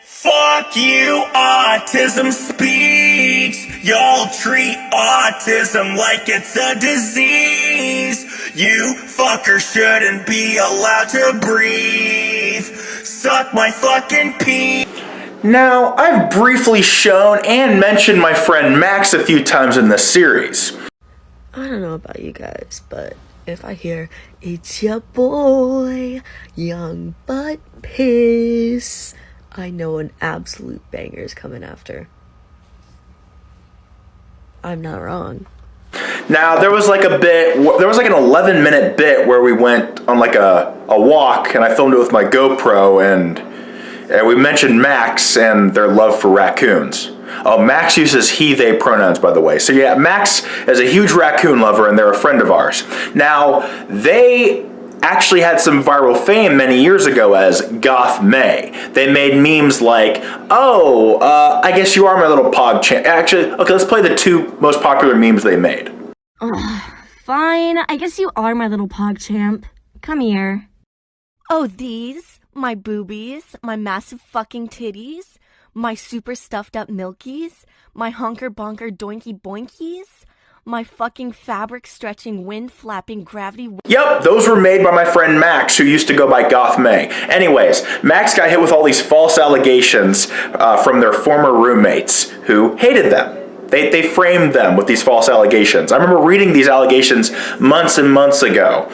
Fuck you, autism speaks. Y'all treat autism like it's a disease. You fucker shouldn't be allowed to breathe. Suck my fucking pee. Now, I've briefly shown and mentioned my friend Max a few times in this series. I don't know about you guys, but if I hear, "It's your boy, Young Butt Piss," I know an absolute banger is coming after. I'm not wrong. Now, there was like an 11-minute bit where we went on like a walk, and I filmed it with my GoPro, and we mentioned Max and their love for raccoons. Max uses he, they pronouns, by the way. So yeah, Max is a huge raccoon lover, and they're a friend of ours. Now, they actually had some viral fame many years ago as GOTHMEI. They made memes like, I guess you are my little pog champ. Actually, okay, let's play the two most popular memes they made. Fine, I guess you are my little pog champ. Come here. Oh, these? My boobies? My massive fucking titties? My super stuffed up milkies? My honker bonker doinky boinkies? My fucking fabric stretching wind flapping gravity. Yep, those were made by my friend Max, who used to go by GOTHMEI. Anyways, Max got hit with all these false allegations from their former roommates who hated them. They framed them with these false allegations. I remember reading these allegations months and months ago.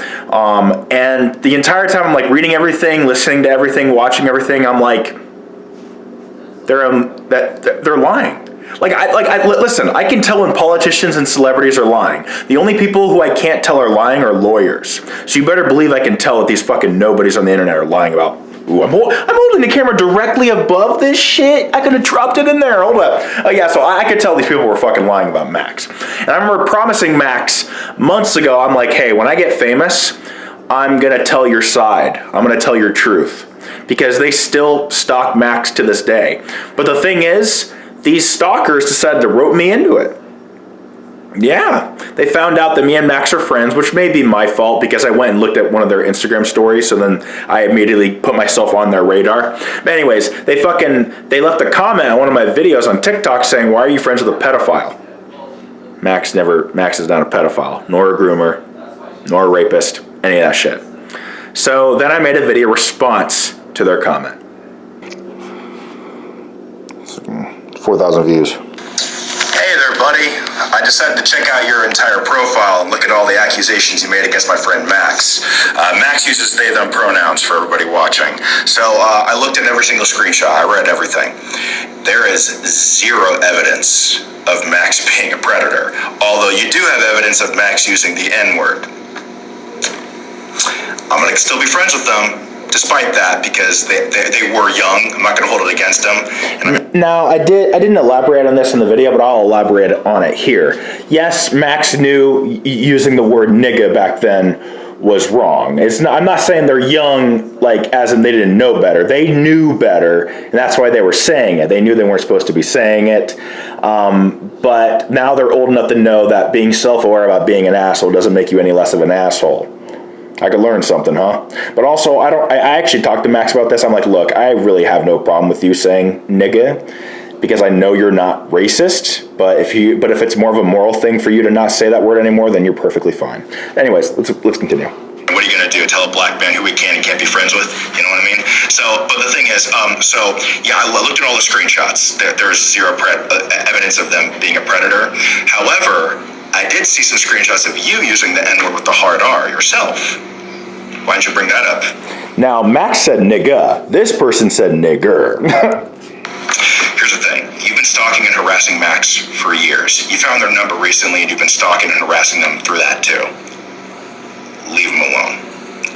And the entire time I'm like reading everything, listening to everything, watching everything, I'm like, they're lying. Listen, I can tell when politicians and celebrities are lying. The only people who I can't tell are lying are lawyers. So you better believe I can tell that these fucking nobodies on the internet are lying about. Ooh, I'm holding the camera directly above this shit. I could have dropped it in there. Hold up. So I could tell these people were fucking lying about Max. And I remember promising Max months ago, I'm like, hey, when I get famous, I'm gonna tell your side. I'm gonna tell your truth. Because they still stalk Max to this day. But the thing is, these stalkers decided to rope me into it. Yeah, they found out that me and Max are friends, which may be my fault because I went and looked at one of their Instagram stories, so then I immediately put myself on their radar. But anyways, they left a comment on one of my videos on TikTok saying, "Why are you friends with a pedophile?" Max is not a pedophile, nor a groomer, nor a rapist, any of that shit. So then I made a video response to their comment. 4,000 views. Hey there, buddy. I decided to check out your entire profile and look at all the accusations you made against my friend Max. Max uses they, them pronouns for everybody watching. So I looked at every single screenshot. I read everything. There is zero evidence of Max being a predator, although you do have evidence of Max using the N-word. I'm going to still be friends with them despite that, because they were young. I'm not going to hold it against them. Now, I didn't elaborate on this in the video, but I'll elaborate on it here. Yes, Max knew using the word nigga back then was wrong. I'm not saying they're young, like as in they didn't know better. They knew better, and that's why they were saying it. They knew they weren't supposed to be saying it. But now they're old enough to know that being self-aware about being an asshole doesn't make you any less of an asshole. I could learn something, huh? But also, I actually talked to Max about this. I'm like, look, I really have no problem with you saying nigga, because I know you're not racist. But if it's more of a moral thing for you to not say that word anymore, then you're perfectly fine. Anyways, let's continue. What are you gonna do? Tell a black man who we can and can't be friends with? You know what I mean? So, but the thing is, I looked at all the screenshots. There's zero evidence of them being a predator. However, I did see some screenshots of you using the N-word with the hard R yourself. Why didn't you bring that up? Now, Max said nigga. This person said nigger. Here's the thing. You've been stalking and harassing Max for years. You found their number recently, and you've been stalking and harassing them through that, too. Leave them alone.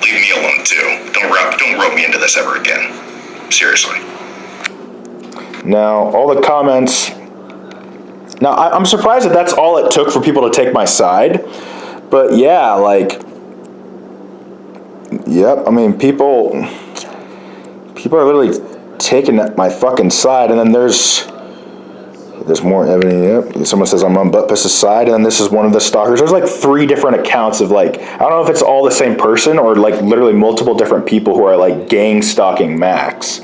Leave me alone, too. Don't rope me into this ever again. Seriously. Now, all the comments... Now, I'm surprised that that's all it took for people to take my side. But yeah, yep, I mean, people are literally taking my fucking side, and then there's more evidence. Yep, someone says I'm on butt piss's side, and then this is one of the stalkers. There's like 3 different accounts of I don't know if it's all the same person or like literally multiple different people who are like gang stalking Max.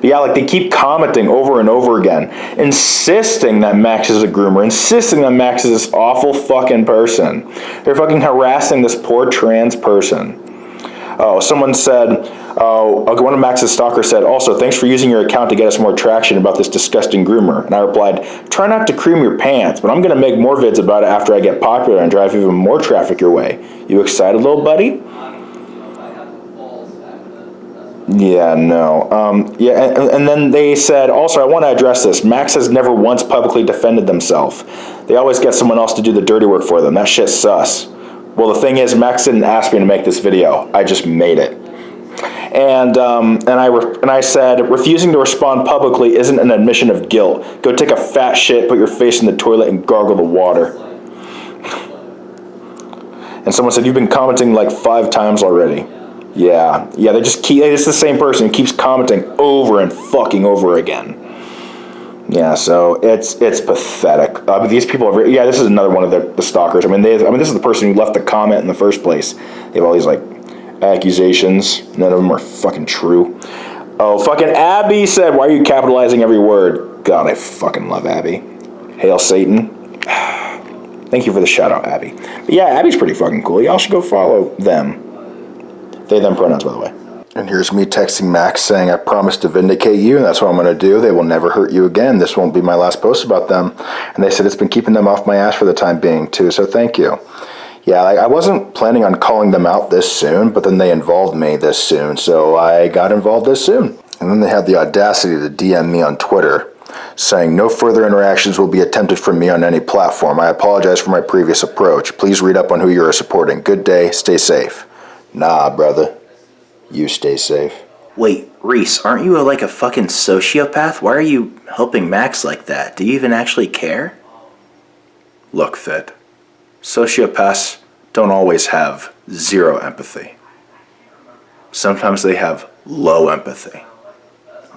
Yeah, like they keep commenting over and over again, insisting that Max is a groomer, insisting that Max is this awful fucking person. They're fucking harassing this poor trans person. Oh, someone said, one of Max's stalkers said, also, thanks for using your account to get us more traction about this disgusting groomer. And I replied, try not to cream your pants, but I'm going to make more vids about it after I get popular and drive even more traffic your way. You excited, little buddy? Yeah, no. And then they said, also, I want to address this. Max has never once publicly defended themselves. They always get someone else to do the dirty work for them. That shit's sus. Well, the thing is, Max didn't ask me to make this video. I just made it. And I said, refusing to respond publicly isn't an admission of guilt. Go take a fat shit, put your face in the toilet, and gargle the water. And someone said, you've been commenting like 5 times already. Yeah, they just keep, it's the same person who keeps commenting over and fucking over again. Yeah, so it's pathetic. But these people are, this is another one of the stalkers. I mean, this is the person who left the comment in the first place. They have all these, like, accusations. None of them are fucking true. Oh, fucking Abby said, why are you capitalizing every word? God, I fucking love Abby. Hail Satan. Thank you for the shout out, Abby. But yeah, Abby's pretty fucking cool. Y'all should go follow them. They, them pronouns, by the way. And here's me texting Max saying, I promise to vindicate you, and that's what I'm going to do. They will never hurt you again. This won't be my last post about them. And they said it's been keeping them off my ass for the time being, too, so thank you. Yeah, I wasn't planning on calling them out this soon, but then they involved me this soon, so I got involved this soon. And then they had the audacity to DM me on Twitter, saying, no further interactions will be attempted from me on any platform. I apologize for my previous approach. Please read up on who you are supporting. Good day, stay safe. Nah, brother. You stay safe. Wait, Reese, aren't you like a fucking sociopath? Why are you helping Max like that? Do you even actually care? Look, Fit. Sociopaths don't always have zero empathy. Sometimes they have low empathy.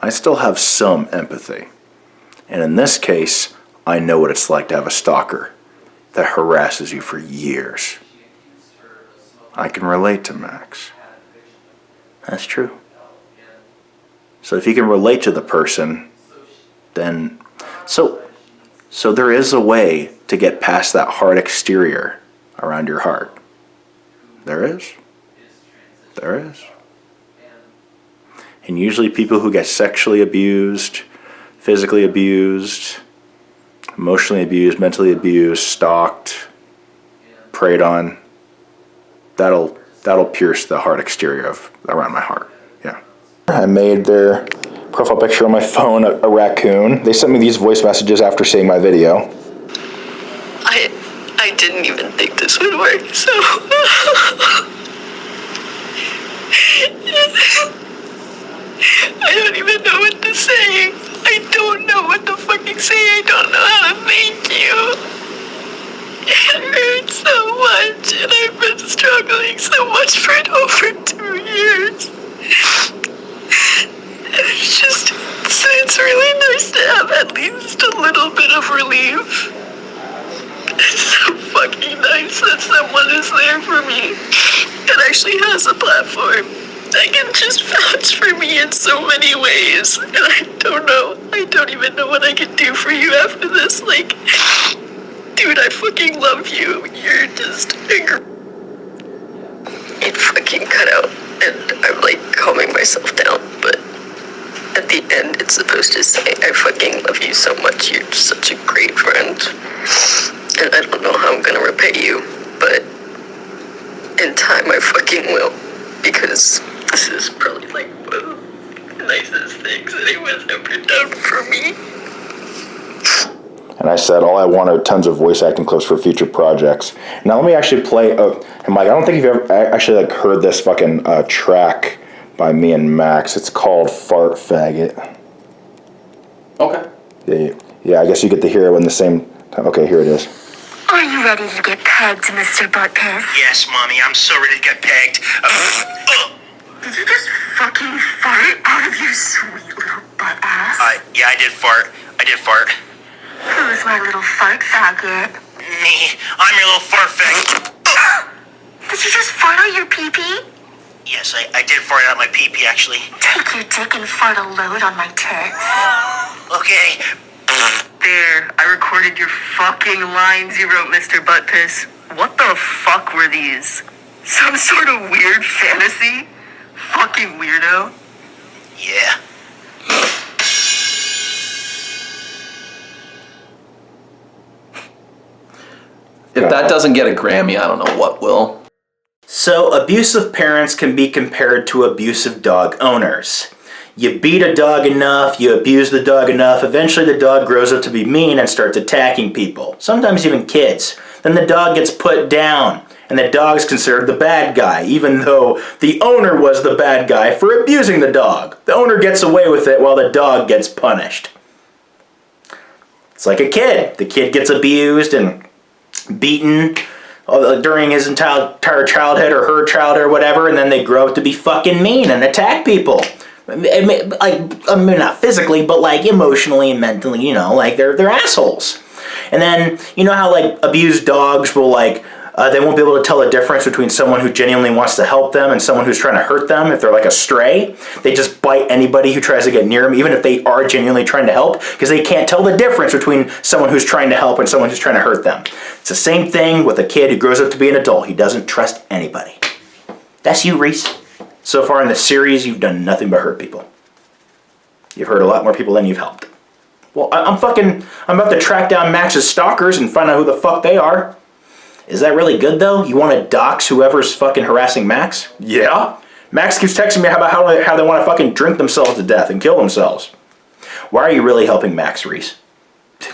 I still have some empathy. And in this case, I know what it's like to have a stalker that harasses you for years. I can relate to Max. That's true. So if you can relate to the person, then... So there is a way to get past that hard exterior around your heart. There is. There is. And usually people who get sexually abused, physically abused, emotionally abused, mentally abused, stalked, preyed on, that'll pierce the hard exterior around my heart. Yeah. I made their profile picture on my phone a raccoon. They sent me these voice messages after seeing my video. I didn't even think this would work, so I don't even know what to say. I don't know what to fucking say. I don't know how to thank you. It hurts so much, and I've been struggling so much for over 2 years. It's really nice to have at least a little bit of relief. It's so fucking nice that someone is there for me that actually has a platform that can just vouch for me in so many ways. And I don't even know what I can do for you after this. Like, dude, I fucking love you. You're just it fucking cut out, and I'm like calming myself down, but at the end it's supposed to say, I fucking love you so much. You're such a great friend. And I don't know how I'm gonna repay you, but in time I fucking will, because this is probably like one of the nicest things anyone's ever done for me. And I said, all I want are tons of voice acting clips for future projects. Now let me actually play, and Mike, I don't think you've ever actually like heard this fucking track by me and Max. It's called Fart Faggot. Okay. Yeah, I guess you get to hear it in the same time. Okay, here it is. Are you ready to get pegged, Mr. Butt Piss? Yes, Mommy, I'm so ready to get pegged. Did you just fucking fart out of your sweet little butt ass? Yeah, I did fart. Who's my little fart faggot? Me. I'm your little fart faggot. Did you just fart out your pee-pee? Yes, I did fart out my pee-pee, actually. Take your dick and fart a load on my tits. Okay. There, I recorded your fucking lines you wrote, Mr. Butt Piss. What the fuck were these? Some sort of weird fantasy? Fucking weirdo. Yeah. If that doesn't get a Grammy, I don't know what will. So, abusive parents can be compared to abusive dog owners. You beat a dog enough, you abuse the dog enough, eventually the dog grows up to be mean and starts attacking people, sometimes even kids. Then the dog gets put down, and the dog's considered the bad guy, even though the owner was the bad guy for abusing the dog. The owner gets away with it while the dog gets punished. It's like a kid. The kid gets abused and beaten during his entire childhood or her childhood or whatever, and then they grow up to be fucking mean and attack people. Like, I mean, not physically, but like emotionally and mentally, you know, like they're assholes. And then, you know how like abused dogs will like, they won't be able to tell the difference between someone who genuinely wants to help them and someone who's trying to hurt them if they're like a stray. They just bite anybody who tries to get near them, even if they are genuinely trying to help, because they can't tell the difference between someone who's trying to help and someone who's trying to hurt them. It's the same thing with a kid who grows up to be an adult. He doesn't trust anybody. That's you, Reese. So far in the series, you've done nothing but hurt people. You've hurt a lot more people than you've helped. Well, I'm about to track down Max's stalkers and find out who the fuck they are. Is that really good, though? You want to dox whoever's fucking harassing Max? Yeah. Max keeps texting me about how they want to fucking drink themselves to death and kill themselves. Why are you really helping Max, Reese?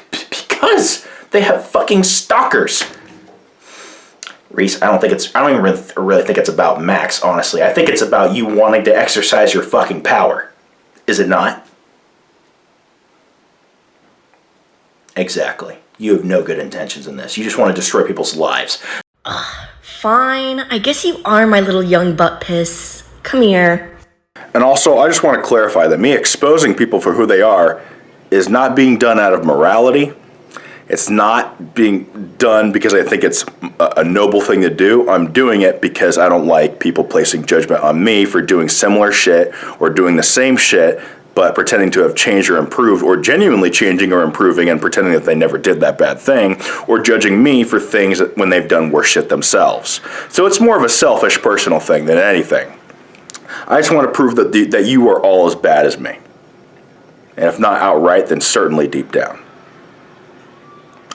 Because they have fucking stalkers. Reese, I don't even really think it's about Max, honestly. I think it's about you wanting to exercise your fucking power. Is it not? Exactly. You have no good intentions in this. You just want to destroy people's lives. Fine. I guess you are my little young butt piss. Come here. And also, I just want to clarify that me exposing people for who they are is not being done out of morality. It's not being done because I think it's a noble thing to do. I'm doing it because I don't like people placing judgment on me for doing similar shit or doing the same shit, but pretending to have changed or improved, or genuinely changing or improving and pretending that they never did that bad thing, or judging me for things when they've done worse shit themselves. So it's more of a selfish, personal thing than anything. I just want to prove that you are all as bad as me. And if not outright, then certainly deep down.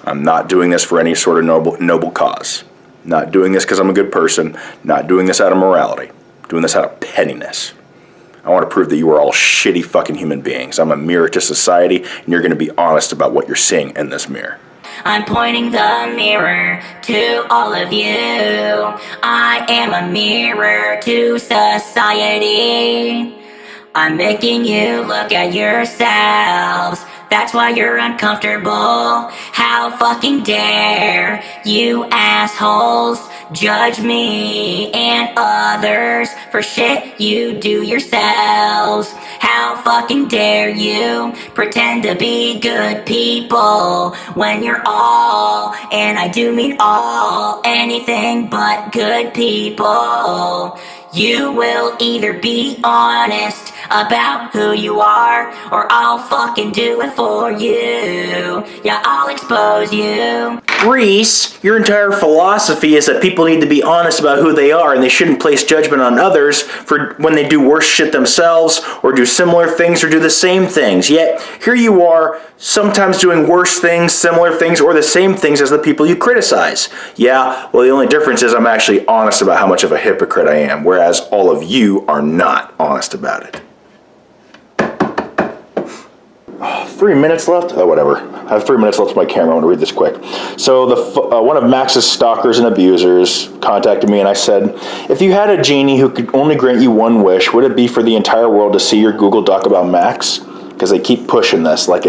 I'm not doing this for any sort of noble cause. Not doing this because I'm a good person. Not doing this out of morality. Doing this out of pettiness. I want to prove that you are all shitty fucking human beings. I'm a mirror to society, and you're going to be honest about what you're seeing in this mirror. I'm pointing the mirror to all of you. I am a mirror to society. I'm making you look at yourselves. That's why you're uncomfortable. How fucking dare you assholes judge me and others for shit you do yourselves. How fucking dare you pretend to be good people when you're all, and I do mean all, anything but good people. You will either be honest about who you are, or I'll fucking do it for you. Yeah, I'll expose you. Reese, your entire philosophy is that people need to be honest about who they are and they shouldn't place judgment on others for when they do worse shit themselves or do similar things or do the same things. Yet, here you are, sometimes doing worse things, similar things, or the same things as the people you criticize. Yeah, well, the only difference is I'm actually honest about how much of a hypocrite I am, whereas all of you are not honest about it. 3 minutes left? Oh, whatever. I have 3 minutes left on my camera. I want to read this quick. So one of Max's stalkers and abusers contacted me and I said, if you had a genie who could only grant you one wish, would it be for the entire world to see your Google Doc about Max? Because they keep pushing this like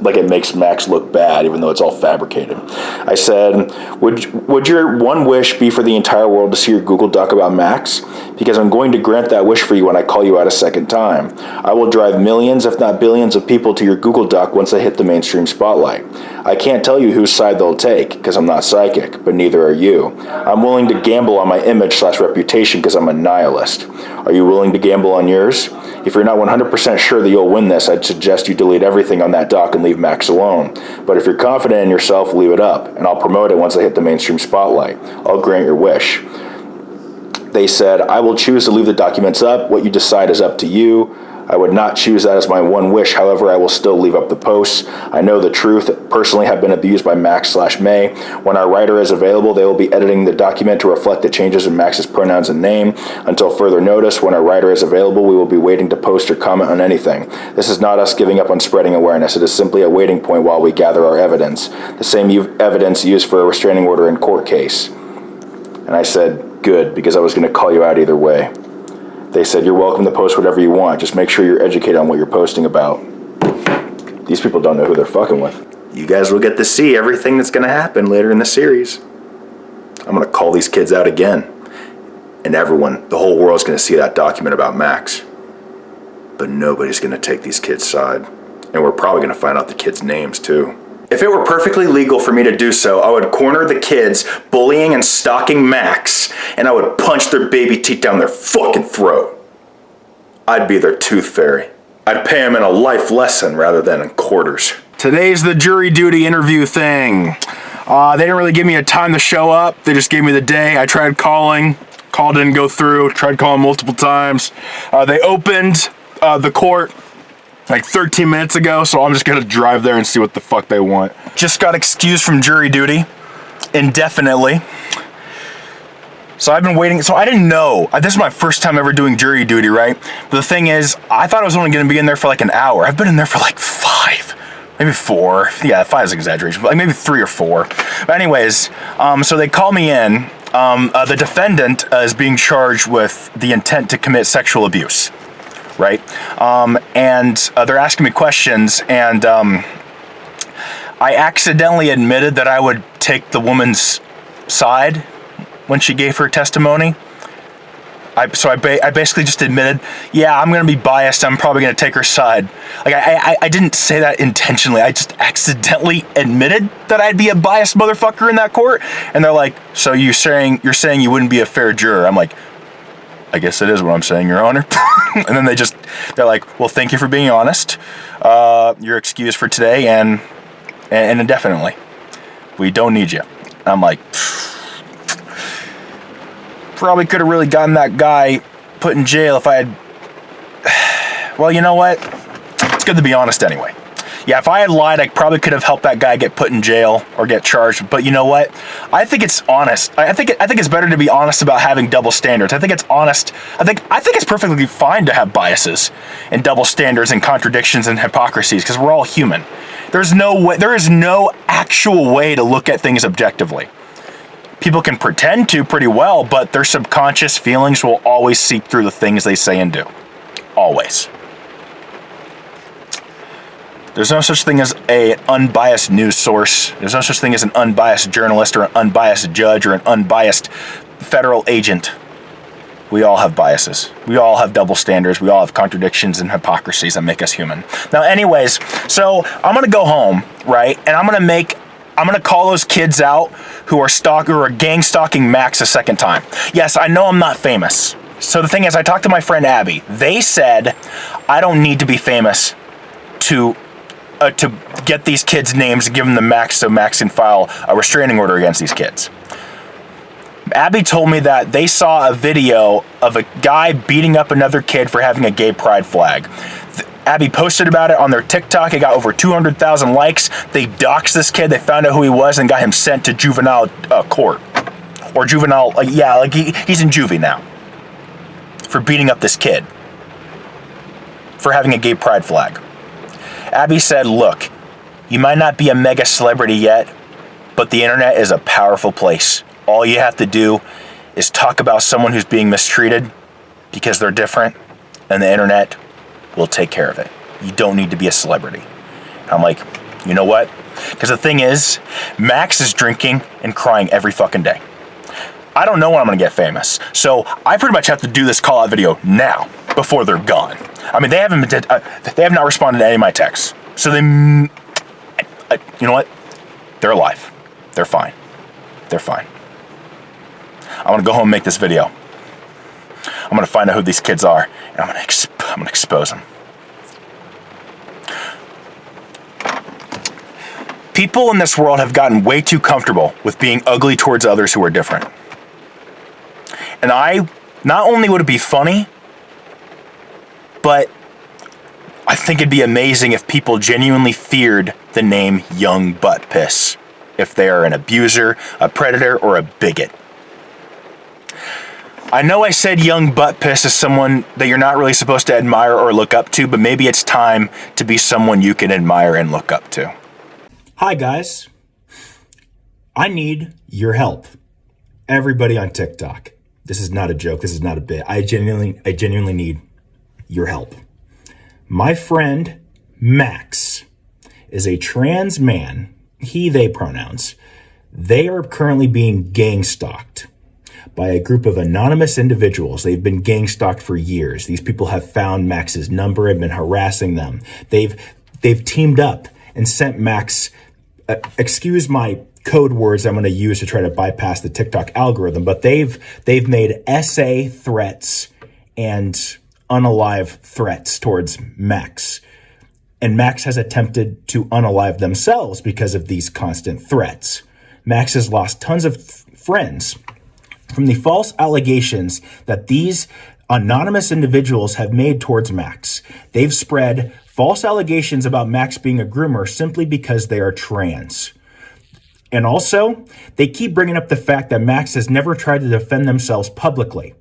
it makes Max look bad, even though it's all fabricated. I said, would your one wish be for the entire world to see your Google Doc about Max? Because I'm going to grant that wish for you when I call you out a second time. I will drive millions, if not billions, of people to your Google Doc once they hit the mainstream spotlight. I can't tell you whose side they'll take, because I'm not psychic, but neither are you. I'm willing to gamble on my image/reputation because I'm a nihilist. Are you willing to gamble on yours? If you're not 100% sure that you'll win this, I'd suggest you delete everything on that doc and leave Max alone. But if you're confident in yourself, leave it up, and I'll promote it once I hit the mainstream spotlight. I'll grant your wish. They said, I will choose to leave the documents up. What you decide is up to you. I would not choose that as my one wish. However, I will still leave up the posts. I know the truth. Personally, have been abused by Max/May. When our writer is available, they will be editing the document to reflect the changes in Max's pronouns and name. Until further notice, when our writer is available, we will be waiting to post or comment on anything. This is not us giving up on spreading awareness. It is simply a waiting point while we gather our evidence. The same evidence used for a restraining order in court case. And I said, good, because I was going to call you out either way. They said, you're welcome to post whatever you want. Just make sure you're educated on what you're posting about. These people don't know who they're fucking with. You guys will get to see everything that's going to happen later in the series. I'm going to call these kids out again. And everyone, the whole world's going to see that document about Max. But nobody's going to take these kids' side. And we're probably going to find out the kids' names, too. If it were perfectly legal for me to do so, I would corner the kids bullying and stalking Max, and I would punch their baby teeth down their fucking throat. I'd be their tooth fairy. I'd pay them in a life lesson rather than in quarters. Today's the jury duty interview thing. They didn't really give me a time to show up. They just gave me the day. I tried calling. Call didn't go through. Tried calling multiple times. They opened the court like 13 minutes ago, so I'm just gonna drive there and see what the fuck they want. Just got excused from jury duty indefinitely. So I've been waiting, so I didn't know. This is my first time ever doing jury duty, right? But the thing is, I thought I was only gonna be in there for like an hour. I've been in there for like 5, maybe 4. Yeah, 5 is an exaggeration, but like maybe 3 or 4. But anyways, so they call me in. The defendant is being charged with the intent to commit sexual abuse. Right? And they're asking me questions, and I accidentally admitted that I would take the woman's side when she gave her testimony. I basically just admitted, yeah, I'm going to be biased. I'm probably going to take her side. Like, I didn't say that intentionally. I just accidentally admitted that I'd be a biased motherfucker in that court. And they're like, so you're saying you wouldn't be a fair juror? I'm like, I guess it is what I'm saying, Your Honor. And then they're like, well, thank you for being honest. You're excused for today and indefinitely. We don't need you. I'm like, probably could have really gotten that guy put in jail if I had. Well, you know what? It's good to be honest anyway. Yeah, if I had lied, I probably could have helped that guy get put in jail or get charged. But you know what? I think it's honest. I think it's better to be honest about having double standards. I think it's honest. I think it's perfectly fine to have biases and double standards and contradictions and hypocrisies because we're all human. There is no actual way to look at things objectively. People can pretend to pretty well, but their subconscious feelings will always seep through the things they say and do. Always. There's no such thing as an unbiased news source. There's no such thing as an unbiased journalist or an unbiased judge or an unbiased federal agent. We all have biases. We all have double standards. We all have contradictions and hypocrisies that make us human. Now, anyways, so I'm going to go home, right? And I'm going to call those kids out who are gang stalking Max a second time. Yes, I know I'm not famous. So the thing is, I talked to my friend Abby. They said I don't need to be famous to get these kids' names and give them to Max so Max can file a restraining order against these kids. Abby told me that they saw a video of a guy beating up another kid for having a gay pride flag. Abby posted about it on their TikTok. It got over 200,000 likes. They doxed this kid. They found out who he was and got him sent to juvenile court. Or juvenile, he's in juvie now. For beating up this kid. For having a gay pride flag. Abby said, look, you might not be a mega celebrity yet, but the internet is a powerful place. All you have to do is talk about someone who's being mistreated because they're different, and the internet will take care of it. You don't need to be a celebrity. I'm like, You know what? Because the thing is, Max is drinking and crying every fucking day. I don't know when I'm gonna get famous, so I pretty much have to do this call out video now before they're gone. I mean, they have not responded to any of my texts, so they, you know what? They're alive. They're fine. They're fine. I'm gonna go home and make this video. I'm gonna find out who these kids are, and I'm gonna expose them. People in this world have gotten way too comfortable with being ugly towards others who are different. And not only would it be funny, but I think it'd be amazing if people genuinely feared the name Young Butt Piss, if they are an abuser, a predator, or a bigot. I know I said Young Butt Piss is someone that you're not really supposed to admire or look up to, but maybe it's time to be someone you can admire and look up to. Hi guys, I need your help. Everybody on TikTok. This is not a joke, this is not a bit. I genuinely need your help. My friend Max is a trans man, he, they pronouns. They are currently being gang stalked by a group of anonymous individuals. They've been gang stalked for years. These people have found Max's number and been harassing them. They've teamed up and sent Max, excuse my code words I'm going to use to try to bypass the TikTok algorithm, but they've made SA threats and unalive threats towards Max. And Max has attempted to unalive themselves because of these constant threats. Max has lost tons of friends from the false allegations that these anonymous individuals have made towards Max. They've spread false allegations about Max being a groomer simply because they are trans. And also, they keep bringing up the fact that Max has never tried to defend themselves publicly.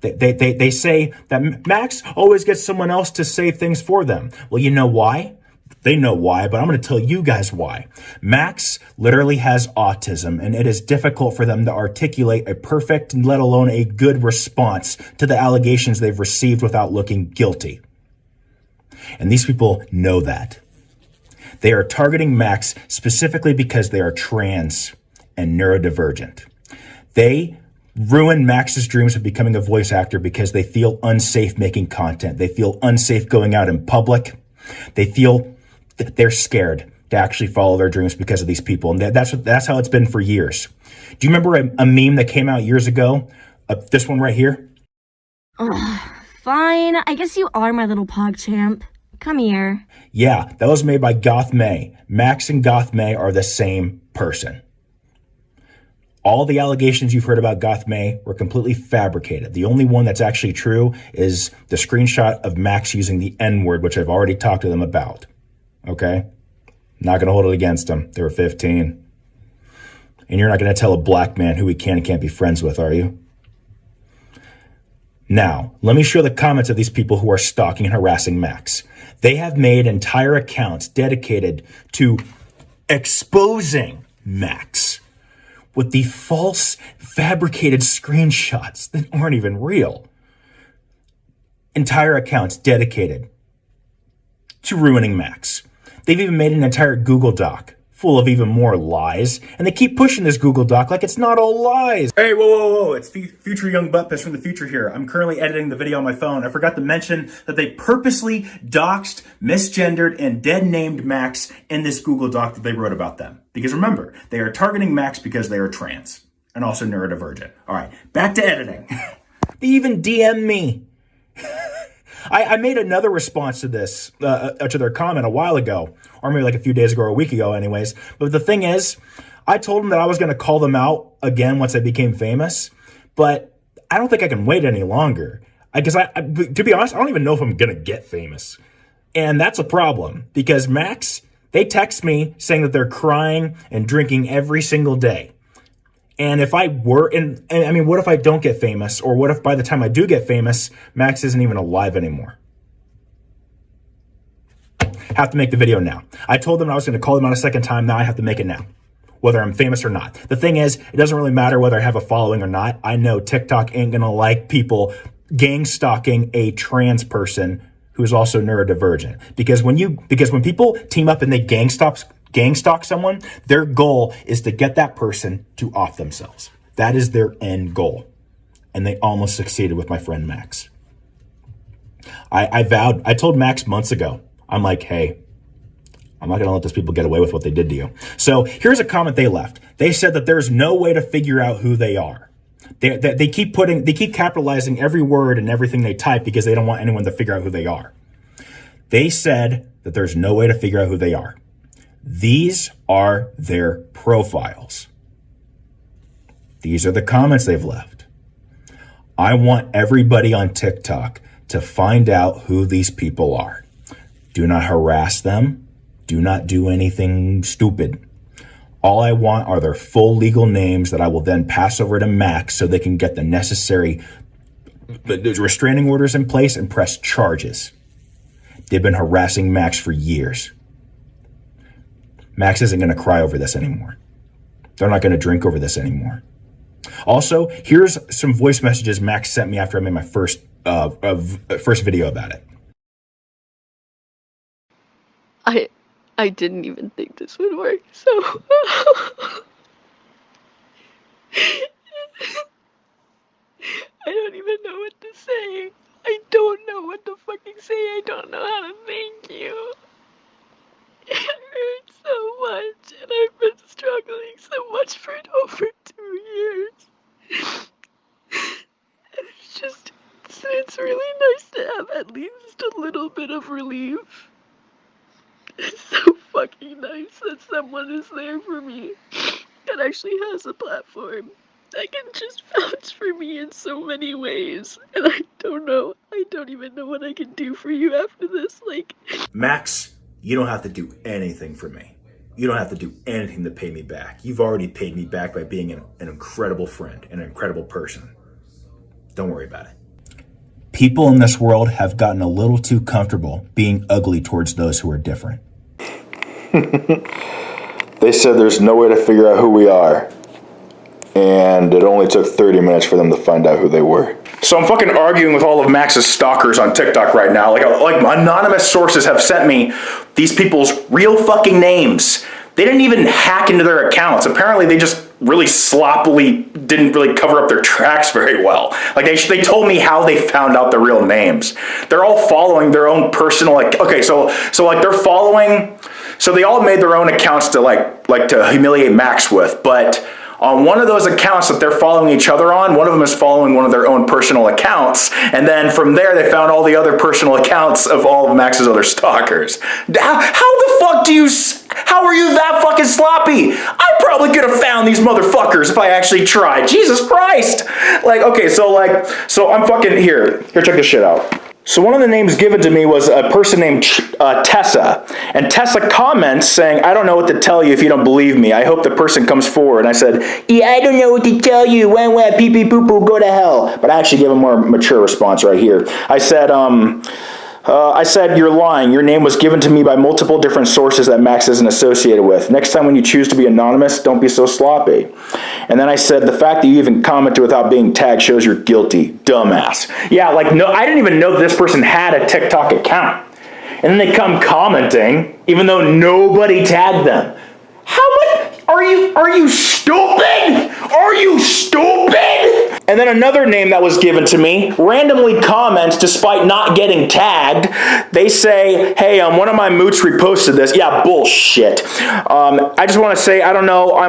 They say that Max always gets someone else to say things for them. Well, you know why? They know why, but I'm going to tell you guys why. Max literally has autism, and it is difficult for them to articulate a perfect, let alone a good response to the allegations they've received without looking guilty. And these people know that. They are targeting Max specifically because they are trans and neurodivergent. They ruin Max's dreams of becoming a voice actor because they feel unsafe making content. They feel unsafe going out in public. They feel that they're scared to actually follow their dreams because of these people. And that's how it's been for years. Do you remember a meme that came out years ago? This one right here? Fine, I guess you are my little PogChamp. Come here. Yeah, that was made by GOTHMEI. Max and GOTHMEI are the same person. All the allegations you've heard about GOTHMEI were completely fabricated. The only one that's actually true is the screenshot of Max using the N-word, which I've already talked to them about. Okay? Not going to hold it against them. They were 15. And you're not going to tell a black man who he can and can't be friends with, are you? Now, let me show the comments of these people who are stalking and harassing Max. They have made entire accounts dedicated to exposing Max with the false, fabricated screenshots that aren't even real. Entire accounts dedicated to ruining Max. They've even made an entire Google Doc full of even more lies, and they keep pushing this Google Doc like it's not all lies. Hey, whoa, it's future Young Butt Piss from the future here. I'm currently editing the video on my phone. I forgot to mention that they purposely doxed, misgendered, and dead-named Max in this Google Doc that they wrote about them. Because remember, they are targeting Max because they are trans and also neurodivergent. All right, back to editing. They even DM'd me. I made another response to this, to their comment a while ago, or maybe like a few days ago or a week ago anyways. But the thing is, I told them that I was going to call them out again once I became famous, but I don't think I can wait any longer. Because to be honest, I don't even know if I'm going to get famous. And that's a problem because Max, they text me saying that they're crying and drinking every single day. And if I were, and I mean, what if I don't get famous? Or what if by the time I do get famous, Max isn't even alive anymore? Have to make the video now. I told them I was going to call them out a second time. Now I have to make it now, whether I'm famous or not. The thing is, it doesn't really matter whether I have a following or not. I know TikTok ain't going to like people gang stalking a trans person who's also neurodivergent. Because when people team up and they gang stalk gang stalk someone, their goal is to get that person to off themselves. That is their end goal. And they almost succeeded with my friend Max. I told Max months ago, I'm like, hey, I'm not going to let those people get away with what they did to you. So here's a comment they left. They said that there's no way to figure out who they are. They keep capitalizing every word and everything they type because they don't want anyone to figure out who they are. They said that there's no way to figure out who they are. These are their profiles. These are the comments they've left. I want everybody on TikTok to find out who these people are. Do not harass them. Do not do anything stupid. All I want are their full legal names that I will then pass over to Max so they can get the necessary restraining orders in place and press charges. They've been harassing Max for years. Max isn't going to cry over this anymore. They're not going to drink over this anymore. Also, here's some voice messages Max sent me after I made my first video about it. I didn't even think this would work, so I don't even know what to say. I don't know what to fucking say. I don't know how to thank you. It hurts so much, and I've been struggling so much for over 2 years. And it's really nice to have at least a little bit of relief. It's so fucking nice that someone is there for me that actually has a platform that can just vouch for me in so many ways. And I don't even know what I can do for you after this. Max, you don't have to do anything for me. You don't have to do anything to pay me back. You've already paid me back by being an incredible friend, an incredible person. Don't worry about it. People in this world have gotten a little too comfortable being ugly towards those who are different. They said there's no way to figure out who we are. And it only took 30 minutes for them to find out who they were. So I'm fucking arguing with all of Max's stalkers on TikTok right now. Like anonymous sources have sent me these people's real fucking names. They didn't even hack into their accounts. Apparently they just really sloppily didn't really cover up their tracks very well. Like they told me how they found out the real names. They're all following their own personal, so they're following, so they all made their own accounts to to humiliate Max with, but on one of those accounts that they're following each other on, one of them is following one of their own personal accounts. And then from there, they found all the other personal accounts of all of Max's other stalkers. How are you that fucking sloppy? I probably could have found these motherfuckers if I actually tried. Jesus Christ. So I'm fucking, here, check this shit out. So one of the names given to me was a person named Tessa. And Tessa comments saying, I don't know what to tell you if you don't believe me. I hope the person comes forward. And I said, yeah, I don't know what to tell you. Wah, pee pee poo poo, go to hell. But I actually gave a more mature response right here. I said, you're lying. Your name was given to me by multiple different sources that Max isn't associated with. Next time when you choose to be anonymous, don't be so sloppy. And then I said, the fact that you even commented without being tagged shows you're guilty. Dumbass. Yeah, no, I didn't even know that this person had a TikTok account. And then they come commenting, even though nobody tagged them. How much? Are you stupid? Are you stupid? And then another name that was given to me randomly comments despite not getting tagged. They say, hey, one of my moots reposted this. Yeah, bullshit. I just want to say, I don't know why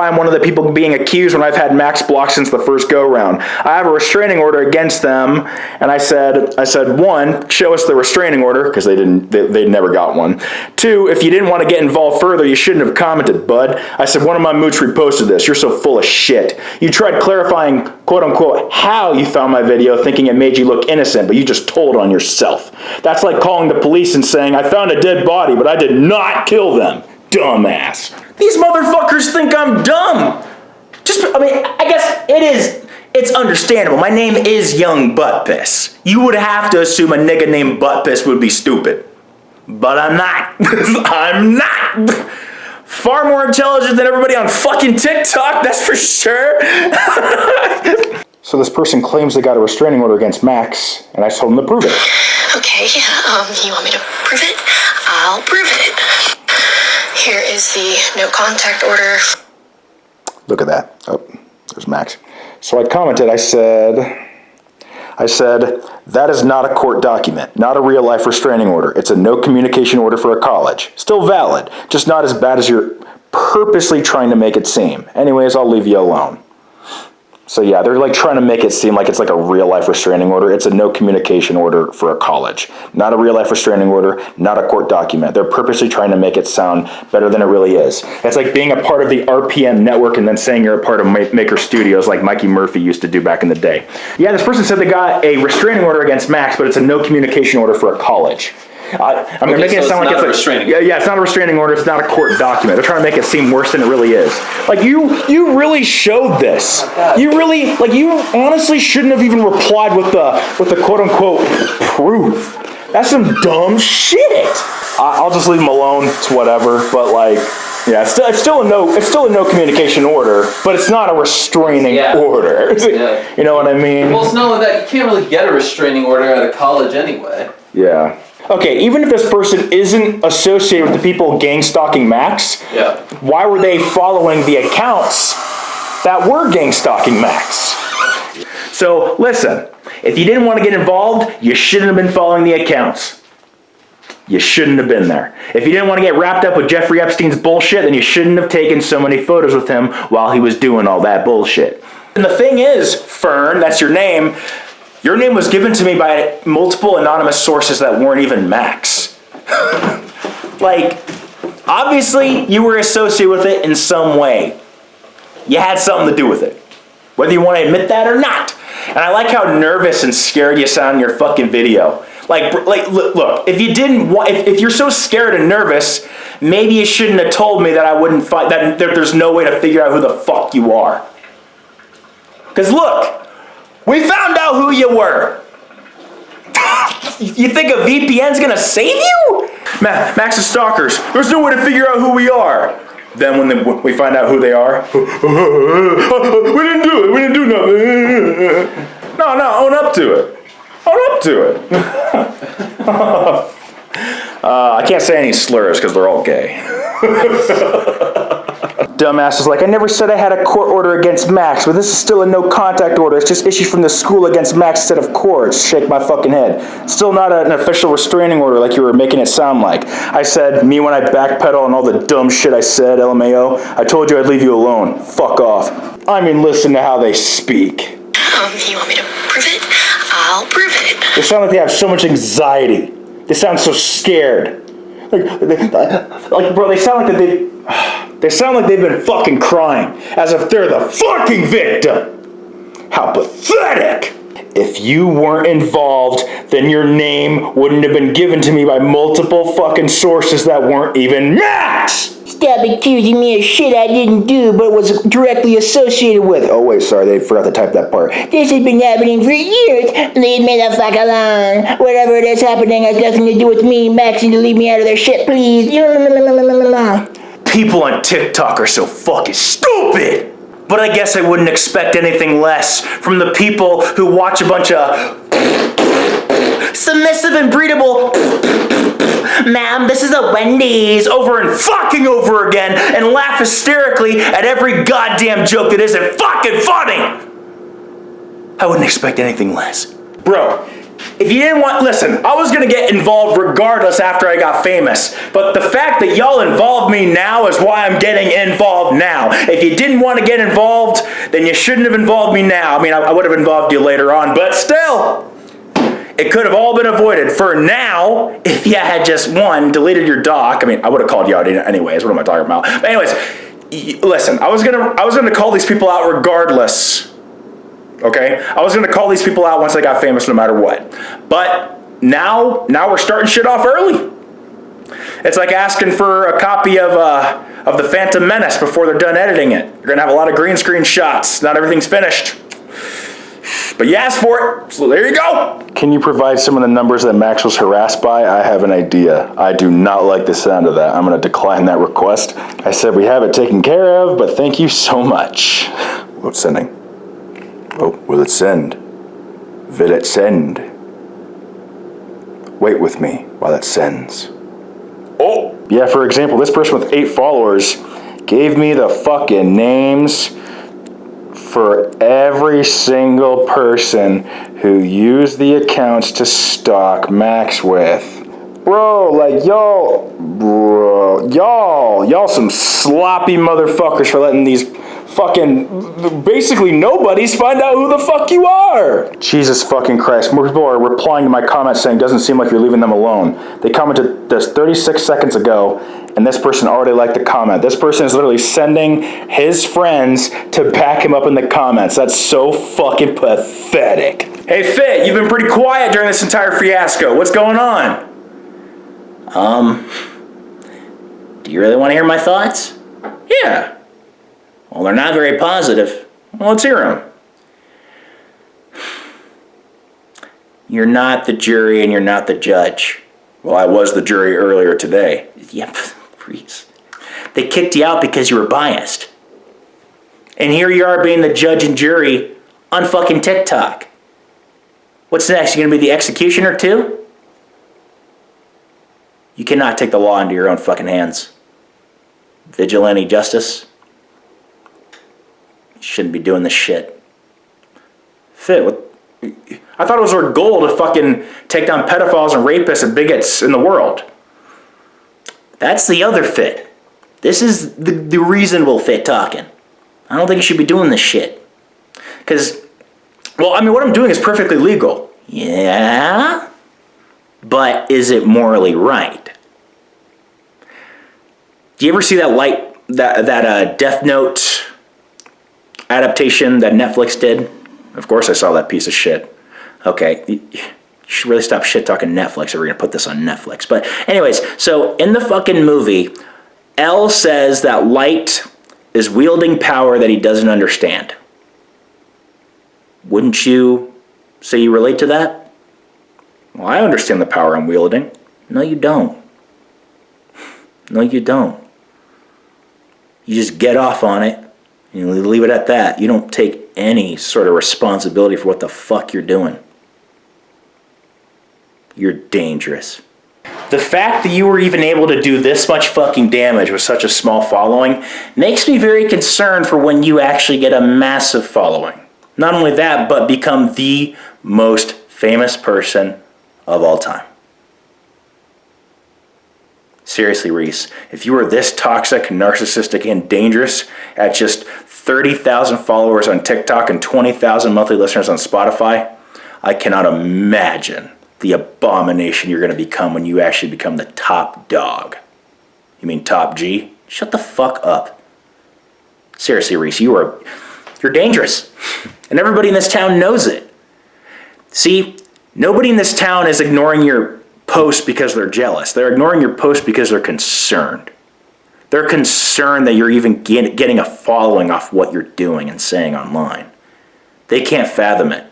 I'm one of the people being accused when I've had Max blocked since the first go-round. I have a restraining order against them, and I said, one, show us the restraining order, because they never got one. Two, if you didn't want to get involved further, you shouldn't have commented, bud. I said, one of my moots reposted this. You're so full of shit. You tried clarifying, quote-unquote, how you found my video, thinking it made you look innocent, but you just told on yourself. That's like calling the police and saying, I found a dead body, but I did not kill them. Dumbass. These motherfuckers think I'm dumb. I guess it's understandable. My name is Young Butt Piss. You would have to assume a nigga named Butt Piss would be stupid. But I'm not. I'm not. Far more intelligent than everybody on fucking TikTok, that's for sure. So this person claims they got a restraining order against Max, and I told them to prove it. Okay, you want me to prove it? I'll prove it. Here is the no contact order. Look at that. Oh, there's Max. So I commented, I said, that is not a court document, not a real life restraining order. It's a no communication order for a college. Still valid, just not as bad as you're purposely trying to make it seem. Anyways, I'll leave you alone. So yeah, they're like trying to make it seem like it's like a real life restraining order. It's a no communication order for a college. Not a real life restraining order, not a court document. They're purposely trying to make it sound better than it really is. It's like being a part of the RPM network and then saying you're a part of Maker Studios like Mikey Murphy used to do back in the day. Yeah, this person said they got a restraining order against Max, but it's a no communication order for a college. I'm making it sound like it's like yeah, it's not a restraining order. It's not a court document. They're trying to make it seem worse than it really is. Like you really showed this. You really you honestly shouldn't have even replied with the quote unquote proof. That's some dumb shit. I'll just leave them alone. It's whatever. But like, yeah, it's still a no communication order, but it's not a restraining order. Yeah. You know what I mean? Well, it's not only that you can't really get a restraining order at a college anyway. Yeah. Okay, even if this person isn't associated with the people gang stalking Max, why were they following the accounts that were gang stalking Max? So listen, if you didn't want to get involved, you shouldn't have been following the accounts. You shouldn't have been there. If you didn't want to get wrapped up with Jeffrey Epstein's bullshit, then you shouldn't have taken so many photos with him while he was doing all that bullshit. And the thing is, Fern, that's your name was given to me by multiple anonymous sources that weren't even Max. Like, obviously you were associated with it in some way. You had something to do with it. Whether you want to admit that or not. And I like how nervous and scared you sound in your fucking video. Like look, if you're so scared and nervous, maybe you shouldn't have told me that I wouldn't fight, that there's no way to figure out who the fuck you are. Because look, we found out who you were. You think a VPN's gonna save you? Max and Stalkers, there's no way to figure out who we are. Then when we find out who they are, we didn't do it, we didn't do nothing. No, own up to it. Own up to it. I can't say any slurs because they're all gay. Dumbass is like, I never said I had a court order against Max, but this is still a no contact order. It's just issued from the school against Max instead of courts. Shake my fucking head. It's still not an official restraining order like you were making it sound like. I said, me when I backpedal and all the dumb shit I said, LMAO, I told you I'd leave you alone. Fuck off. I mean, listen to how they speak. You want me to prove it? I'll prove it. They sound like they have so much anxiety. They sound so scared. Like bro, they sound like they've been fucking crying, as if they're the fucking victim. How pathetic! If you weren't involved, then your name wouldn't have been given to me by multiple fucking sources that weren't even Max! Stop accusing me of shit I didn't do, but was directly associated with. Oh wait, sorry, they forgot to type that part. This has been happening for years. Leave me the fuck alone. Whatever it is happening has nothing to do with me. Max, you need to leave me out of their shit, please. People on TikTok are so fucking stupid. But I guess I wouldn't expect anything less from the people who watch a bunch of submissive and breedable ma'am, this is a Wendy's over and fucking over again and laugh hysterically at every goddamn joke that isn't fucking funny. I wouldn't expect anything less. Bro, if you didn't want, listen, I was gonna get involved regardless after I got famous, but the fact that y'all involved me now is why I'm getting involved now. If you didn't want to get involved, then you shouldn't have involved me now. I mean, I would have involved you later on, but still, it could have all been avoided. For now, if you had just deleted your doc, I mean, I would have called you out anyways. What am I talking about? But anyways, listen, I was gonna call these people out regardless. Okay? I was gonna call these people out once I got famous no matter what. But now we're starting shit off early. It's like asking for a copy of the Phantom Menace before they're done editing it. You're gonna have a lot of green screen shots. Not everything's finished. But you asked for it, so there you go. Can you provide some of the numbers that Max was harassed by? I have an idea. I do not like the sound of that. I'm gonna decline that request. I said we have it taken care of, but thank you so much. Oh, it's sending. Oh, will it send? Will it send? Wait with me while it sends. Oh, yeah, for example, this person with 8 followers gave me the fucking names for every single person who used the accounts to stalk Max with. Bro, like, y'all some sloppy motherfuckers for letting these fucking, basically nobodies find out who the fuck you are. Jesus fucking Christ, more people are replying to my comments saying, doesn't seem like you're leaving them alone. They commented this 36 seconds ago, and this person already liked the comment. This person is literally sending his friends to back him up in the comments. That's so fucking pathetic. Hey Fit, you've been pretty quiet during this entire fiasco. What's going on? Do you really want to hear my thoughts? Yeah. Well, they're not very positive. Well, let's hear them. You're not the jury and you're not the judge. Well, I was the jury earlier today. Yep, please. They kicked you out because you were biased. And here you are being the judge and jury on fucking TikTok. What's next? You gonna be the executioner too? You cannot take the law into your own fucking hands. Vigilante justice? You shouldn't be doing this shit. Fit, what? I thought it was our goal to fucking take down pedophiles and rapists and bigots in the world. That's the other Fit. This is the reasonable Fit talking. I don't think you should be doing this shit. Because, well, I mean, what I'm doing is perfectly legal. Yeah? But is it morally right? Do you ever see that Death Note adaptation that Netflix did? Of course I saw that piece of shit. Okay, you should really stop shit talking Netflix, or we're gonna put this on Netflix. But anyways, so in the fucking movie, L says that Light is wielding power that he doesn't understand. Wouldn't you say you relate to that? Well, I understand the power I'm wielding. No, you don't. No, you don't. You just get off on it, and you leave it at that. You don't take any sort of responsibility for what the fuck you're doing. You're dangerous. The fact that you were even able to do this much fucking damage with such a small following makes me very concerned for when you actually get a massive following. Not only that, but become the most famous person of all time. Seriously, Reese, if you were this toxic, narcissistic, and dangerous at just 30,000 followers on TikTok and 20,000 monthly listeners on Spotify, I cannot imagine the abomination you're going to become when you actually become the top dog. You mean top G? Shut the fuck up. Seriously, Reese, you're dangerous. And everybody in this town knows it. See, nobody in this town is ignoring your post because they're jealous. They're ignoring your post because they're concerned. They're concerned that you're even getting a following off what you're doing and saying online. They can't fathom it.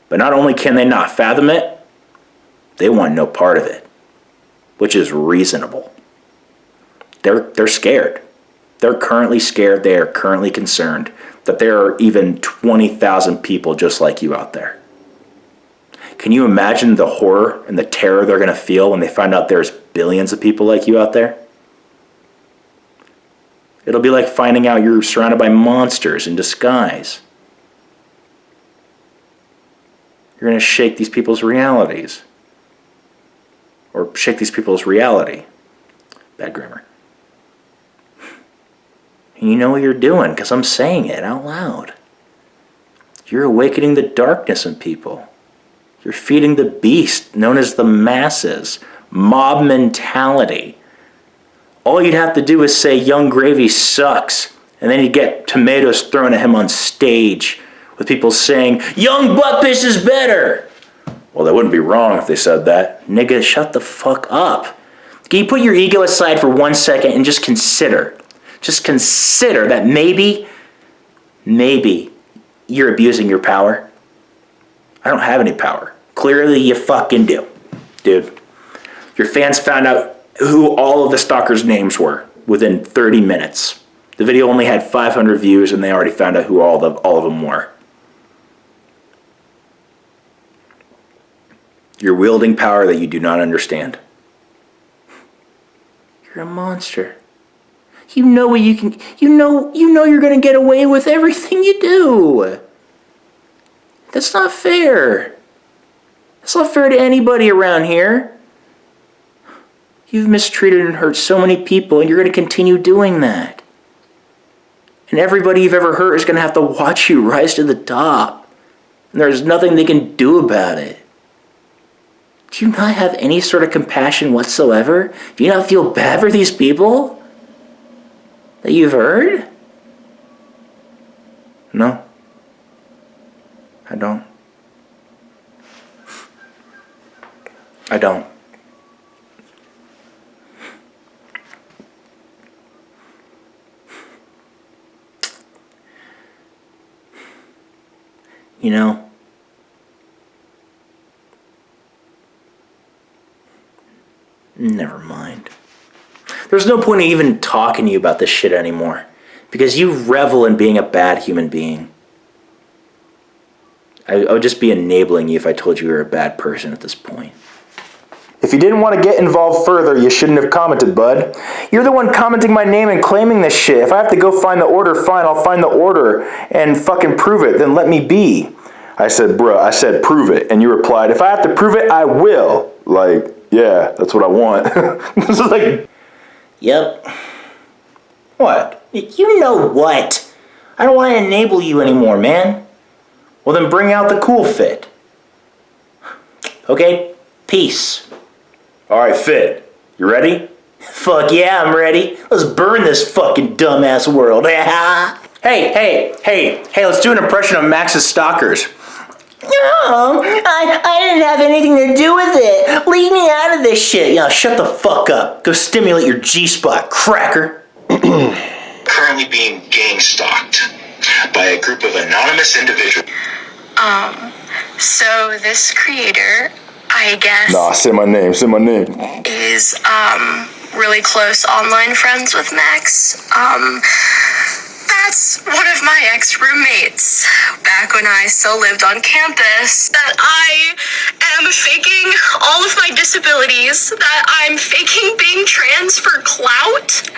But not only can they not fathom it, they want no part of it, which is reasonable. They're scared. They're currently scared. They are currently concerned that there are even 20,000 people just like you out there. Can you imagine the horror and the terror they're going to feel when they find out there's billions of people like you out there? It'll be like finding out you're surrounded by monsters in disguise. You're going to shake these people's realities. Or shake these people's reality. Bad grammar. And you know what you're doing, because I'm saying it out loud. You're awakening the darkness in people. You're feeding the beast known as the masses. Mob mentality. All you'd have to do is say Young Gravy sucks, and then you'd get tomatoes thrown at him on stage with people saying, Young Butt Piss is better. Well, they wouldn't be wrong if they said that. Nigga, shut the fuck up. Can you put your ego aside for 1 second and just consider that maybe you're abusing your power? I don't have any power. Clearly you fucking do. Dude, your fans found out who all of the stalkers' names were within 30 minutes. The video only had 500 views and they already found out who all of them were. You're wielding power that you do not understand. You're a monster. You know what you can. You know you're gonna get away with everything you do. That's not fair. That's not fair to anybody around here. You've mistreated and hurt so many people, and you're gonna continue doing that. And everybody you've ever hurt is gonna have to watch you rise to the top. And there's nothing they can do about it. Do you not have any sort of compassion whatsoever? Do you not feel bad for these people that you've hurt? No. I don't. I don't. You know, never mind. There's no point in even talking to you about this shit anymore, because you revel in being a bad human being. I would just be enabling you if I told you you were a bad person at this point. If you didn't want to get involved further, you shouldn't have commented, bud. You're the one commenting my name and claiming this shit. If I have to go find the order, fine, I'll find the order and fucking prove it, then let me be. I said, bruh, prove it. And you replied, if I have to prove it, I will. Like, yeah, that's what I want. This is like... Yep. What? You know what? I don't want to enable you anymore, man. Well, then bring out the cool fit. Okay? Peace. Alright, Fit. You ready? Fuck yeah, I'm ready. Let's burn this fucking dumbass world. Hey, let's do an impression of Max's Stalkers. No, I didn't have anything to do with it. Leave me out of this shit. Yeah, shut the fuck up. Go stimulate your G-spot, cracker. Currently being gang stalked by a group of anonymous individuals. So this creator, I guess... Nah, say my name. ...is, really close online friends with Max. That's one of my ex-roommates, back when I still lived on campus, that I am faking all of my disabilities, that I'm faking being trans for clout.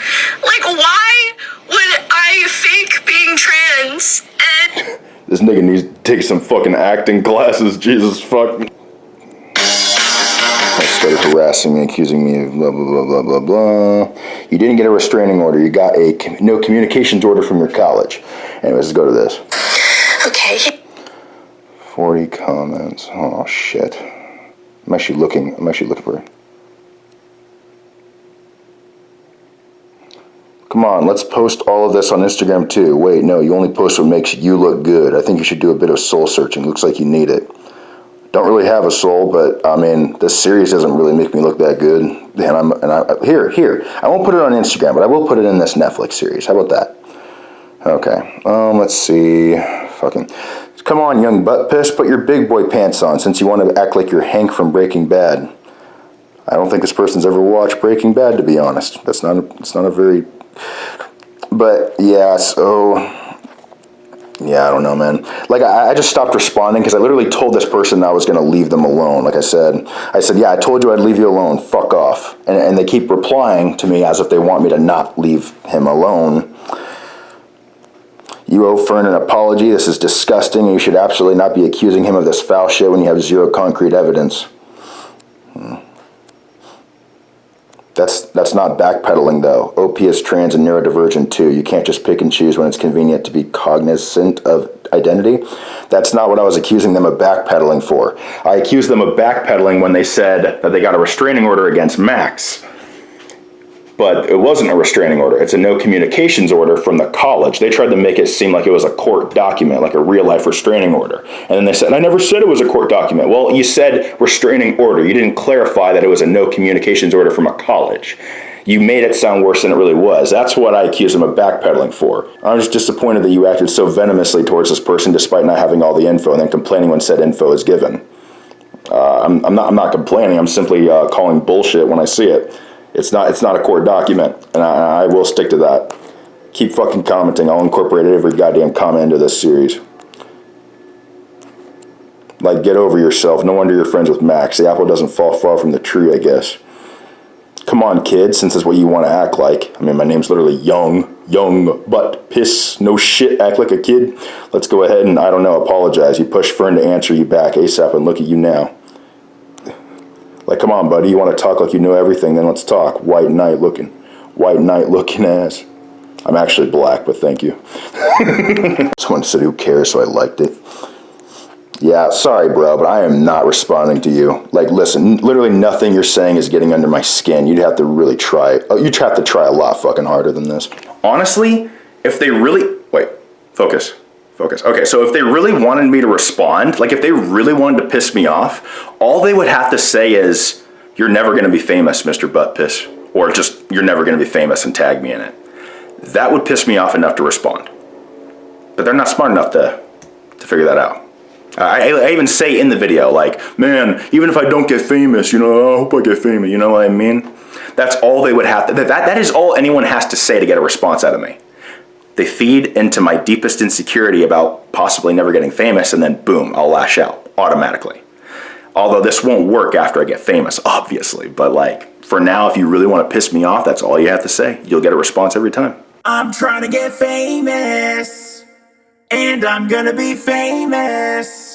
Like, why would I fake being trans and... This nigga needs to take some fucking acting classes, Jesus fuck. Started harassing me, accusing me of blah, blah, blah, blah, blah, blah. You didn't get a restraining order. You got a no communications order from your college. Anyways, let's go to this. Okay. 40 comments. Oh, shit. I'm actually looking for it. Come on, let's post all of this on Instagram too. Wait, no, you only post what makes you look good. I think you should do a bit of soul searching. Looks like you need it. Don't really have a soul, but I mean, this series doesn't really make me look that good. Here. I won't put it on Instagram, but I will put it in this Netflix series. How about that? Okay. Let's see. Fucking. Come on, young butt piss. Put your big boy pants on, since you want to act like you're Hank from Breaking Bad. I don't think this person's ever watched Breaking Bad, to be honest. It's not a very. But yeah. So. Yeah, I don't know, man. Like, I just stopped responding because I literally told this person I was going to leave them alone. Like I said, yeah, I told you I'd leave you alone. Fuck off. And they keep replying to me as if they want me to not leave him alone. You owe Fern an apology. This is disgusting, and you should absolutely not be accusing him of this foul shit when you have zero concrete evidence. That's not backpedaling, though. OP is trans and neurodivergent, too. You can't just pick and choose when it's convenient to be cognizant of identity. That's not what I was accusing them of backpedaling for. I accused them of backpedaling when they said that they got a restraining order against Max. But it wasn't a restraining order. It's a no communications order from the college. They tried to make it seem like it was a court document, like a real-life restraining order. And then they said, I never said it was a court document. Well, you said restraining order. You didn't clarify that it was a no communications order from a college. You made it sound worse than it really was. That's what I accuse them of backpedaling for. I'm just disappointed that you acted so venomously towards this person despite not having all the info and then complaining when said info is given. I'm not complaining. I'm simply calling bullshit when I see it. It's not a court document, and I will stick to that. Keep fucking commenting. I'll incorporate every goddamn comment into this series. Like, get over yourself. No wonder you're friends with Max. The apple doesn't fall far from the tree, I guess. Come Come on, kid, since that's what you want to act like. I mean, my name's literally young butt piss, no shit, act like a kid. Let's go ahead and, I don't know, apologize. You push Fern to answer you back ASAP, and look at you now. Like, come on, buddy, you want to talk like you know everything, then let's talk. White knight looking ass. I'm actually black, but thank you. Someone said who cares, so I liked it. Yeah, sorry, bro, but I am not responding to you. Like, listen, literally nothing you're saying is getting under my skin. You'd have to really try. You'd have to try a lot fucking harder than this. Honestly, if they really... Wait, focus. Okay, so if they really wanted me to respond, like if they really wanted to piss me off, all they would have to say is, you're never going to be famous, Mr. Butt Piss. Or just, you're never going to be famous and tag me in it. That would piss me off enough to respond. But they're not smart enough to figure that out. I even say in the video, like, man, even if I don't get famous, you know, I hope I get famous, you know what I mean? That's all they would have to, that is all anyone has to say to get a response out of me. They feed into my deepest insecurity about possibly never getting famous, and then boom, I'll lash out automatically. Although this won't work after I get famous, obviously, but like, for now, if you really want to piss me off, that's all you have to say. You'll get a response every time. I'm trying to get famous, and I'm gonna be famous.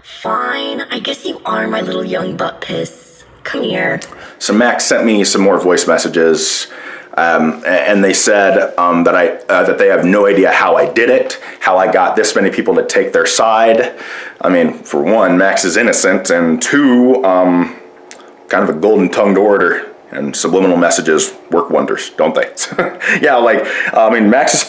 Fine, I guess you are my little young butt piss. Come here. So Max sent me some more voice messages, and they said that they have no idea how I did it, how I got this many people to take their side. I mean, for one, Max is innocent, and two, kind of a golden-tongued orator. And subliminal messages work wonders, don't they? Yeah, like, I mean, Max is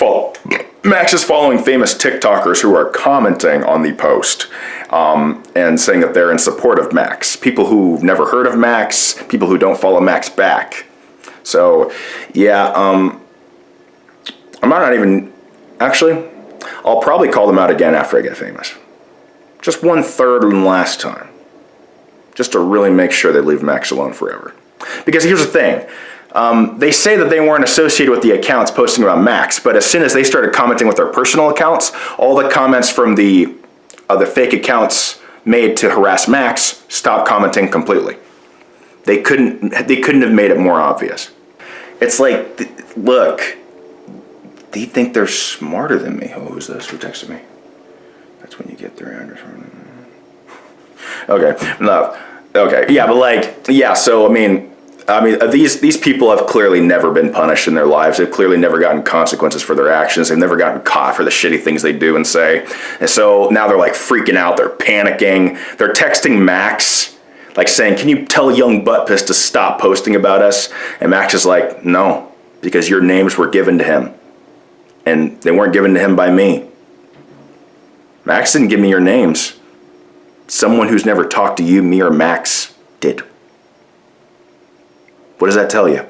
following famous TikTokers who are commenting on the post and saying that they're in support of Max. People who've never heard of Max, people who don't follow Max back. So, yeah, I'm not even... Actually, I'll probably call them out again after I get famous. Just 1/3 and last time. Just to really make sure they leave Max alone forever. Because here's the thing, they say that they weren't associated with the accounts posting about Max, but as soon as they started commenting with their personal accounts, all the comments from the fake accounts made to harass Max stopped commenting completely. They couldn't have made it more obvious. It's like, look, they think they're smarter than me. Oh, who's this? Who texted me? That's when you get their address. Okay, no. Okay, yeah, but like, yeah, so, I mean, these people have clearly never been punished in their lives. They've clearly never gotten consequences for their actions. They've never gotten caught for the shitty things they do and say. And so now they're like freaking out. They're panicking. They're texting Max, like saying, can you tell young butt piss to stop posting about us? And Max is like, no, because your names were given to him. And they weren't given to him by me. Max didn't give me your names. Someone who's never talked to you, me, or Max did. What does that tell you?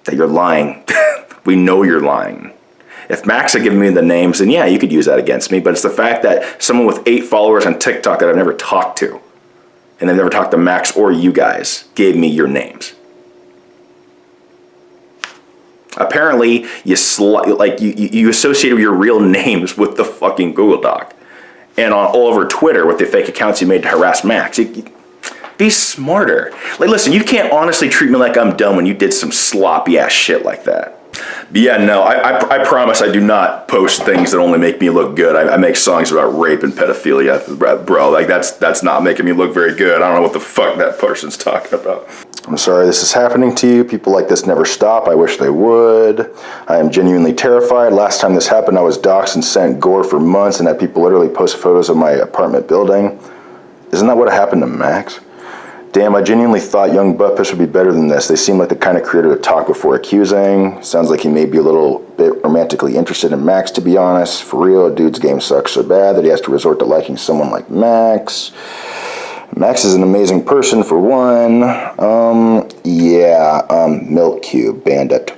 That you're lying. We know you're lying. If Max had given me the names, then yeah, you could use that against me, but it's the fact that someone with 8 followers on TikTok that I've never talked to, and they've never talked to Max or you guys, gave me your names. Apparently, you associated your real names with the fucking Google Doc. And all over Twitter with the fake accounts you made to harass Max. Be smarter. Like, listen, you can't honestly treat me like I'm dumb when you did some sloppy ass shit like that. But yeah, no, I promise I do not post things that only make me look good. I make songs about rape and pedophilia, bro. Like, that's not making me look very good. I don't know what the fuck that person's talking about. I'm sorry this is happening to you. People like this never stop. I wish they would. I am genuinely terrified. Last time this happened, I was doxxed and sent gore for months and had people literally post photos of my apartment building. Isn't that what happened to Max? Damn, I genuinely thought young Buttpiss would be better than this. They seem like the kind of creator to talk before accusing. Sounds like he may be a little bit romantically interested in Max, to be honest. For real, dude's game sucks so bad that he has to resort to liking someone like Max. Max is an amazing person, for one. Milk Cube, Bandit.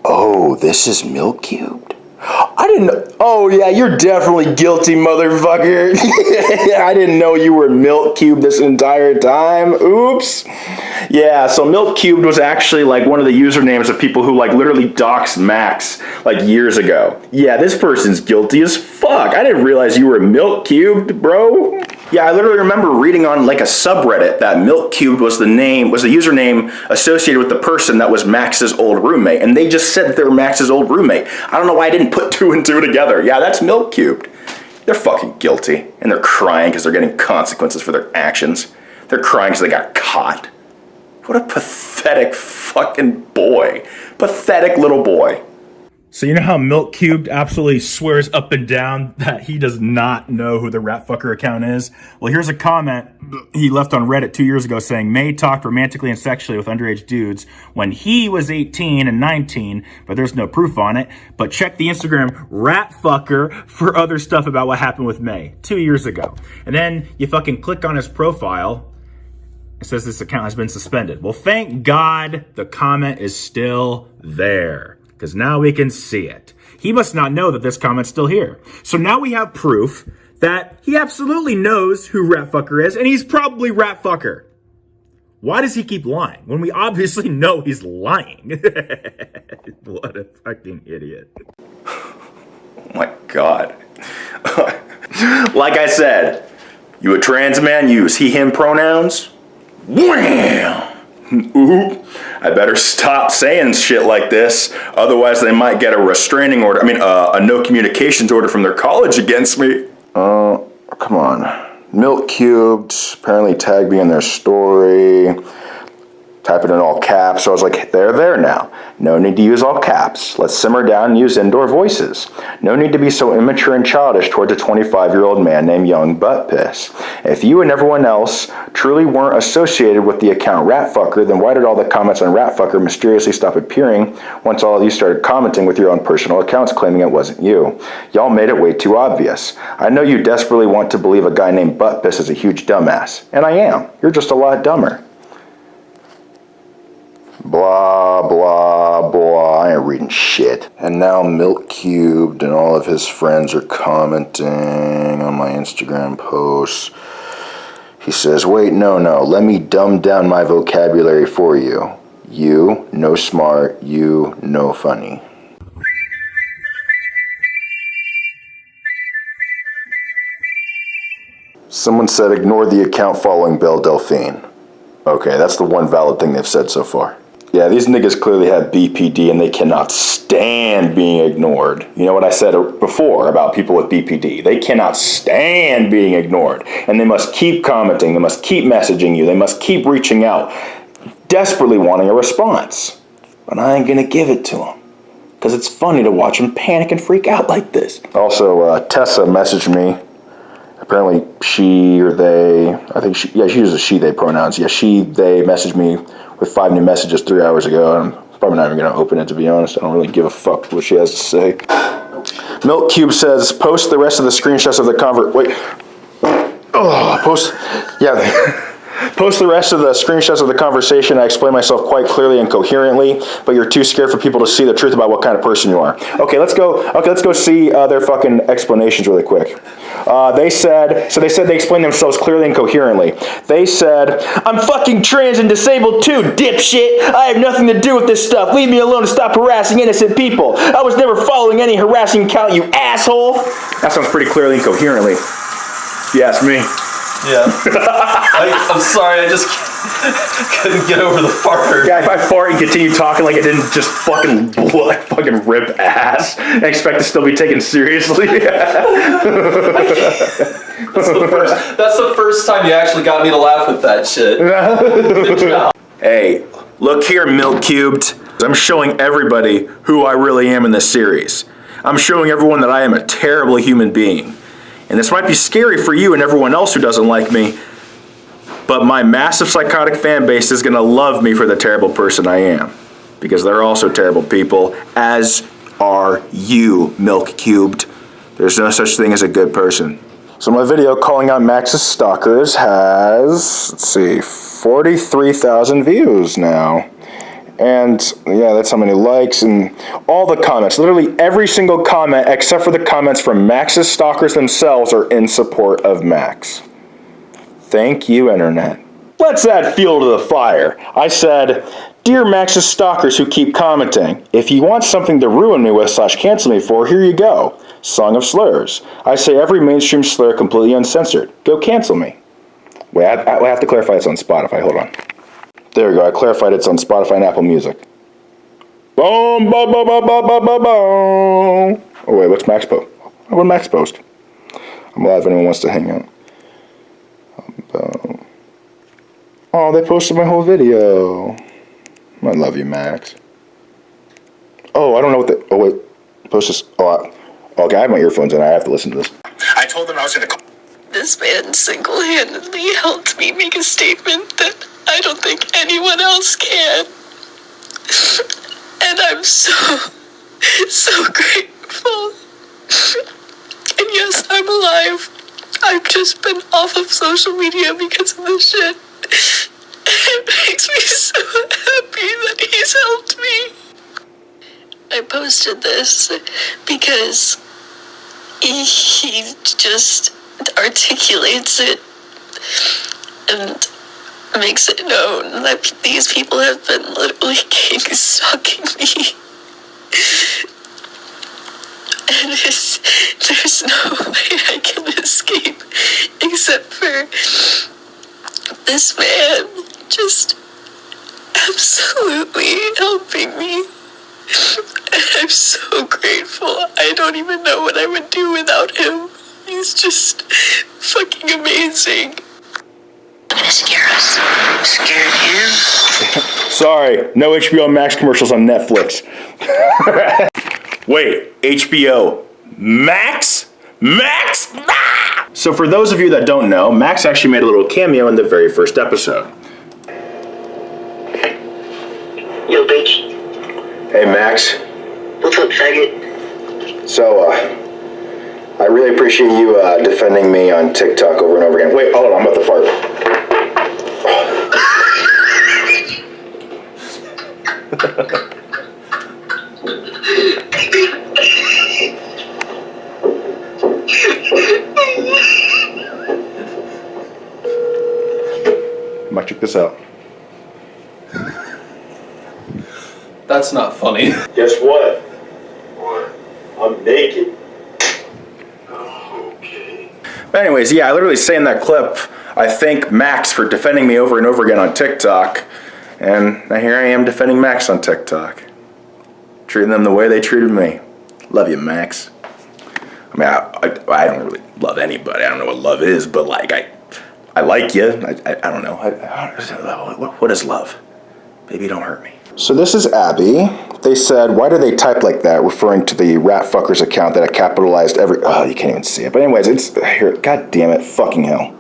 Oh, this is Milk Cubed? I didn't know. Oh, yeah, you're definitely guilty, motherfucker. I didn't know you were Milk Cubed this entire time. Oops. Yeah, so Milk Cubed was actually like one of the usernames of people who like literally doxed Max like years ago. Yeah, this person's guilty as fuck. I didn't realize you were Milk Cubed, bro. Yeah, I literally remember reading on like a subreddit that Milk Cubed was the username associated with the person that was Max's old roommate, and they just said that they were Max's old roommate. I don't know why I didn't put 2 and 2 together. Yeah, that's Milk Cubed. They're fucking guilty, and they're crying because they're getting consequences for their actions. They're crying because they got caught. What a pathetic fucking boy. Pathetic little boy. So you know how Milk Cubed absolutely swears up and down that he does not know who the rat fucker account is? Well, here's a comment he left on Reddit 2 years ago saying May talked romantically and sexually with underage dudes when he was 18 and 19, but there's no proof on it. But check the Instagram rat fucker for other stuff about what happened with May 2 years ago. And then you fucking click on his profile. It says this account has been suspended. Well, thank God the comment is still there, because now we can see it. He must not know that this comment's still here. So now we have proof that he absolutely knows who rat fucker is, and he's probably rat fucker. Why does he keep lying when we obviously know he's lying? What a fucking idiot. Oh my God. Like I said, you a trans man, use he, him pronouns? Wham! Ooh, I better stop saying shit like this, otherwise they might get a restraining order, a no communications order from their college against me. Come on. Milk Cubed apparently tagged me in their story. Type it in all caps, so I was like, they're there now. No need to use all caps. Let's simmer down and use indoor voices. No need to be so immature and childish towards a 25-year-old man named Young Butt Piss. If you and everyone else truly weren't associated with the account Ratfucker, then why did all the comments on Ratfucker mysteriously stop appearing once all of you started commenting with your own personal accounts claiming it wasn't you? Y'all made it way too obvious. I know you desperately want to believe a guy named Butt Piss is a huge dumbass, and I am. You're just a lot dumber. Blah, blah, blah. I ain't reading shit. And now Milk Cubed and all of his friends are commenting on my Instagram posts. He says, wait, no, let me dumb down my vocabulary for you. You, no smart. You, no funny. Someone said, ignore the account following Belle Delphine. Okay, that's the one valid thing they've said so far. Yeah, these niggas clearly have BPD and they cannot stand being ignored. You know what I said before about people with BPD? They cannot stand being ignored. And they must keep commenting, they must keep messaging you, they must keep reaching out, desperately wanting a response. But I ain't gonna give it to them, because it's funny to watch them panic and freak out like this. Also, Tessa messaged me. Apparently she or they, she uses she, they pronouns. Yeah, she, they messaged me with 5 new messages 3 hours ago. I'm probably not even going to open it, to be honest. I don't really give a fuck what she has to say. Milk Cube says, post the rest of the screenshots of the Post the rest of the screenshots of the conversation. I explain myself quite clearly and coherently, but you're too scared for people to see the truth about what kind of person you are. Okay, let's go see their fucking explanations really quick. They said they explained themselves clearly and coherently. They said, I'm fucking trans and disabled too, dipshit. I have nothing to do with this stuff. Leave me alone and stop harassing innocent people. I was never following any harassing account, you asshole. That sounds pretty clearly and coherently, if you ask me. Yeah. I'm sorry, I just couldn't get over the fart. Yeah, if I fart and continue talking like it didn't just fucking rip ass and expect to still be taken seriously. That's the first time you actually got me to laugh with that shit. Good job. Hey, look here, Milk Cubed. I'm showing everybody who I really am in this series. I'm showing everyone that I am a terrible human being. And this might be scary for you and everyone else who doesn't like me, but my massive psychotic fan base is gonna love me for the terrible person I am. Because they're also terrible people, as are you, Milk Cubed. There's no such thing as a good person. So my video calling out Max's stalkers has, 43,000 views now. And yeah, that's how many likes, and all the comments, literally every single comment except for the comments from Max's stalkers themselves are in support of Max. Thank you, internet. Let's add fuel to the fire. I said, dear Max's stalkers who keep commenting, if you want something to ruin me with / cancel me for, here you go. Song of Slurs. I say every mainstream slur completely uncensored. Go cancel me. Wait, I have to clarify it's on Spotify. Hold on. There we go. I clarified it's on Spotify and Apple Music. Boom, ba ba ba ba ba ba boom. Oh wait, what's Max post? Oh, what Max post? I'm alive if anyone wants to hang out. Oh, they posted my whole video. I love you, Max. Oh, I don't know what the... Oh, wait. Post this... Oh, okay, I have my earphones in. I have to listen to this. I told them I was going to call. This man single-handedly helped me make a statement that I don't think anyone else can. And I'm so grateful. And yes, I'm alive. I've just been off of social media because of this shit. It makes me so happy that he's helped me. I posted this because he just articulates it and makes it known that these people have been literally king-sucking me. And there's no way I can escape except for this man just absolutely helping me. And I'm so grateful. I don't even know what I would do without him. He's just fucking amazing. You're gonna scare us. Scared you? Sorry, no HBO Max commercials on Netflix. Wait, HBO Max? Max? Ah! So for those of you that don't know, Max actually made a little cameo in the very first episode. Yo, bitch. Hey, Max. What's up, faggot? So, I really appreciate you defending me on TikTok over and over again. Wait, hold on, I'm about to fart. Might check this out. That's not funny. Guess what? I'm naked. But anyways, yeah, I literally say in that clip, I thank Max for defending me over and over again on TikTok. And now here I am defending Max on TikTok. Treating them the way they treated me. Love you, Max. I mean, I don't really love anybody. I don't know what love is, but like, I like you. I don't know. What is love? Baby, don't hurt me. So this is Abby. They said, why do they type like that? Referring to the rat fuckers account that I capitalized every... Oh, you can't even see it. But anyways, it's... Here, God damn it. Fucking hell.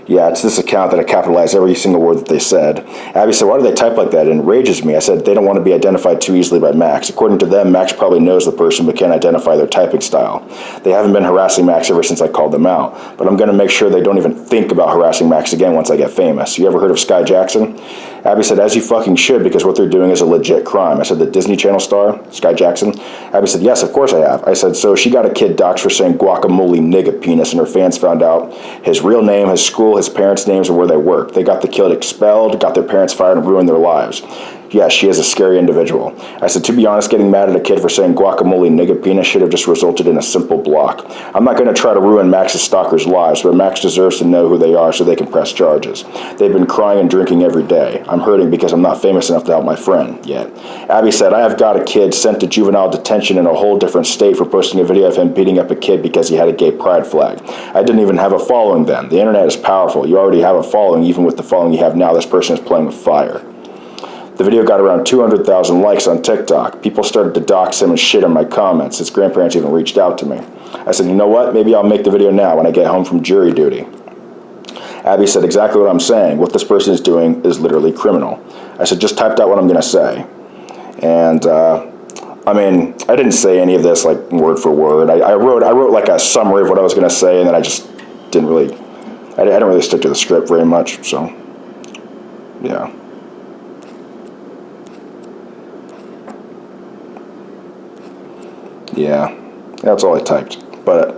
Yeah, it's this account that I capitalized every single word that they said. Abby said, why do they type like that? It enrages me. I said, they don't want to be identified too easily by Max. According to them, Max probably knows the person but can't identify their typing style. They haven't been harassing Max ever since I called them out. But I'm going to make sure they don't even think about harassing Max again once I get famous. You ever heard of Sky Jackson? Abby said, as you fucking should, because what they're doing is a legit crime. I said, the Disney Channel star, Sky Jackson? Abby said, yes, of course I have. I said, so she got a kid doxxed for saying guacamole nigga penis, and her fans found out his real name, his school, his parents' names, and where they worked. They got the kid expelled, got their parents fired, and ruined their lives. Yeah, she is a scary individual. I said, to be honest, getting mad at a kid for saying guacamole nigga penis should have just resulted in a simple block. I'm not going to try to ruin Max's stalkers' lives, but Max deserves to know who they are so they can press charges. They've been crying and drinking every day. I'm hurting because I'm not famous enough to help my friend yet. Abby said, I have got a kid sent to juvenile detention in a whole different state for posting a video of him beating up a kid because he had a gay pride flag. I didn't even have a following then. The internet is powerful. You already have a following. Even with the following you have now, this person is playing with fire. The video got around 200,000 likes on TikTok. People started to dox him and shit on my comments. His grandparents even reached out to me. I said, you know what? Maybe I'll make the video now when I get home from jury duty. Abby said, exactly what I'm saying. What this person is doing is literally criminal. I said, just typed out what I'm going to say. And, I mean, I didn't say any of this like word for word. I wrote like a summary of what I was going to say, and then I just didn't really, I didn't really stick to the script very much, so, yeah. Yeah, that's all I typed. But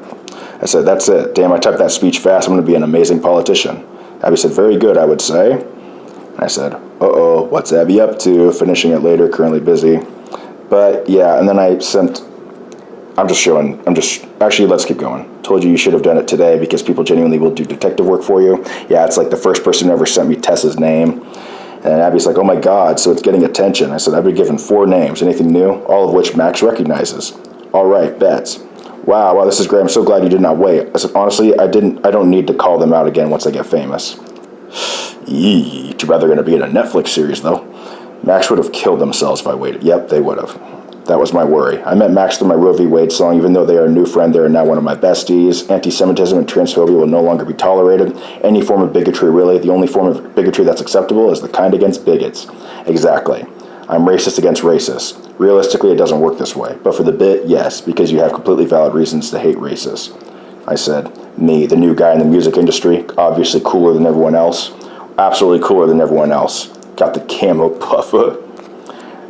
I said, that's it. Damn, I typed that speech fast. I'm going to be an amazing politician. Abby said, very good, I would say. And I said, uh-oh, what's Abby up to? Finishing it later, currently busy. But yeah, and then I sent Actually, let's keep going. Told you should have done it today because people genuinely will do detective work for you. Yeah, it's like the first person who ever sent me Tessa's name. And Abby's like, oh my God, so it's getting attention. I said, I've been given 4 names. Anything new? All of which Max recognizes. All right, bets. Wow, this is great. I'm so glad you did not wait. I said, honestly, I don't need to call them out again once I get famous. Yee, too bad they're going to be in a Netflix series, though. Max would have killed themselves if I waited. Yep, they would have. That was my worry. I met Max through my Roe v. Wade song. Even though they are a new friend, they are now one of my besties. Anti-Semitism and transphobia will no longer be tolerated. Any form of bigotry, really. The only form of bigotry that's acceptable is the kind against bigots. Exactly. I'm racist against racists. Realistically, it doesn't work this way. But for the bit, yes, because you have completely valid reasons to hate racists. I said, me, the new guy in the music industry, obviously cooler than everyone else. Absolutely cooler than everyone else. Got the camo puffer.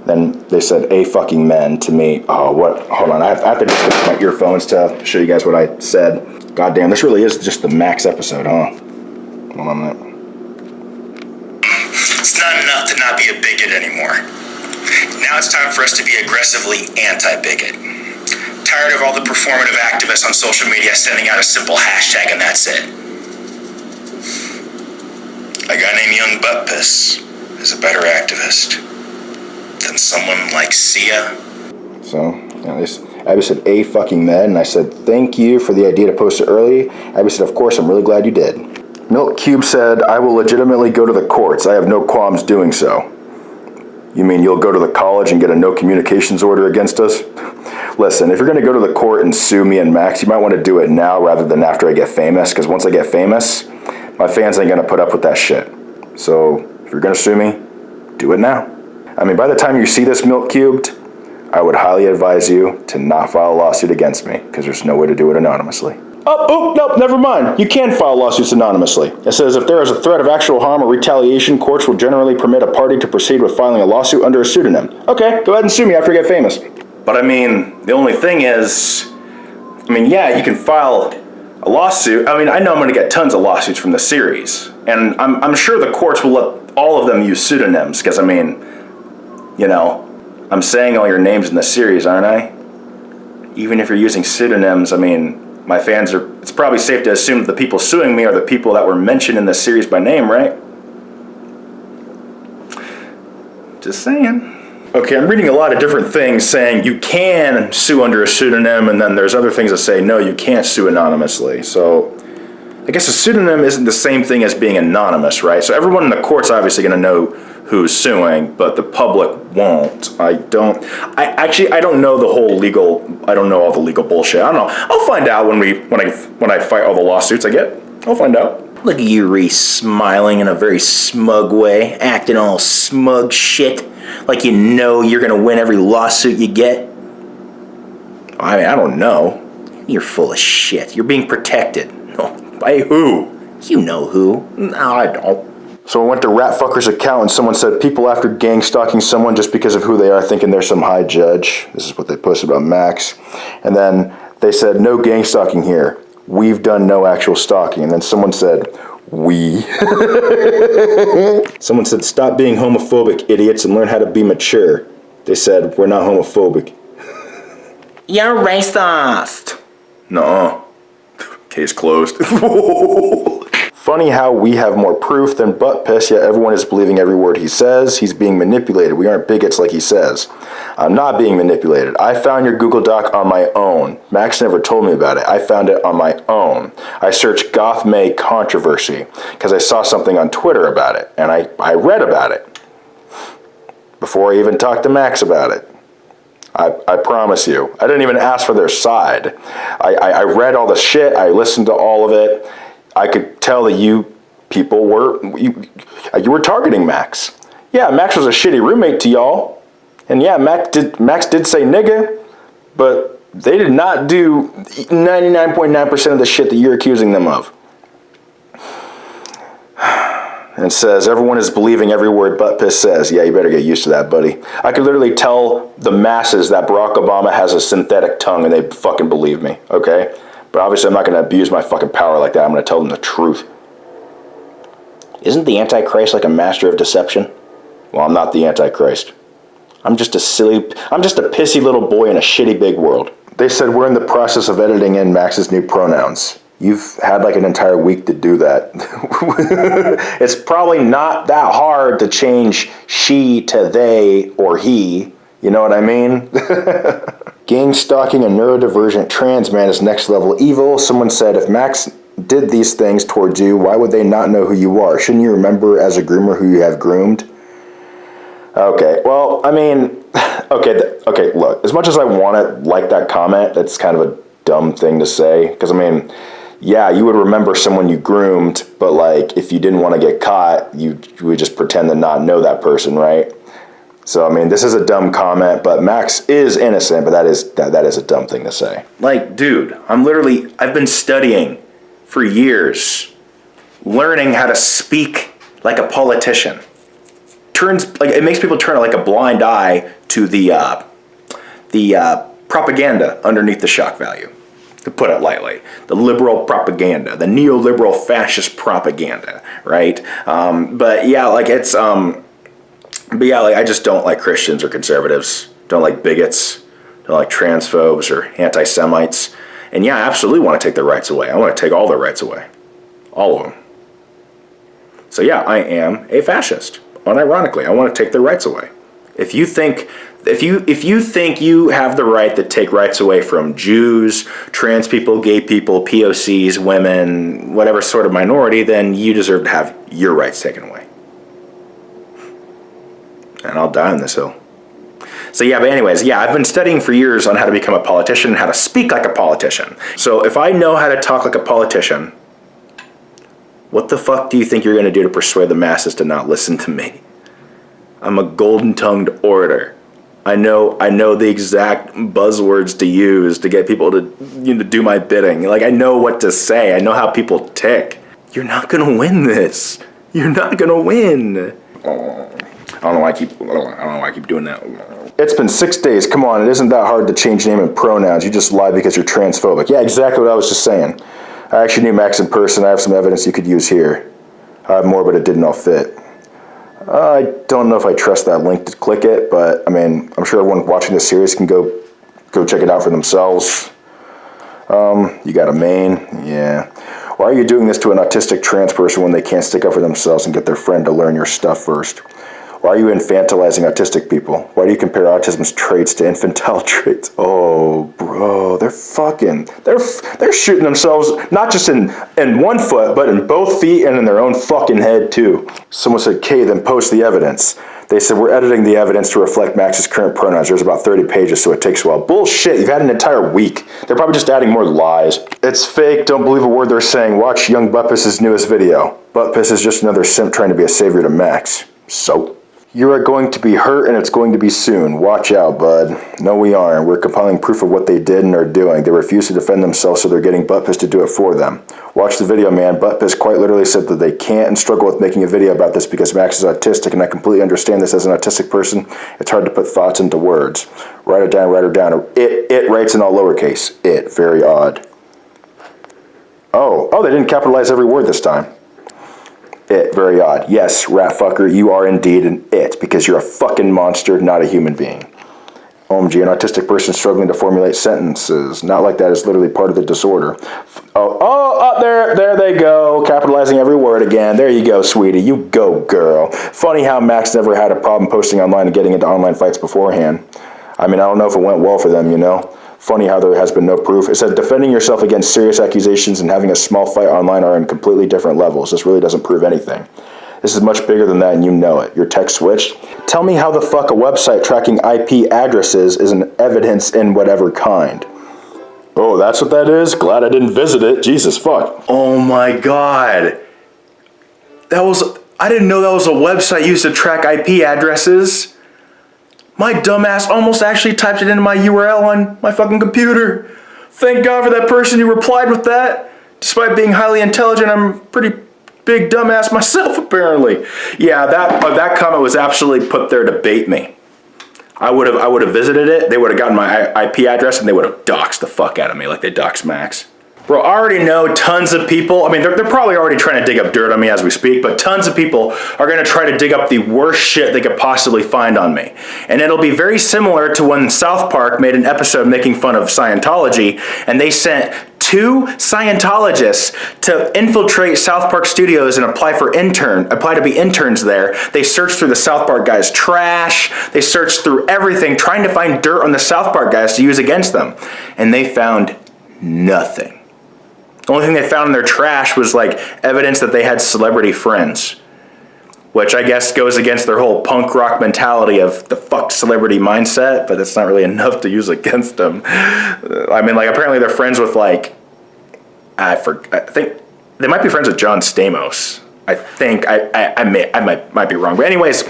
Then they said, a fucking men to me. Oh, what? Hold on, I have to disconnect my earphones to show you guys what I said. God damn, this really is just the Max episode, huh? Hold on a minute. It's not enough to not be a bigot anymore. Now it's time for us to be aggressively anti-bigot. Tired of all the performative activists on social media sending out a simple hashtag and that's it. A guy named Young Butt Piss is a better activist than someone like Sia. So, Abby said, a fucking med, and I said, thank you for the idea to post it early. Abby said, of course, I'm really glad you did. Milk Cube said, I will legitimately go to the courts. I have no qualms doing so. You mean you'll go to the college and get a no communications order against us? Listen, if you're going to go to the court and sue me and Max, you might want to do it now rather than after I get famous, because once I get famous, my fans ain't going to put up with that shit. So, if you're going to sue me, do it now. I mean, by the time you see this Milk Cubed, I would highly advise you to not file a lawsuit against me, because there's no way to do it anonymously. Nope, never mind. You can file lawsuits anonymously. It says if there is a threat of actual harm or retaliation, courts will generally permit a party to proceed with filing a lawsuit under a pseudonym. Okay, go ahead and sue me after I get famous. But I mean, the only thing is, yeah, you can file a lawsuit. I mean, I know I'm going to get tons of lawsuits from the series. And I'm sure the courts will let all of them use pseudonyms, because I'm saying all your names in the series, aren't I? Even if you're using pseudonyms, my fans it's probably safe to assume that the people suing me are the people that were mentioned in the series by name, right? Just saying. Okay, I'm reading a lot of different things saying you can sue under a pseudonym, and then there's other things that say, no, you can't sue anonymously. So I guess a pseudonym isn't the same thing as being anonymous, right? So everyone in the court's obviously going to know who's suing, but the public won't. I don't know I don't know all the legal bullshit. I don't know. I'll find out when I fight all the lawsuits I get. I'll find out. Look at you, Reese, smiling in a very smug way, acting all smug shit, like you know you're gonna win every lawsuit you get. I don't know. You're full of shit. You're being protected. No, by who? You know who. No, I don't. So I went to Ratfucker's account and someone said, people after gang stalking someone just because of who they are thinking they're some high judge. This is what they posted about Max. And then they said, no gang stalking here. We've done no actual stalking. And then someone said, we. Someone said, stop being homophobic, idiots, and learn how to be mature. They said, we're not homophobic. You're racist. Nuh-uh. Case closed. Funny how we have more proof than butt piss, yet everyone is believing every word he says. He's being manipulated. We aren't bigots like he says. I'm not being manipulated. I found your Google Doc on my own. Max never told me about it. I found it on my own. I searched GOTHMEI controversy because I saw something on Twitter about it, and I read about it before I even talked to Max about it. I promise you. I didn't even ask for their side. I read all the shit. I listened to all of it. I could tell that you people were targeting Max. Yeah, Max was a shitty roommate to y'all. And yeah, Max did say nigga, but they did not do 99.9% of the shit that you're accusing them of. And it says, everyone is believing every word Butt Piss says. Yeah, you better get used to that, buddy. I could literally tell the masses that Barack Obama has a synthetic tongue and they fucking believe me, okay? But obviously I'm not going to abuse my fucking power like that. I'm going to tell them the truth. Isn't the Antichrist like a master of deception? Well, I'm not the Antichrist. I'm just a pissy little boy in a shitty big world. They said we're in the process of editing in Max's new pronouns. You've had like an entire week to do that. It's probably not that hard to change she to they or he. You know what I mean? Gang stalking a neurodivergent trans man is next level evil. Someone said if Max did these things towards you, why would they not know who you are? Shouldn't you remember as a groomer who you have groomed? Okay, well, I mean, okay, look, as much as I want to like that comment, that's kind of a dumb thing to say, because, I mean, yeah, you would remember someone you groomed, but, like, if you didn't want to get caught, you would just pretend to not know that person, right? So, I mean, this is a dumb comment, but Max is innocent, but that is a dumb thing to say. Like, dude, I've been studying for years, learning how to speak like a politician. It makes people turn like a blind eye to the propaganda underneath the shock value, to put it lightly. The liberal propaganda, the neoliberal fascist propaganda, right? But yeah, like I just don't like Christians or conservatives. Don't like bigots. Don't like transphobes or anti-Semites. And yeah, I absolutely want to take their rights away. I want to take all their rights away. All of them. So yeah, I am a fascist. Unironically, I want to take their rights away. If you think you have the right to take rights away from Jews, trans people, gay people, POCs, women, whatever sort of minority, then you deserve to have your rights taken away. And I'll die on this hill. So yeah, but anyways, yeah, I've been studying for years on how to become a politician and how to speak like a politician. So if I know how to talk like a politician, what the fuck do you think you're going to do to persuade the masses to not listen to me? I'm a golden-tongued orator. I know the exact buzzwords to use to get people to do my bidding. Like, I know what to say. I know how people tick. You're not going to win this. You're not going to win. I don't know why I keep doing that. It's been 6 days. Come on, it isn't that hard to change name and pronouns. You just lie because you're transphobic. Yeah, exactly what I was just saying. I actually knew Max in person. I have some evidence you could use here. I have more, but it didn't all fit. I don't know if I trust that link to click it, but I mean, I'm sure everyone watching this series can go check it out for themselves. You got a main? Yeah. Why are you doing this to an autistic trans person when they can't stick up for themselves and get their friend to learn your stuff first? Why are you infantilizing autistic people? Why do you compare autism's traits to infantile traits? Oh, bro, they're shooting themselves, not just in one foot, but in both feet and in their own fucking head, too. Someone said, "K, then post the evidence." They said, "We're editing the evidence to reflect Max's current pronouns. There's about 30 pages, so it takes a while." Bullshit, you've had an entire week. They're probably just adding more lies. It's fake, don't believe a word they're saying. Watch Young Buttpiss's newest video. Buttpiss is just another simp trying to be a savior to Max. So? You are going to be hurt, and it's going to be soon. Watch out, bud. No, we aren't. We're compiling proof of what they did and are doing. They refuse to defend themselves, so they're getting Buttpiss to do it for them. Watch the video, man. Buttpiss quite literally said that they can't and struggle with making a video about this because Max is autistic, and I completely understand this as an autistic person. It's hard to put thoughts into words. Write it down, write her down. It writes in all lowercase. It. Very odd. Oh, they didn't capitalize every word this time. It. Very odd. Yes, rat fucker, you are indeed an it, because you're a fucking monster, not a human being. OMG, an autistic person struggling to formulate sentences. Not like that is literally part of the disorder. There they go. Capitalizing every word again. There you go, sweetie. You go, girl. Funny how Max never had a problem posting online and getting into online fights beforehand. I mean, I don't know if it went well for them, you know? Funny how there has been no proof. It said defending yourself against serious accusations and having a small fight online are on completely different levels. This really doesn't prove anything. This is much bigger than that, and you know it. Your text switched. Tell me how the fuck a website tracking IP addresses is an evidence in whatever kind. Oh, that's what that is? Glad I didn't visit it. Jesus fuck. Oh my god. I didn't know that was a website used to track IP addresses. My dumbass almost actually typed it into my URL on my fucking computer. Thank God for that person who replied with that. Despite being highly intelligent, I'm a pretty big dumbass myself, apparently. Yeah, that comment was absolutely put there to bait me. I would have visited it. They would have gotten my IP address and they would have doxed the fuck out of me like they doxed Max. Bro, I already know tons of people, I mean, they're probably already trying to dig up dirt on me as we speak, but tons of people are going to try to dig up the worst shit they could possibly find on me. And it'll be very similar to when South Park made an episode making fun of Scientology, and they sent 2 Scientologists to infiltrate South Park Studios and apply to be interns there. They searched through the South Park guys' trash, they searched through everything, trying to find dirt on the South Park guys to use against them. And they found nothing. The only thing they found in their trash was like evidence that they had celebrity friends, which I guess goes against their whole punk rock mentality of the fuck celebrity mindset, but that's not really enough to use against them. I mean, like, apparently they're friends with, like, I think they might be friends with John Stamos. I think I might be wrong, but anyways,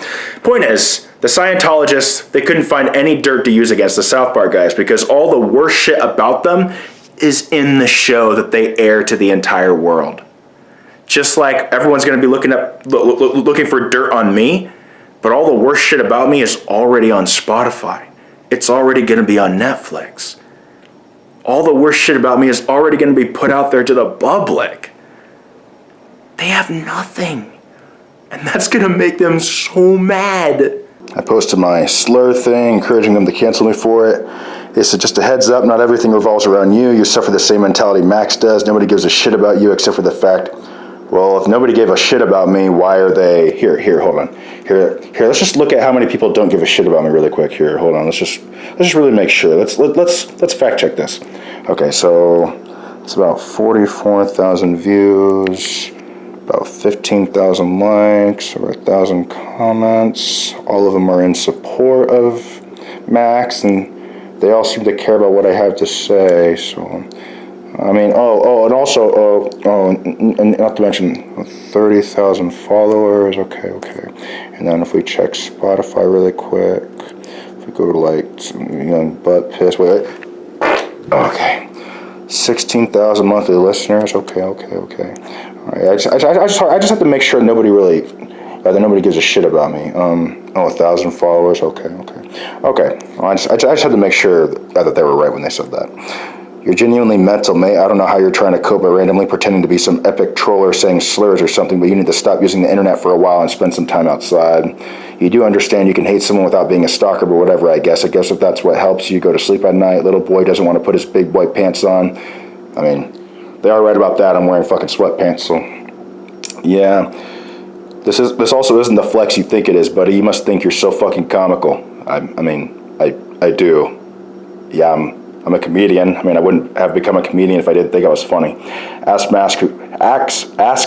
point is, the Scientologists, they couldn't find any dirt to use against the South Park guys because all the worst shit about them is in the show that they air to the entire world. Just like everyone's going to be looking for dirt on me, but all the worst shit about me is already on Spotify. It's already going to be on Netflix. All the worst shit about me is already going to be put out there to the public. They have nothing. And that's going to make them so mad. I posted my slur thing, encouraging them to cancel me for it. They said, just a heads up, not everything revolves around you. You suffer the same mentality Max does. Nobody gives a shit about you except for the fact, well, if nobody gave a shit about me, why are they... Here, hold on. Here, let's just look at how many people don't give a shit about me really quick. Here, hold on. Let's just really make sure. Let's fact check this. Okay, so it's about 44,000 views, about 15,000 likes, over 1,000 comments. All of them are in support of Max, and they all seem to care about what I have to say. So, I mean, and also, and not to mention 30,000 followers. Okay. And then if we check Spotify really quick, if we go to like some young butt piss, okay, 16,000 monthly listeners. Okay. All right, I just have to make sure nobody really, that nobody gives a shit about me. 1,000 followers. Okay. Well, I just had to make sure that they were right when they said that. You're genuinely mental, mate. I don't know how you're trying to cope by randomly pretending to be some epic troller saying slurs or something, but you need to stop using the internet for a while and spend some time outside. You do understand you can hate someone without being a stalker, but whatever, I guess if that's what helps you go to sleep at night. Little boy doesn't want to put his big boy pants on. I mean, they are right about that. I'm wearing fucking sweatpants, so yeah. This also isn't the flex you think it is, buddy. You must think you're so fucking comical. I do. Yeah, I'm a comedian. I mean, I wouldn't have become a comedian if I didn't think I was funny. Ask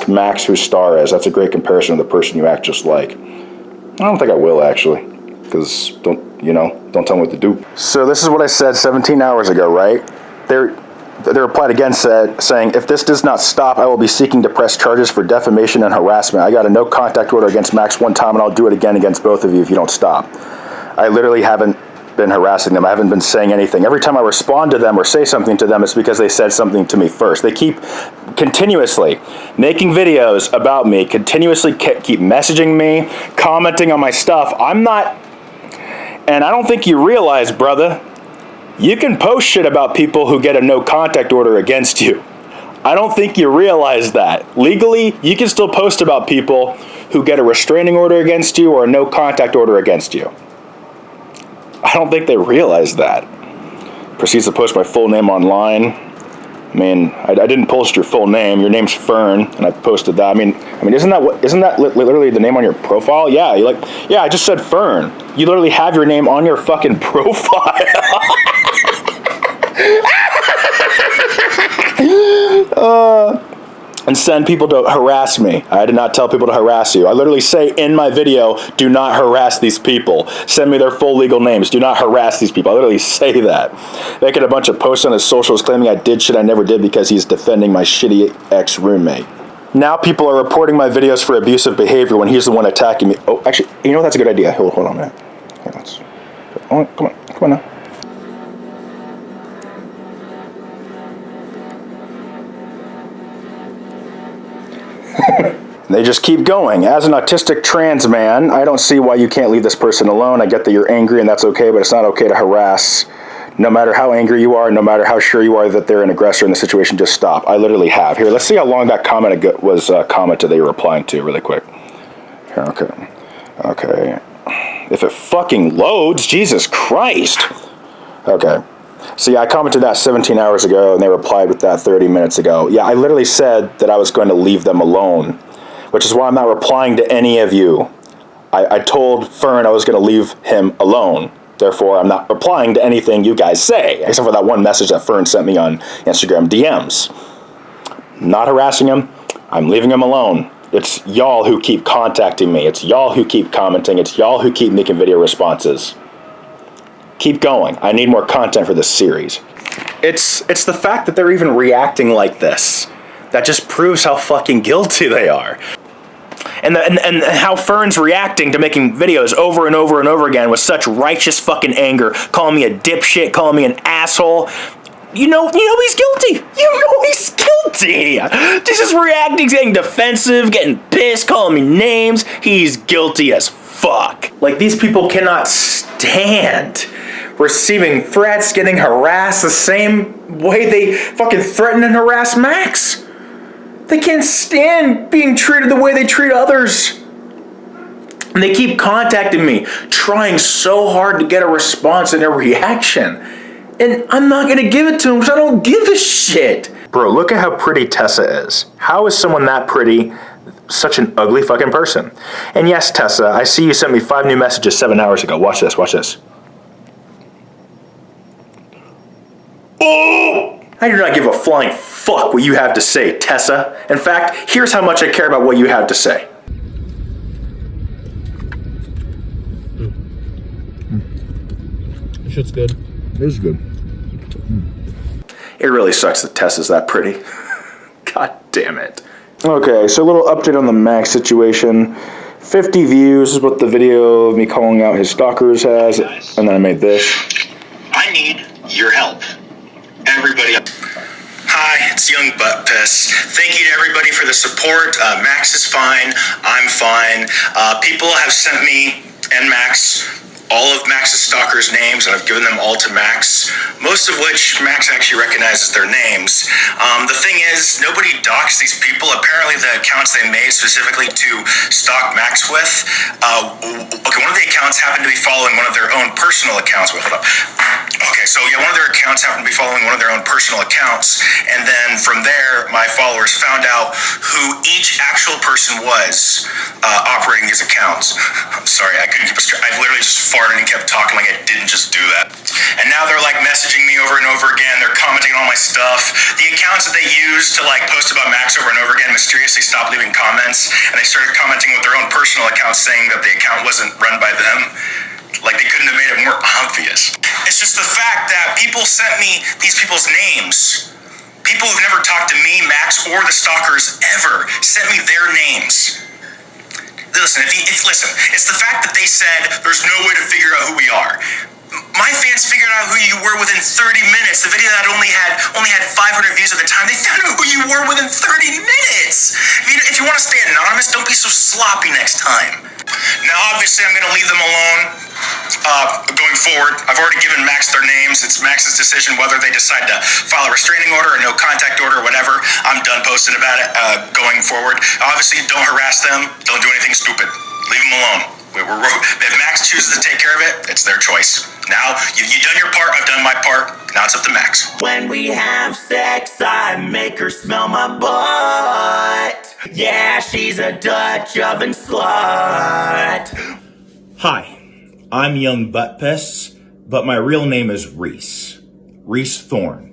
Max whose star is. That's a great comparison to the person you act just like. I don't think I will, actually, because don't tell me what to do. So this is what I said 17 hours ago, right? They replied again saying, if this does not stop, I will be seeking to press charges for defamation and harassment. I got a no contact order against Max one time, and I'll do it again against both of you if you don't stop. I literally haven't been harassing them. I haven't been saying anything. Every time I respond to them or say something to them, it's because they said something to me first. They keep continuously making videos about me, continuously keep messaging me, commenting on my stuff. And I don't think you realize, brother, you can post shit about people who get a no contact order against you. I don't think you realize that. Legally, you can still post about people who get a restraining order against you or a no contact order against you. I don't think they realize that. Proceeds to post my full name online. I mean, I didn't post your full name. Your name's Fern, and I posted that. I mean, isn't that literally the name on your profile? Yeah, I just said Fern. You literally have your name on your fucking profile. And send people to harass me. I did not tell people to harass you. I literally say in my video, do not harass these people. Send me their full legal names. Do not harass these people. I literally say that. Making a bunch of posts on his socials claiming I did shit I never did because he's defending my shitty ex-roommate. Now people are reporting my videos for abusive behavior when he's the one attacking me. Oh, actually, you know what? That's a good idea. Hold on a minute. Okay, come on now. They just keep going. As an autistic trans man, I don't see why you can't leave this person alone. I get that you're angry and that's okay, but it's not okay to harass No matter how angry you are, no matter how sure you are that they're an aggressor in the situation, just stop. I literally have. Here, let's see how long that comment was commented that you're replying to really quick. Here, okay. Okay. If it fucking loads, Jesus Christ. Okay. So yeah, I commented that 17 hours ago, and they replied with that 30 minutes ago. Yeah, I literally said that I was going to leave them alone, which is why I'm not replying to any of you. I told Fern I was going to leave him alone. Therefore, I'm not replying to anything you guys say, except for that one message that Fern sent me on Instagram DMs. I'm not harassing him. I'm leaving him alone. It's y'all who keep contacting me. It's y'all who keep commenting. It's y'all who keep making video responses. Keep going. I need more content for this series. It's the fact that they're even reacting like this that just proves how fucking guilty they are. And how Fern's reacting to making videos over and over and over again with such righteous fucking anger, calling me a dipshit, calling me an asshole. You know he's guilty. You know he's guilty. Just is reacting, getting defensive, getting pissed, calling me names. He's guilty as fuck. Like, these people cannot stand receiving threats, getting harassed the same way they fucking threaten and harass Max. They can't stand being treated the way they treat others. And they keep contacting me, trying so hard to get a response and a reaction. And I'm not gonna give it to them because I don't give a shit. Bro, look at how pretty Tessa is. How is someone that pretty such an ugly fucking person? And yes, Tessa, I see you sent me 5 new messages 7 hours ago. Watch this, watch this. Oh! I do not give a flying fuck what you have to say, Tessa. In fact, here's how much I care about what you have to say. This shit's good. It is good. It really sucks that Tessa's that pretty. God damn it. Okay, so a little update on the Max situation. 50 views is what the video of me calling out his stalkers has, and then I made this. I need your help. Everybody. Hi, it's Young Butt Piss. Thank you to everybody for the support. Max is fine. I'm fine. People have sent me and Max all of Max's stalkers' names, and I've given them all to Max, most of which Max actually recognizes their names. The thing is, nobody doxed these people. Apparently the accounts they made specifically to stalk Max with, okay, one of the accounts happened to be following one of their own personal accounts. Wait, hold up. Okay, so yeah, one of their accounts happened to be following one of their own personal accounts, and then from there, my followers found out who each actual person was operating these accounts. I'm sorry, I couldn't keep a straight. I literally just farted and kept talking like I didn't just do that. And now they're like messaging me over and over again. They're commenting on all my stuff. The accounts that they used to like post about Max over and over again mysteriously stopped leaving comments, and they started commenting with their own personal accounts saying that the account wasn't run by them. Like, they couldn't have made it more obvious. It's just the fact that people sent me these people's names. People who've never talked to me, Max, or the stalkers ever sent me their names. Listen, listen, it's the fact that they said there's no way to figure out who we are. My fans figured out who you were within 30 minutes. The video that only had 500 views at the time, they found out who you were within 30 minutes. If you want to stay anonymous, don't be so sloppy next time. Now, obviously, I'm going to leave them alone going forward. I've already given Max their names. It's Max's decision whether they decide to file a restraining order or no contact order or whatever. I'm done posting about it going forward. Obviously, don't harass them. Don't do anything stupid. Leave them alone. If Max chooses to take care of it, it's their choice. Now, you've done your part, I've done my part. Now it's up to Max. When we have sex, I make her smell my butt. Yeah, she's a Dutch oven slut. Hi, I'm Young Butt Piss, but my real name is Reese Thorne.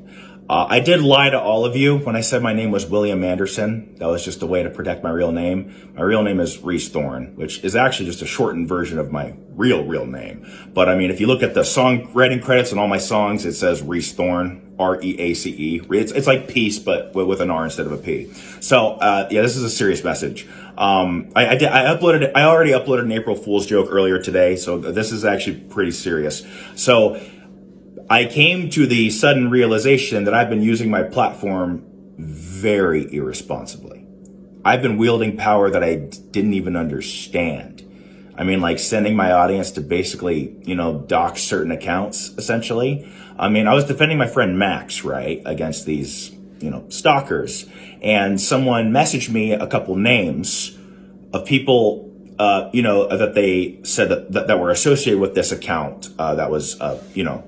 I did lie to all of you when I said my name was William Anderson. That was just a way to protect my real name. My real name is Reese Thorne, which is actually just a shortened version of my real name. But I mean, if you look at the songwriting credits on all my songs, it says Reese Thorne, Reace. It's like peace, but with an R instead of a P. So yeah, this is a serious message. I already uploaded an April Fool's joke earlier today, so this is actually pretty serious. So I came to the sudden realization that I've been using my platform very irresponsibly. I've been wielding power that I didn't even understand. I mean, like sending my audience to basically, you know, dox certain accounts, essentially. I mean, I was defending my friend Max, right, against these, you know, stalkers. And someone messaged me a couple names of people, you know, that they said that were associated with this account that was, you know,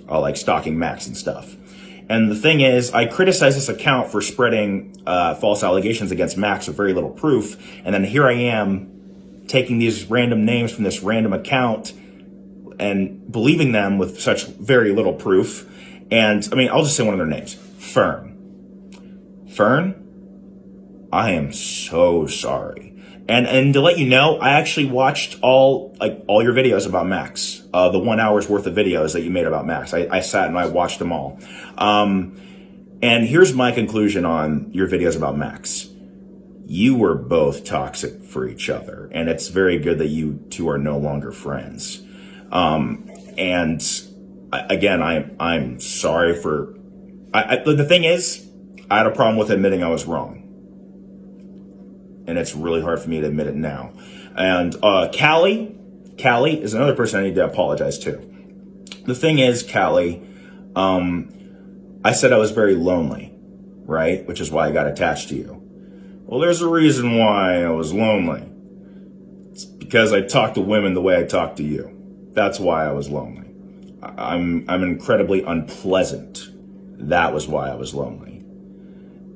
like stalking Max and stuff. And the thing is, I criticized this account for spreading false allegations against Max with very little proof. And then here I am taking these random names from this random account and believing them with such very little proof. And I mean, I'll just say one of their names, Fern. Fern, I am so sorry. And to let you know, I actually watched all your videos about Max, the 1 hour's worth of videos that you made about Max. I sat and I watched them all. And here's my conclusion on your videos about Max. You were both toxic for each other, and it's very good that you two are no longer friends. And again, I'm sorry for, the thing is, I had a problem with admitting I was wrong. And it's really hard for me to admit it now. And Cali is another person I need to apologize to. The thing is, Cali, I said I was very lonely, right? Which is why I got attached to you. Well, there's a reason why I was lonely. It's because I talked to women the way I talk to you. That's why I was lonely. I'm incredibly unpleasant. That was why I was lonely.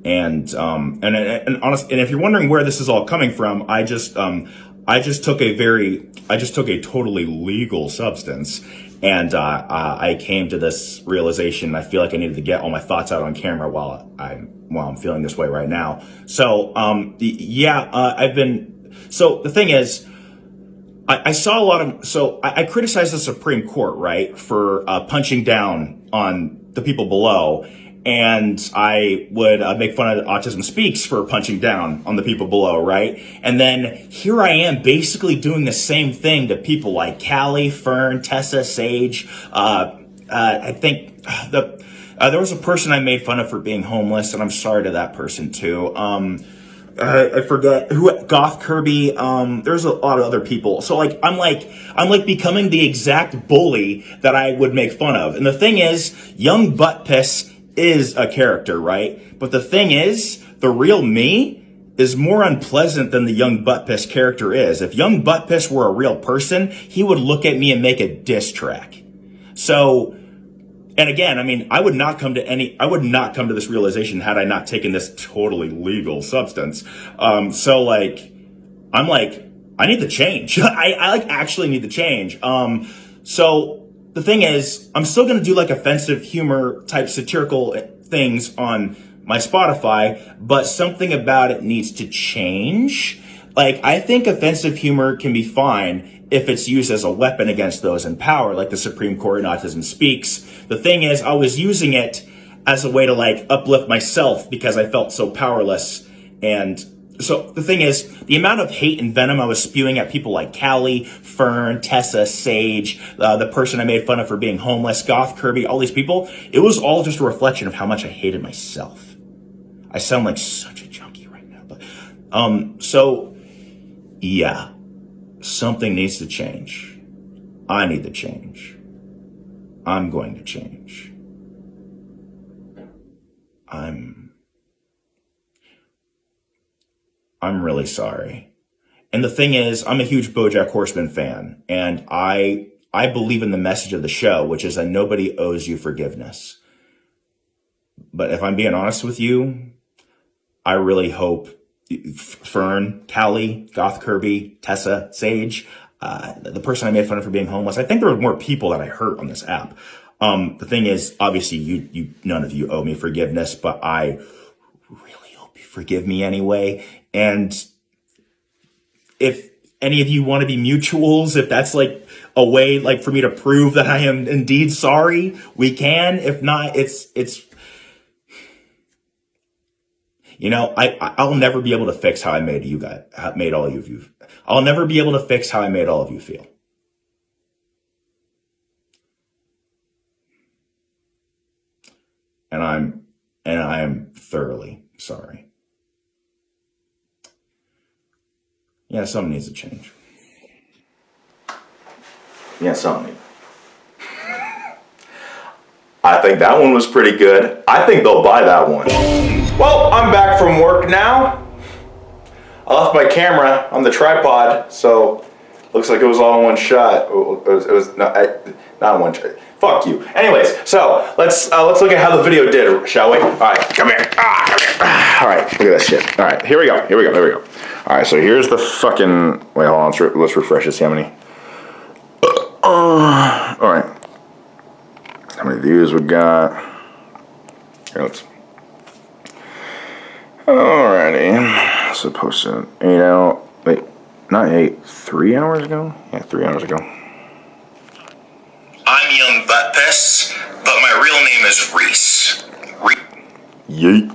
And honestly, and if you're wondering where this is all coming from, I just took a totally legal substance, and I came to this realization. I feel like I needed to get all my thoughts out on camera while I'm feeling this way right now. So so the thing is, I saw a lot of, so I criticized the Supreme Court, right, for punching down on the people below. And I would make fun of Autism Speaks for punching down on the people below, right? And then here I am basically doing the same thing to people like Cali, Fern, Tessa, Sage. I think there was a person I made fun of for being homeless, and I'm sorry to that person too. I forget who, Goth Kirby. There's a lot of other people. So I'm becoming the exact bully that I would make fun of. And the thing is, Young Butt Piss is a character, right? But the thing is, the real me is more unpleasant than the Young Butt Piss character is. If Young Butt Piss were a real person, he would look at me and make a diss track. So, and again, I mean, I would not come to this realization had I not taken this totally legal substance. I need to change. I actually need to change. So the thing is, I'm still going to do offensive humor type satirical things on my Spotify, but something about it needs to change. I think offensive humor can be fine if it's used as a weapon against those in power, like the Supreme Court and Autism Speaks. The thing is, I was using it as a way to uplift myself because I felt so powerless. And so the thing is, the amount of hate and venom I was spewing at people like Cali, Fern, Tessa, Sage, the person I made fun of for being homeless, Goth Kirby, all these people, it was all just a reflection of how much I hated myself. I sound like such a junkie right now, but yeah, something needs to change. I need to change. I'm going to change. I'm really sorry. And the thing is, I'm a huge BoJack Horseman fan, and I believe in the message of the show, which is that nobody owes you forgiveness. But if I'm being honest with you, I really hope Fern, Cali, Goth Kirby, Tessa, Sage, the person I made fun of for being homeless, I think there were more people that I hurt on this app. The thing is, obviously, you none of you owe me forgiveness, but I really hope you forgive me anyway. And if any of you want to be mutuals, if that's a way for me to prove that I am indeed sorry, we can. If not, it's I'll never be able to fix how I made all of you. I'll never be able to fix how I made all of you feel. And I am thoroughly sorry. Yeah, something needs to change. Yeah, something. I think that one was pretty good. I think they'll buy that one. Well, I'm back from work now. I left my camera on the tripod, so looks like it was all in one shot. It was not one shot. Fuck you. Anyways, so let's look at how the video did, shall we? All right, come here. Come here. All right, look at that shit. All right, here we go. All right, so here's the fucking. Wait, hold on. Let's refresh this. See how many. All right. How many views we got? Here, let's. Alrighty. Supposed to 8 hours. Wait, not 8. 3 hours ago? Yeah, 3 hours ago. I'm young butt piss, but my real name is Reese. Yeet.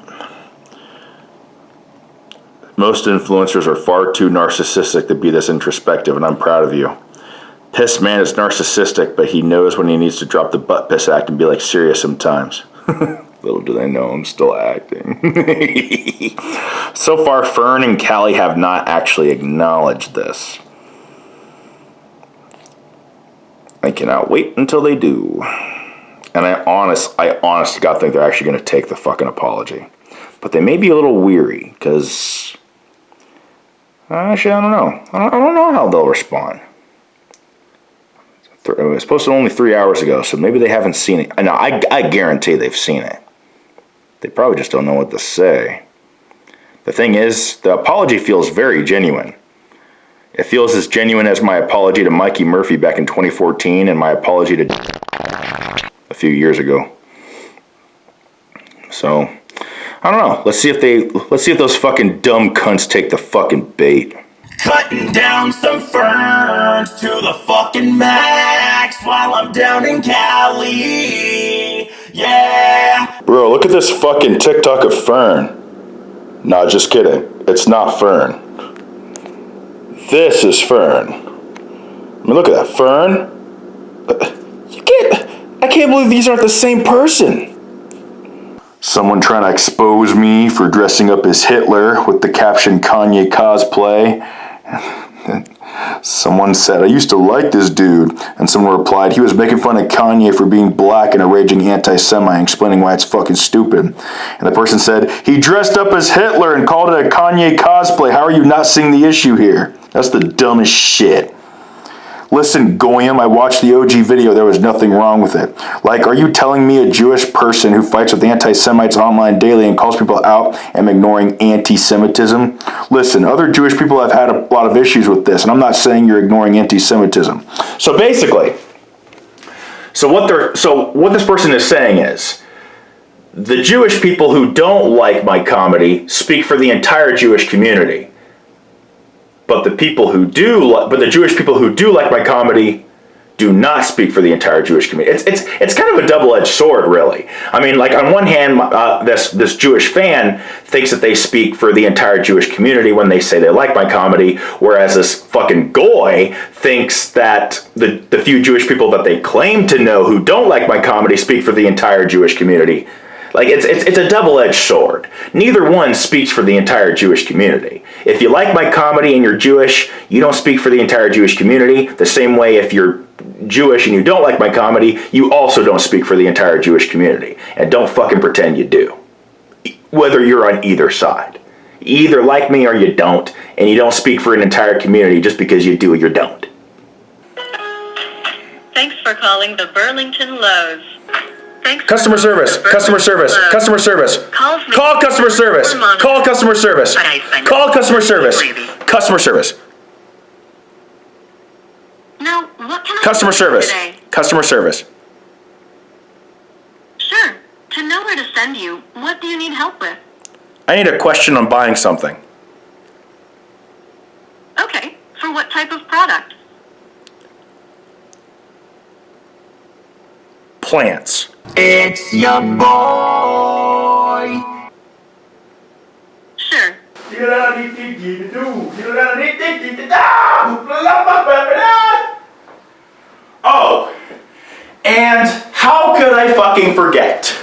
Most influencers are far too narcissistic to be this introspective, and I'm proud of you. Piss Man is narcissistic, but he knows when he needs to drop the butt piss act and be like serious sometimes. Little do they know I'm still acting. So far, Fern and Cali have not actually acknowledged this. I cannot wait until they do. And I honest to God think they're actually going to take the fucking apology. But they may be a little weary, because... Actually, I don't know. I don't know how they'll respond. It was posted only 3 hours ago, so maybe they haven't seen it. No, I guarantee they've seen it. They probably just don't know what to say. The thing is, the apology feels very genuine. It feels as genuine as my apology to Mikey Murphy back in 2014 and my apology to a few years ago. So, I don't know. Let's see if those fucking dumb cunts take the fucking bait. Cutting down some ferns to the fucking max while I'm down in Cali. Yeah. Bro, look at this fucking TikTok of Fern. Nah, just kidding. It's not Fern. This is Fern. I mean, look at that. Fern? I can't believe these aren't the same person. Someone trying to expose me for dressing up as Hitler with the caption Kanye cosplay. Someone said, I used to like this dude. And someone replied, he was making fun of Kanye for being black and a raging anti-Semite, explaining why it's fucking stupid. And the person said, he dressed up as Hitler and called it a Kanye cosplay. How are you not seeing the issue here? That's the dumbest shit. Listen, Goyim, I watched the OG video. There was nothing wrong with it. Like, are you telling me a Jewish person who fights with anti-Semites online daily and calls people out am ignoring anti-Semitism? Listen, other Jewish people have had a lot of issues with this, and I'm not saying you're ignoring anti-Semitism. So basically, what this person is saying is, the Jewish people who don't like my comedy speak for the entire Jewish community. But the Jewish people who do like my comedy do not speak for the entire Jewish community. It's kind of a double-edged sword, really. I mean, like, on one hand, this Jewish fan thinks that they speak for the entire Jewish community when they say they like my comedy, whereas this fucking goy thinks that the few Jewish people that they claim to know who don't like my comedy speak for the entire Jewish community. Like, it's a double-edged sword. Neither one speaks for the entire Jewish community. If you like my comedy and you're Jewish, you don't speak for the entire Jewish community. The same way, if you're Jewish and you don't like my comedy, you also don't speak for the entire Jewish community. And don't fucking pretend you do. Whether you're on either side. You either like me or you don't, and you don't speak for an entire community just because you do or you don't. Thanks for calling the Burlington Lowe's. Customer service. Call customer service. Call customer service. Call customer service. Customer service. Now, what can I Customer do service. today? Customer service. Sure. To know where to send you, what do you need help with? I need a question on buying something. Okay. For what type of product? Plants. It's your boy. Sure. Oh, and how could I fucking forget?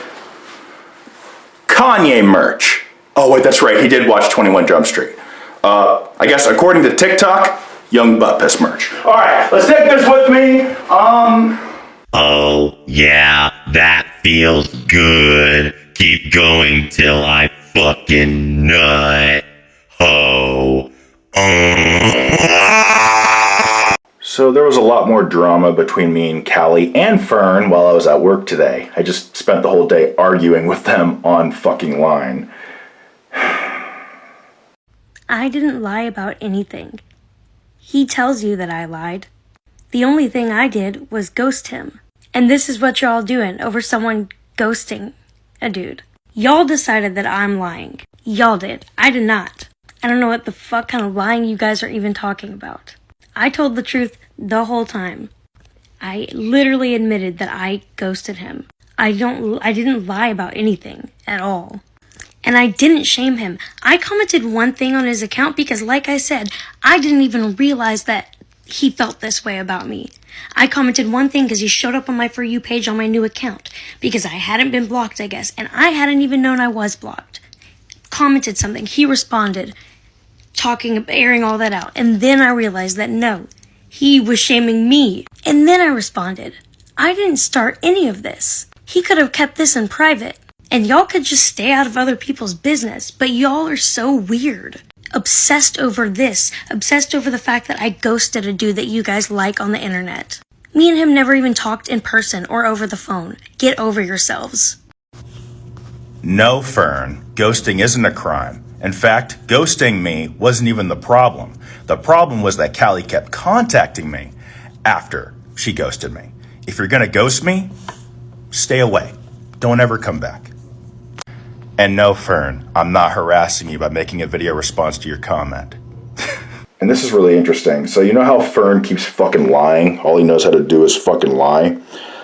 Kanye merch. Oh wait, that's right, he did watch 21 Jump Street. I guess according to TikTok, Young Butt Piss merch. All right, let's take this with me. Oh, yeah, that feels good. Keep going till I fucking nut. Ho. So there was a lot more drama between me and Cali and Fern while I was at work today. I just spent the whole day arguing with them on fucking line. I didn't lie about anything. He tells you that I lied. The only thing I did was ghost him. And this is what y'all doing over someone ghosting a dude. Y'all decided that I'm lying. Y'all did. I did not. I don't know what the fuck kind of lying you guys are even talking about. I told the truth the whole time. I literally admitted that I ghosted him. I didn't lie about anything at all. And I didn't shame him. I commented one thing on his account because, like I said, I didn't even realize that he felt this way about me. I commented one thing because he showed up on my For You page on my new account because I hadn't been blocked, I guess, and I hadn't even known I was blocked. Commented something. He responded, airing all that out. And then I realized that no, he was shaming me. And then I responded, I didn't start any of this. He could have kept this in private. And y'all could just stay out of other people's business, but y'all are so weird. Obsessed over this. Obsessed over the fact that I ghosted a dude that you guys like on the internet. Me and him never even talked in person or over the phone. Get over yourselves. No, Fern, ghosting isn't a crime. In fact, ghosting me wasn't even the problem. The problem was that Cali kept contacting me after she ghosted me. If you're gonna ghost me, stay away. Don't ever come back. And no, Fern, I'm not harassing you by making a video response to your comment. And this is really interesting. So you know how Fern keeps fucking lying? All he knows how to do is fucking lie.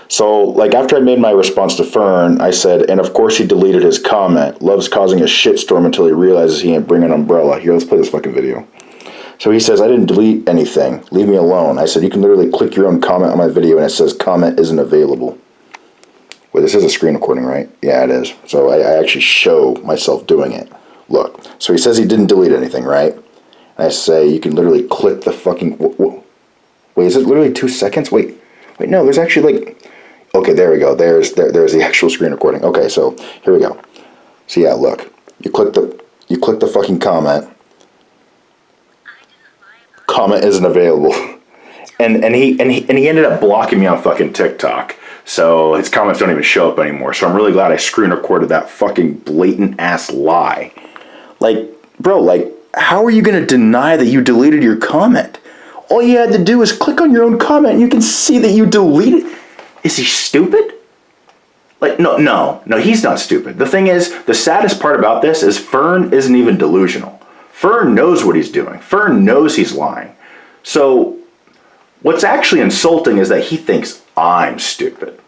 So, like, after I made my response to Fern, I said, and of course he deleted his comment. Loves causing a shitstorm until he realizes he ain't bringing an umbrella. Here, let's play this fucking video. So he says, I didn't delete anything. Leave me alone. I said, you can literally click your own comment on my video and it says comment isn't available. Well, this is a screen recording, right? Yeah, it is. So I actually show myself doing it. Look. So he says he didn't delete anything, right? And I say you can literally click the fucking... Wait, is it literally 2 seconds? Wait, no, there's actually like... Okay, there we go. There's the actual screen recording. Okay, so here we go. So yeah, look. You click the fucking comment. Comment isn't available. And he ended up blocking me on fucking TikTok. So his comments don't even show up anymore. So I'm really glad I screen recorded that fucking blatant ass lie. Like, bro, like, how are you going to deny that you deleted your comment? All you had to do is click on your own comment and you can see that you deleted. Is he stupid? Like, no, he's not stupid. The thing is, the saddest part about this is Fern isn't even delusional. Fern knows what he's doing. Fern knows he's lying. So what's actually insulting is that he thinks I'm stupid.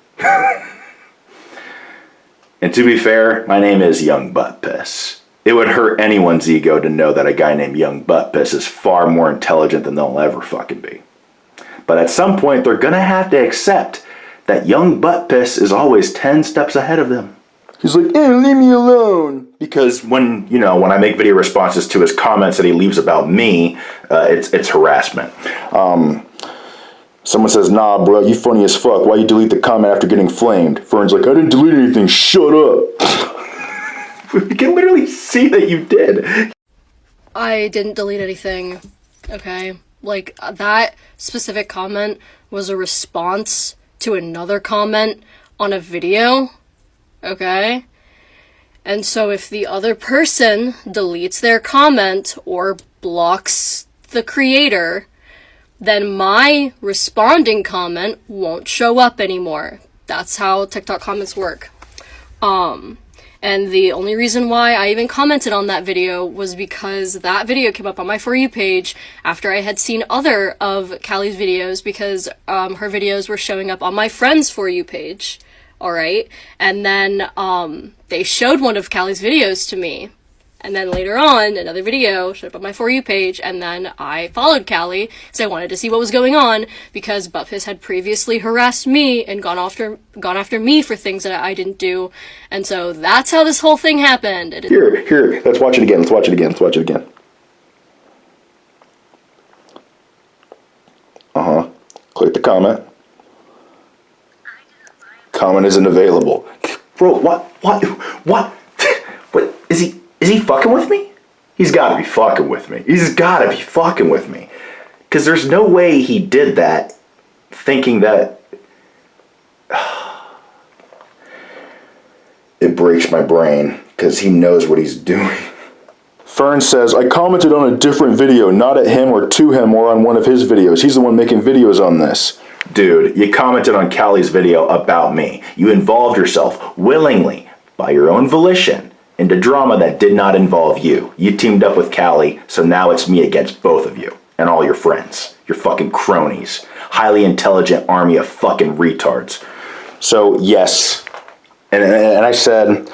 And to be fair, my name is Young Butt Piss. It would hurt anyone's ego to know that a guy named Young Butt Piss is far more intelligent than they'll ever fucking be. But at some point, they're gonna have to accept that Young Butt Piss is always 10 steps ahead of them. He's like, hey, leave me alone. Because when I make video responses to his comments that he leaves about me, it's harassment. Someone says, nah, bro, you funny as fuck. Why you delete the comment after getting flamed? Fern's like, I didn't delete anything. Shut up. We can literally see that you did. I didn't delete anything, okay? Like, that specific comment was a response to another comment on a video, okay? And so if the other person deletes their comment or blocks the creator, then my responding comment won't show up anymore. That's how TikTok comments work. And the only reason why I even commented on that video was because that video came up on my For You page after I had seen other of Cali's videos, because her videos were showing up on my friend's For You page. Alright? And then they showed one of Cali's videos to me. And then later on, another video showed up on my For You page, and then I followed Cali because I wanted to see what was going on, because Buttpiss had previously harassed me and gone after me for things that I didn't do. And so that's how this whole thing happened. Here, let's watch it again. Click the comment. Comment isn't available. Bro, what? Is he fucking with me? He's gotta be fucking with me. He's gotta be fucking with me. Because there's no way he did that thinking that... It breaks my brain, because he knows what he's doing. Fern says, I commented on a different video, not at him or to him or on one of his videos. He's the one making videos on this. Dude, you commented on Cali's video about me. You involved yourself willingly, by your own volition, into drama that did not involve you. You teamed up with Cali, so now it's me against both of you. And all your friends. Your fucking cronies. Highly intelligent army of fucking retards. So, yes. And I said,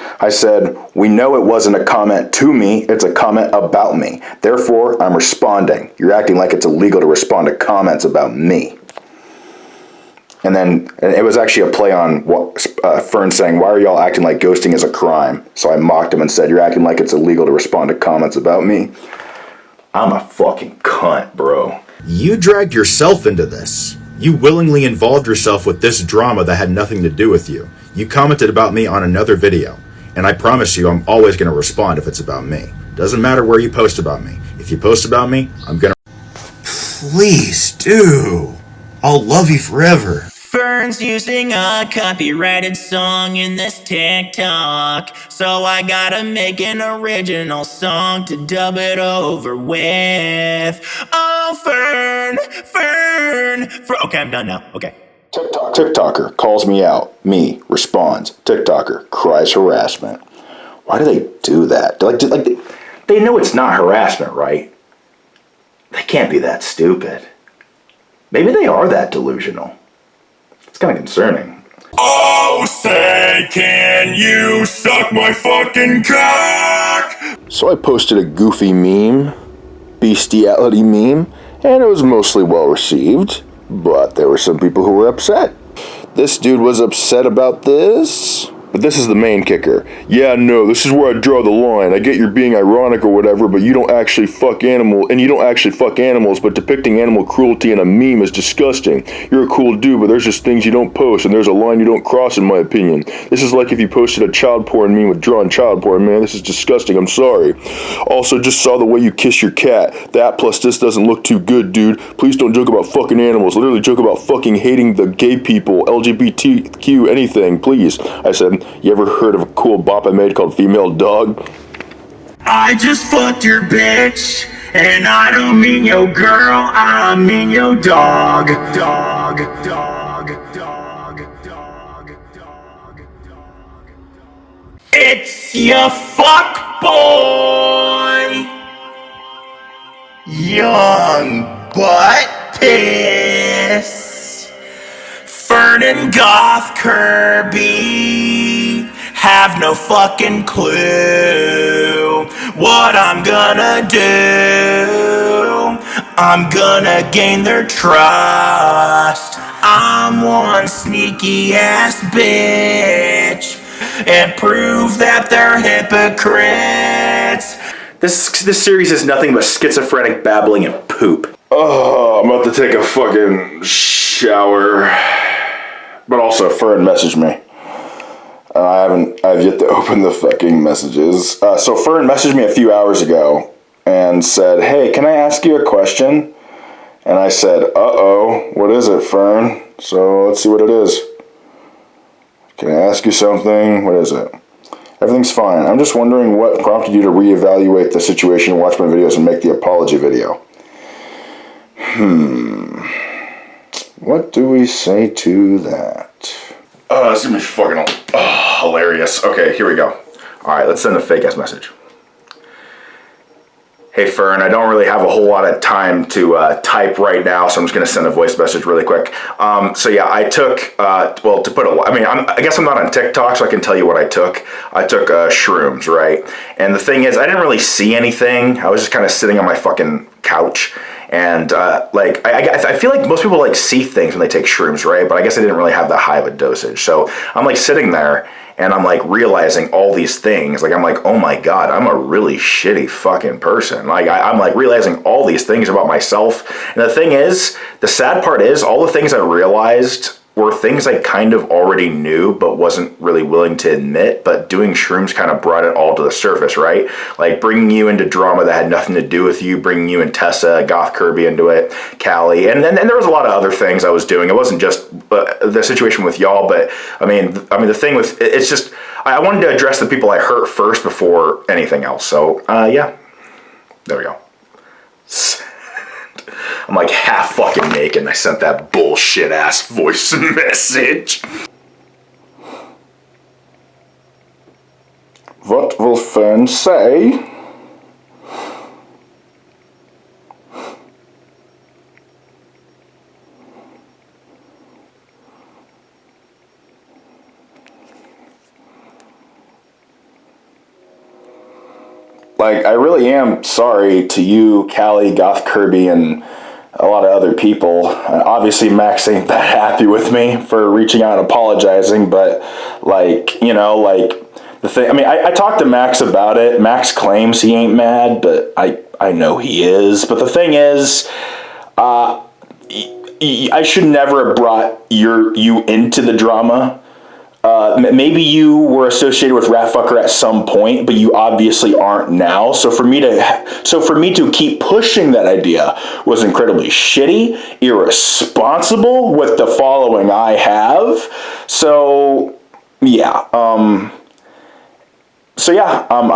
we know it wasn't a comment to me, it's a comment about me. Therefore, I'm responding. You're acting like it's illegal to respond to comments about me. And then it was actually a play on what Fern saying, why are y'all acting like ghosting is a crime? So I mocked him and said, you're acting like it's illegal to respond to comments about me. I'm a fucking cunt, bro. You dragged yourself into this. You willingly involved yourself with this drama that had nothing to do with you. You commented about me on another video. And I promise you, I'm always going to respond if it's about me. Doesn't matter where you post about me. If you post about me, I'm going to... Please do. I'll love you forever. Fern's using a copyrighted song in this TikTok, so I gotta make an original song to dub it over with. Oh, Fern. Okay, I'm done now. Okay. TikToker calls me out. Me responds. TikToker cries harassment. Why do they do that? They know it's not harassment, right? They can't be that stupid. Maybe they are that delusional. It's kind of concerning. Oh, say, can you suck my fucking cock? So I posted a goofy meme, bestiality meme, and it was mostly well received, but there were some people who were upset. This dude was upset about this, but this is the main kicker. Yeah, no, this is where I draw the line. I get you're being ironic or whatever, but you don't actually fuck animals, but depicting animal cruelty in a meme is disgusting. You're a cool dude, but there's just things you don't post, and there's a line you don't cross, in my opinion. This is like if you posted a child porn meme with drawing child porn, man. This is disgusting, I'm sorry. Also, just saw the way you kiss your cat. That plus this doesn't look too good, dude. Please don't joke about fucking animals. Literally joke about fucking hating the gay people, LGBTQ, anything, please. I said, you ever heard of a cool bop I made called Female Dog? I just fucked your bitch, and I don't mean your girl, I mean your dog. It's your fuck boy, young butt piss. Fern and Goth Kirby have no fucking clue what I'm gonna do. I'm gonna gain their trust. I'm one sneaky ass bitch and prove that they're hypocrites. This series is nothing but schizophrenic babbling and poop. Oh, I'm about to take a fucking shower. But also, Fern messaged me. I've yet to open the fucking messages. So Fern messaged me a few hours ago and said, hey, can I ask you a question? And I said, uh-oh, what is it, Fern? So let's see what it is. Can I ask you something? What is it? Everything's fine. I'm just wondering what prompted you to reevaluate the situation, watch my videos, and make the apology video. What do we say to that? Oh, this is gonna be fucking hilarious. Okay, here we go. Alright, let's send a fake ass message. Hey Fern, I don't really have a whole lot of time to type right now, so I'm just gonna send a voice message really quick. So yeah, I took, I guess I'm not on TikTok, so I can tell you what I took. I took shrooms, right? And the thing is, I didn't really see anything. I was just kind of sitting on my fucking couch, And like I feel like most people like see things when they take shrooms, right? But I guess I didn't really have that high of a dosage. So I'm like sitting there and I'm like realizing all these things. Like I'm like, oh my God, I'm a really shitty fucking person. Like I'm like realizing all these things about myself. And the thing is, the sad part is all the things I realized were things I kind of already knew but wasn't really willing to admit, but doing shrooms kind of brought it all to the surface, right? Like bringing you into drama that had nothing to do with you, bringing you and Tessa, Goth Kirby into it, Cali, and then there was a lot of other things I was doing. It wasn't just the situation with y'all, but I mean the thing with, it's just, I wanted to address the people I hurt first before anything else. So yeah, there we go. I'm like half fucking naked and I sent that bullshit ass voice message. What will Fern say? Like, I really am sorry to you, Cali, Goth Kirby, and a lot of other people. Obviously, Max ain't that happy with me for reaching out and apologizing, but, like, you know, like, the thing, I mean, I talked to Max about it. Max claims he ain't mad, but I know he is. But the thing is, I should never have brought you into the drama. Maybe you were associated with Ratfucker at some point, but you obviously aren't now. So for me to keep pushing that idea was incredibly shitty, irresponsible with the following I have. So yeah, I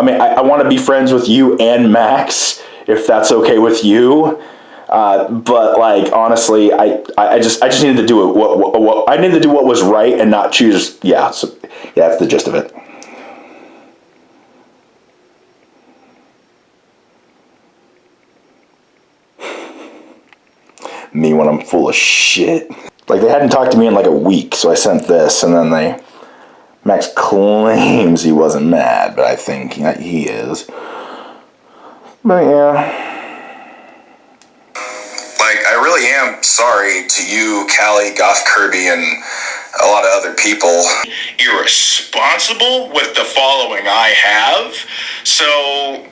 mean, I want to be friends with you and Max if that's okay with you. But like honestly, I just needed to do it. What I needed to do what was right and not choose. Yeah, so yeah, that's the gist of it. Me when I'm full of shit. Like they hadn't talked to me in like a week, so I sent this, and then Max claims he wasn't mad, but I think he is. But yeah. Like, I really am sorry to you, Cali, Goth Kirby, and a lot of other people. Irresponsible with the following I have. So,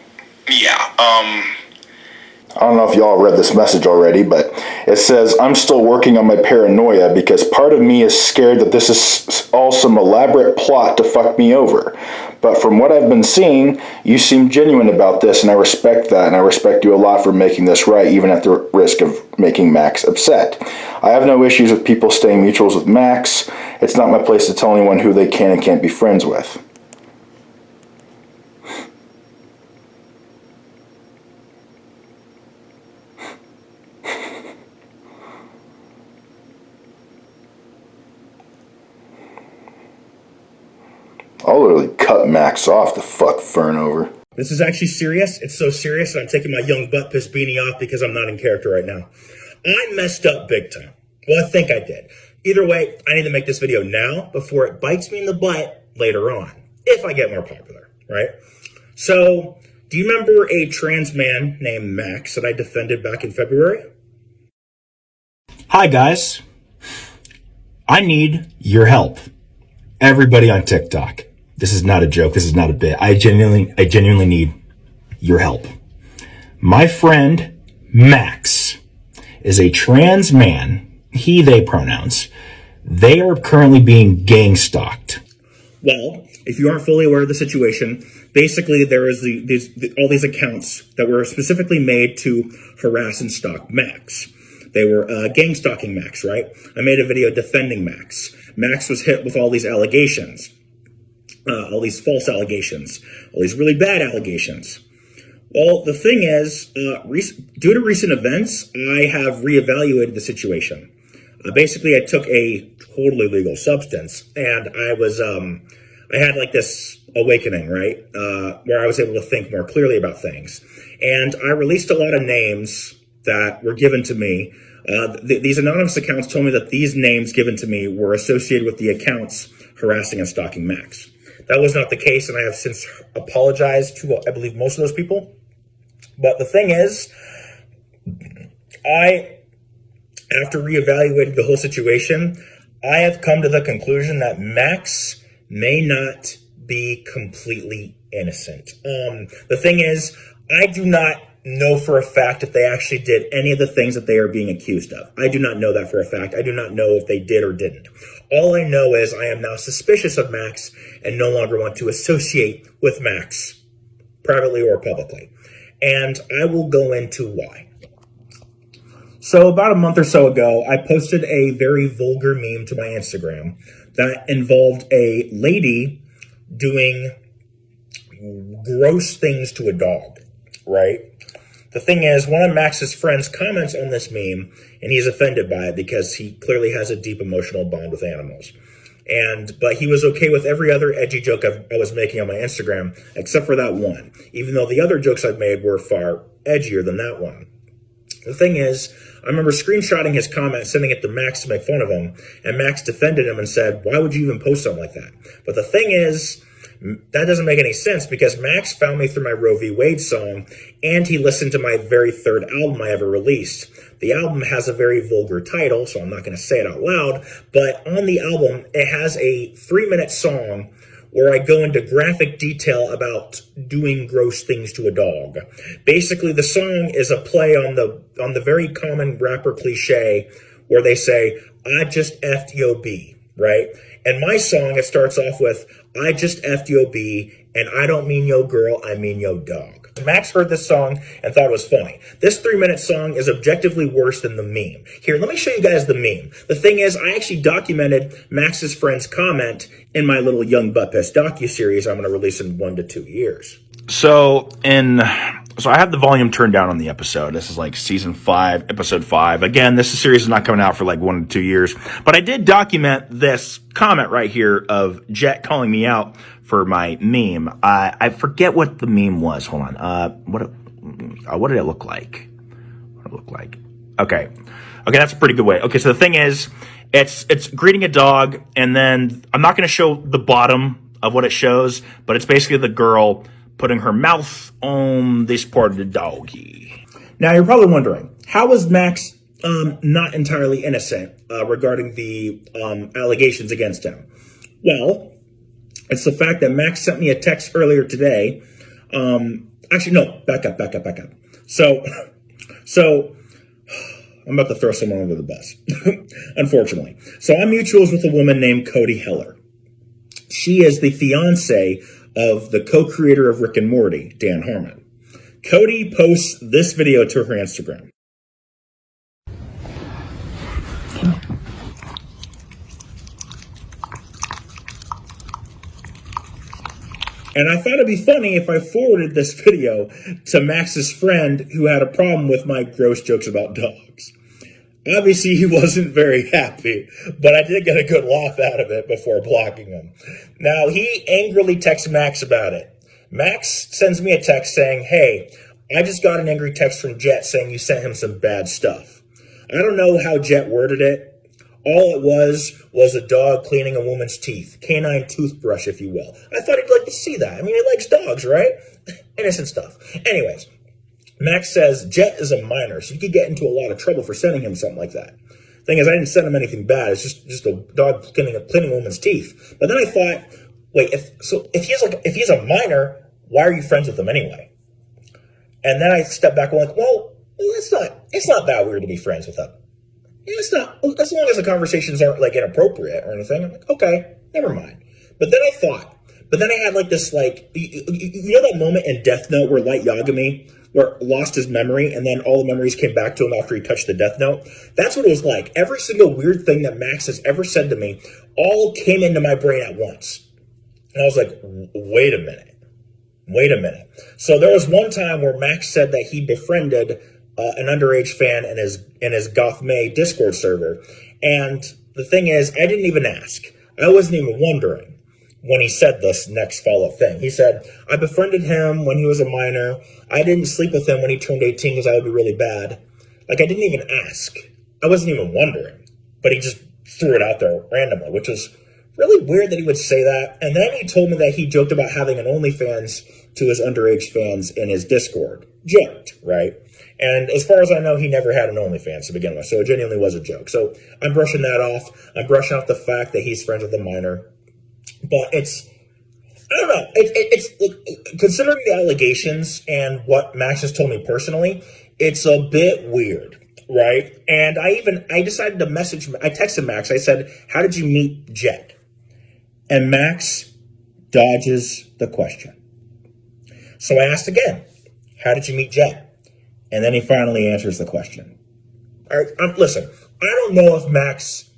yeah, I don't know if y'all read this message already, but it says, I'm still working on my paranoia because part of me is scared that this is all some elaborate plot to fuck me over. But from what I've been seeing, you seem genuine about this, and I respect that, and I respect you a lot for making this right, even at the risk of making Max upset. I have no issues with people staying mutuals with Max. It's not my place to tell anyone who they can and can't be friends with. I'll literally cut Max off to fuck Fern over. This is actually serious. It's so serious that I'm taking my young butt piss beanie off because I'm not in character right now. I messed up big time. Well, I think I did. Either way, I need to make this video now before it bites me in the butt later on, if I get more popular, right? So, do you remember a trans man named Max that I defended back in February? Hi guys, I need your help. Everybody on TikTok. This is not a joke. This is not a bit. I genuinely need your help. My friend Max is a trans man. He, they pronouns. They are currently being gang stalked. Well, if you aren't fully aware of the situation, basically there is all these accounts that were specifically made to harass and stalk Max. They were gang stalking Max, right? I made a video defending Max. Max was hit with all these allegations, all these false allegations, all these really bad allegations. Well, the thing is, due to recent events, I have reevaluated the situation. Basically, I took a totally legal substance, and I had like this awakening, right, where I was able to think more clearly about things. And I released a lot of names that were given to me. These anonymous accounts told me that these names given to me were associated with the accounts harassing and stalking Max. That was not the case, and I have since apologized to, I believe, most of those people. But the thing is, after reevaluating the whole situation, I have come to the conclusion that Max may not be completely innocent. The thing is, I do not know for a fact if they actually did any of the things that they are being accused of. I do not know that for a fact. I do not know if they did or didn't. All I know is I am now suspicious of Max and no longer want to associate with Max, privately or publicly. And I will go into why. So about a month or so ago, I posted a very vulgar meme to my Instagram that involved a lady doing gross things to a dog, right? The thing is, one of Max's friends comments on this meme, and he's offended by it because he clearly has a deep emotional bond with animals. But he was okay with every other edgy joke I was making on my Instagram, except for that one, even though the other jokes I've made were far edgier than that one. The thing is, I remember screenshotting his comment, sending it to Max to make fun of him, and Max defended him and said, why would you even post something like that? But the thing is, that doesn't make any sense because Max found me through my Roe v. Wade song, and he listened to my very third album I ever released. The album has a very vulgar title, so I'm not going to say it out loud, but on the album, it has a 3-minute song where I go into graphic detail about doing gross things to a dog. Basically, the song is a play on the very common rapper cliche where they say, I just effed yo B, right? And my song, it starts off with, I just effed yo B, and I don't mean yo girl, I mean yo dog. Max heard this song and thought it was funny. This 3-minute song is objectively worse than the meme. Here, let me show you guys the meme. The thing is, I actually documented Max's friend's comment in my little Young Butt Piss docuseries I'm going to release in 1 to 2 years. So I have the volume turned down on the episode. This is like season 5, episode 5. Again, this series is not coming out for like 1 to 2 years. But I did document this comment right here of Jet calling me out for my meme. I forget what the meme was. Hold on. What did it look like? Okay, that's a pretty good way. Okay, so the thing is, it's greeting a dog, and then I'm not going to show the bottom of what it shows, but it's basically the girl putting her mouth on this part of the doggy. Now, you're probably wondering, how is Max not entirely innocent regarding the allegations against him? Well, it's the fact that Max sent me a text earlier today. Actually, no, back up. So I'm about to throw someone under the bus, unfortunately. So I'm mutuals with a woman named Cody Heller. She is the fiance of the co-creator of Rick and Morty, Dan Harmon. Cody posts this video to her Instagram. And I thought it'd be funny if I forwarded this video to Max's friend who had a problem with my gross jokes about dogs. Obviously, he wasn't very happy, but I did get a good laugh out of it before blocking him. Now, he angrily texts Max about it. Max sends me a text saying, hey, I just got an angry text from Jet saying you sent him some bad stuff. I don't know how Jet worded it. All it was a dog cleaning a woman's teeth. Canine toothbrush, if you will. I thought he'd like to see that. I mean, he likes dogs, right? Innocent stuff. Anyways, Max says Jet is a minor, so you could get into a lot of trouble for sending him something like that. Thing is, I didn't send him anything bad. It's just a dog cleaning a woman's teeth. But then I thought, wait, if he's a minor, why are you friends with him anyway? And then I stepped back and went, well, it's not that weird to be friends with him. It's not, as long as the conversations aren't like inappropriate or anything. I'm like, okay, never mind. But then I had like this, like, you know that moment in Death Note where Light Yagami lost his memory and then all the memories came back to him after he touched the Death Note? That's what it was like. Every single weird thing that Max has ever said to me all came into my brain at once. And I was like, wait a minute. So there was one time where Max said that he befriended an underage fan in his GOTHMEI Discord server. And the thing is, I didn't even ask. I wasn't even wondering when he said this next follow-up thing. He said, I befriended him when he was a minor. I didn't sleep with him when he turned 18 because I would be really bad. Like, I didn't even ask. I wasn't even wondering. But he just threw it out there randomly, which was really weird that he would say that. And then he told me that he joked about having an OnlyFans to his underage fans in his Discord. joked, right? And as far as I know, he never had an OnlyFans to begin with, so it genuinely was a joke. So I'm brushing that off. I'm brushing off the fact that he's friends with a minor. But it's, I don't know. It's considering the allegations and what Max has told me personally, it's a bit weird, right? And I decided to message, I texted Max. I said, how did you meet Jet? And Max dodges the question. So I asked again, how did you meet Jet? And then he finally answers the question. All right, listen, I don't know if Max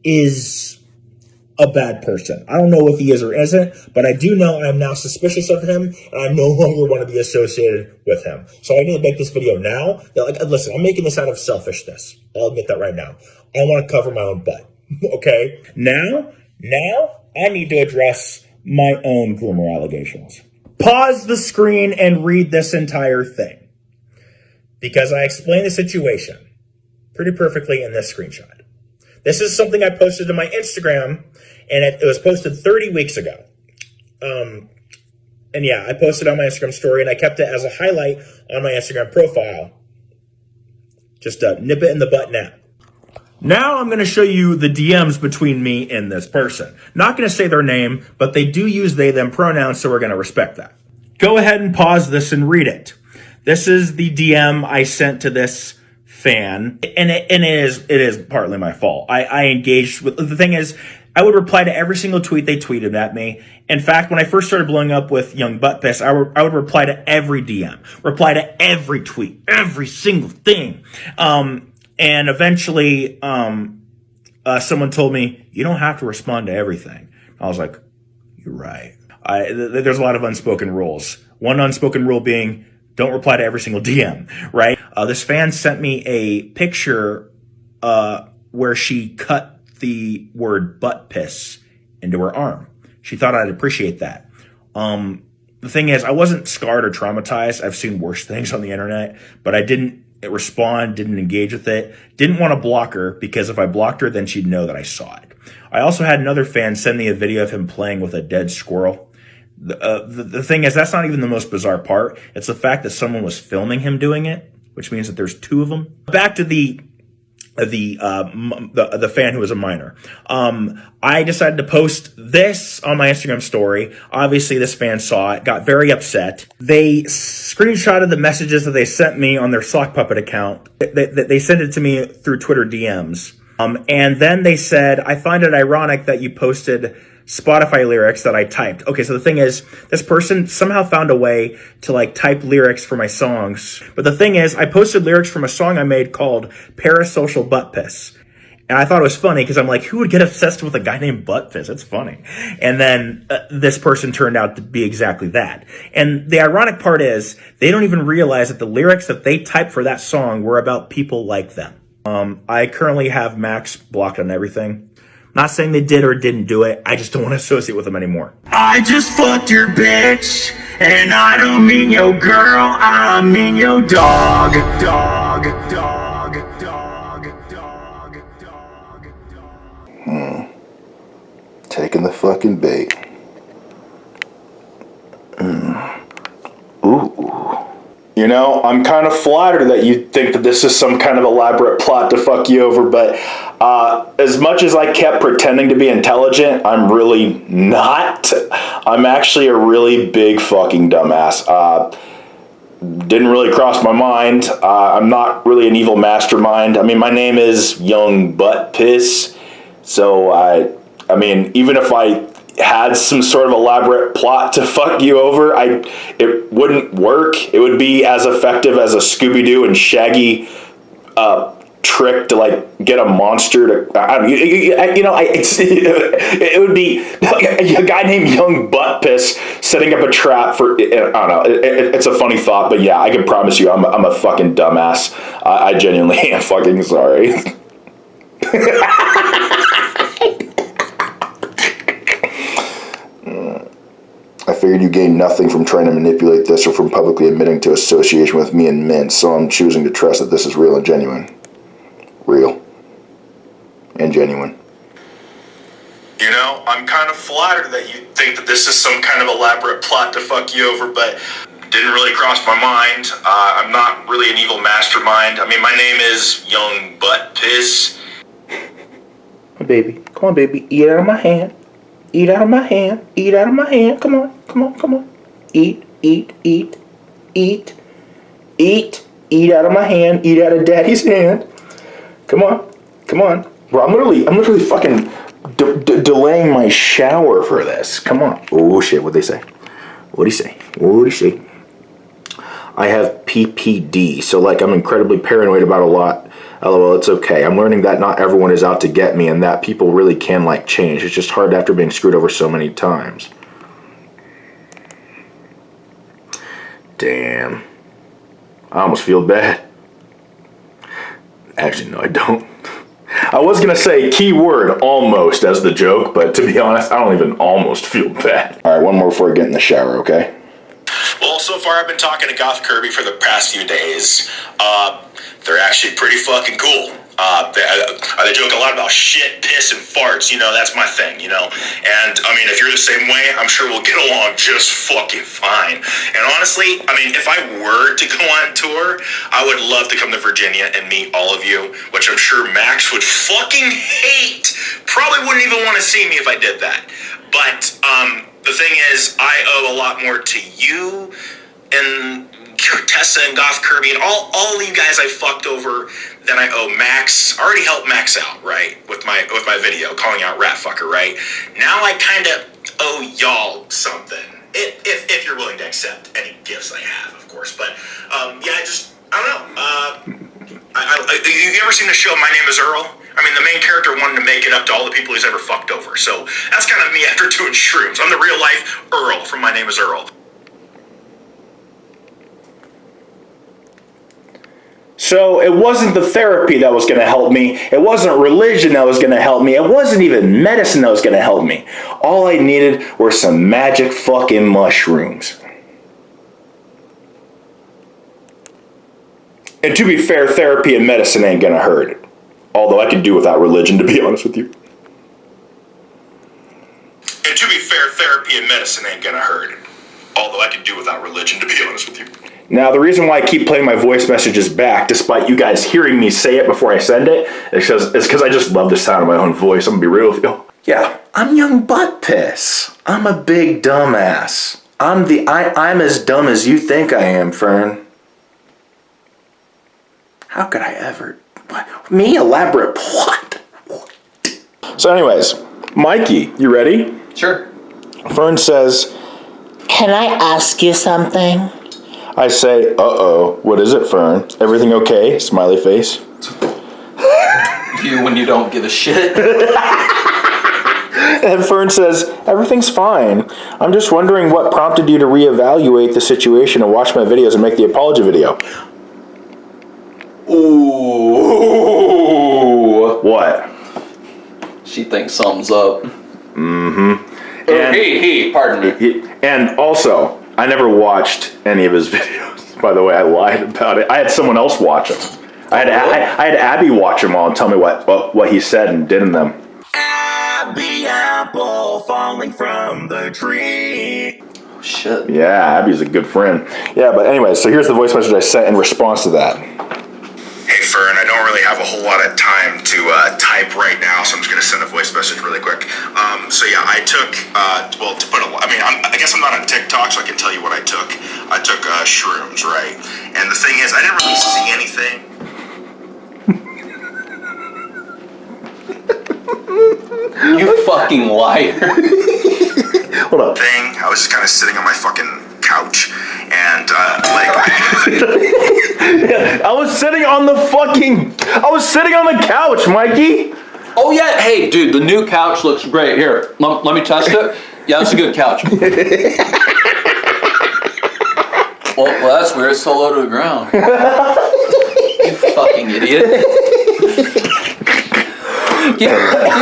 is a bad person. I don't know if he is or isn't, but I do know I'm now suspicious of him, and I no longer want to be associated with him. So I need to make this video now. Listen, I'm making this out of selfishness. I'll admit that right now. I want to cover my own butt. Okay? Now, I need to address my own groomer allegations. Pause the screen and read this entire thing, because I explained the situation pretty perfectly in this screenshot. This is something I posted to my Instagram, and it was posted 30 weeks ago. And yeah, I posted on my Instagram story, and I kept it as a highlight on my Instagram profile. Just nip it in the butt now. Now I'm going to show you the DMs between me and this person. Not going to say their name, but they do use they, them pronouns, so we're going to respect that. Go ahead and pause this and read it. This is the DM I sent to this fan, and it is partly my fault. I engaged with, the thing is, I would reply to every single tweet they tweeted at me. In fact, when I first started blowing up with Young Butt Piss, I would reply to every DM, reply to every tweet, every single thing. And eventually, someone told me, you don't have to respond to everything. I was like, you're right. There's a lot of unspoken rules. One unspoken rule being, don't reply to every single DM, right? This fan sent me a picture where she cut the word butt piss into her arm. She thought I'd appreciate that. The thing is, I wasn't scarred or traumatized. I've seen worse things on the internet, but I didn't respond, didn't engage with it, didn't want to block her, because if I blocked her, then she'd know that I saw it. I also had another fan send me a video of him playing with a dead squirrel. The thing is, that's not even the most bizarre part. It's the fact that someone was filming him doing it, which means that there's two of them. Back to the fan who was a minor. I decided to post this on my Instagram story. Obviously, this fan saw it, got very upset. They screenshotted the messages that they sent me on their sock puppet account. They sent it to me through Twitter DMs. And then they said, I find it ironic that you posted Spotify lyrics that I typed. Okay, so the thing is, this person somehow found a way to type lyrics for my songs. But the thing is, I posted lyrics from a song I made called Parasocial Butt Piss. And I thought it was funny because I'm like, who would get obsessed with a guy named Butt Piss? It's funny. And then this person turned out to be exactly that. And the ironic part is, they don't even realize that the lyrics that they typed for that song were about people like them. I currently have Max blocked on everything. Not saying they did or didn't do it. I just don't want to associate with them anymore. I just fucked your bitch, and I don't mean your girl, I mean your dog. Taking the fucking bait. Ooh. You know, I'm kind of flattered that you think that this is some kind of elaborate plot to fuck you over, but as much as I kept pretending to be intelligent, I'm really not. I'm actually a really big fucking dumbass. Didn't really cross my mind. I'm not really an evil mastermind. I mean, my name is Young Butt Piss, so I mean, even if I had some sort of elaborate plot to fuck you over, it wouldn't work. It would be as effective as a Scooby-Doo and Shaggy trick to get a monster to, it would be a guy named Young Butt Piss setting up a trap for, I don't know, it's a funny thought, but yeah, I can promise you I'm a fucking dumbass. I genuinely am fucking sorry. I figured you gained nothing from trying to manipulate this or from publicly admitting to association with me and Mint, so I'm choosing to trust that this is real and genuine. Real. And genuine. You know, I'm kind of flattered that you think that this is some kind of elaborate plot to fuck you over, but Didn't really cross my mind. I'm not really an evil mastermind. I mean, my name is Young Butt Piss. Baby, come on, baby. Eat out of my hand. Eat out of my hand. Eat out of my hand. Come on, come on, come on. Eat, eat, eat, eat, eat. Eat out of my hand. Eat out of Daddy's hand. Come on, come on. Bro, I'm literally fucking delaying my shower for this. Come on. Oh shit, what'd they say? What'd he say? What'd he say? I have PPD, so like I'm incredibly paranoid about a lot. LOL, it's okay. I'm learning that not everyone is out to get me and that people really can like change. It's just hard after being screwed over so many times. Damn. I almost feel bad. Actually, no, I don't. I was gonna say keyword almost as the joke, but to be honest, I don't even almost feel bad. All right, one more before I get in the shower, okay? Well, so far I've been talking to Goth Kirby for the past few days. They're actually pretty fucking cool. They joke a lot about shit, piss, and farts. You know, that's my thing, you know? And, I mean, if you're the same way, I'm sure we'll get along just fucking fine. And honestly, I mean, if I were to go on tour, I would love to come to Virginia and meet all of you, which I'm sure Max would fucking hate. Probably wouldn't even want to see me if I did that. But, the thing is, I owe a lot more to you and Tessa and Goth Kirby and all of you guys I fucked over than I owe Max. I already helped Max out, right? With my video calling out rat fucker, right? Now I kind of owe y'all something. If you're willing to accept any gifts I have, of course. But yeah, I don't know. You ever seen the show My Name is Earl? I mean, the main character wanted to make it up to all the people he's ever fucked over. So that's kind of me after doing shrooms. I'm the real life Earl from My Name is Earl. So it wasn't the therapy that was going to help me. It wasn't religion that was going to help me. It wasn't even medicine that was going to help me. All I needed were some magic fucking mushrooms. And to be fair, therapy and medicine ain't going to hurt. Although I could do without religion, to be honest with you. And to be fair, therapy and medicine ain't going to hurt. Although I could do without religion, to be honest with you. Now, the reason why I keep playing my voice messages back, despite you guys hearing me say it before I send it, is because I just love the sound of my own voice. I'm gonna be real with you. Yeah, I'm Young Butt Piss. I'm a big dumbass. I'm as dumb as you think I am, Fern. How could I ever? What? Me? Elaborate plot? So anyways, Mikey, you ready? Sure. Fern says, "Can I ask you something?" I say, uh-oh, what is it, Fern? Everything okay? Smiley face. You when you don't give a shit. And Fern says, everything's fine. I'm just wondering what prompted you to reevaluate the situation and watch my videos and make the apology video. Ooh. What? She thinks something's up. Mm-hmm. And he, pardon me. And also, I never watched any of his videos. By the way, I lied about it. I had someone else watch them. I had Abby watch them all and tell me what he said and did in them. Abby apple falling from the tree. Oh, shit. Yeah, Abby's a good friend. Yeah, but anyway, so here's the voice message I sent in response to that. Hey Fern, I don't really have a whole lot of time to type right now, so I'm just going to send a voice message really quick. So yeah, I took, I guess I'm not on TikTok, so I can tell you what I took. I took shrooms, right? And the thing is, I didn't really see anything. You fucking liar. Hold up. I was just kind of sitting on my fucking couch, and I was sitting on the couch, Mikey. Oh yeah, hey dude, the new couch looks great. Here, let me test it. Yeah, that's a good couch. well, that's weird. It's so low to the ground. You fucking idiot. Keep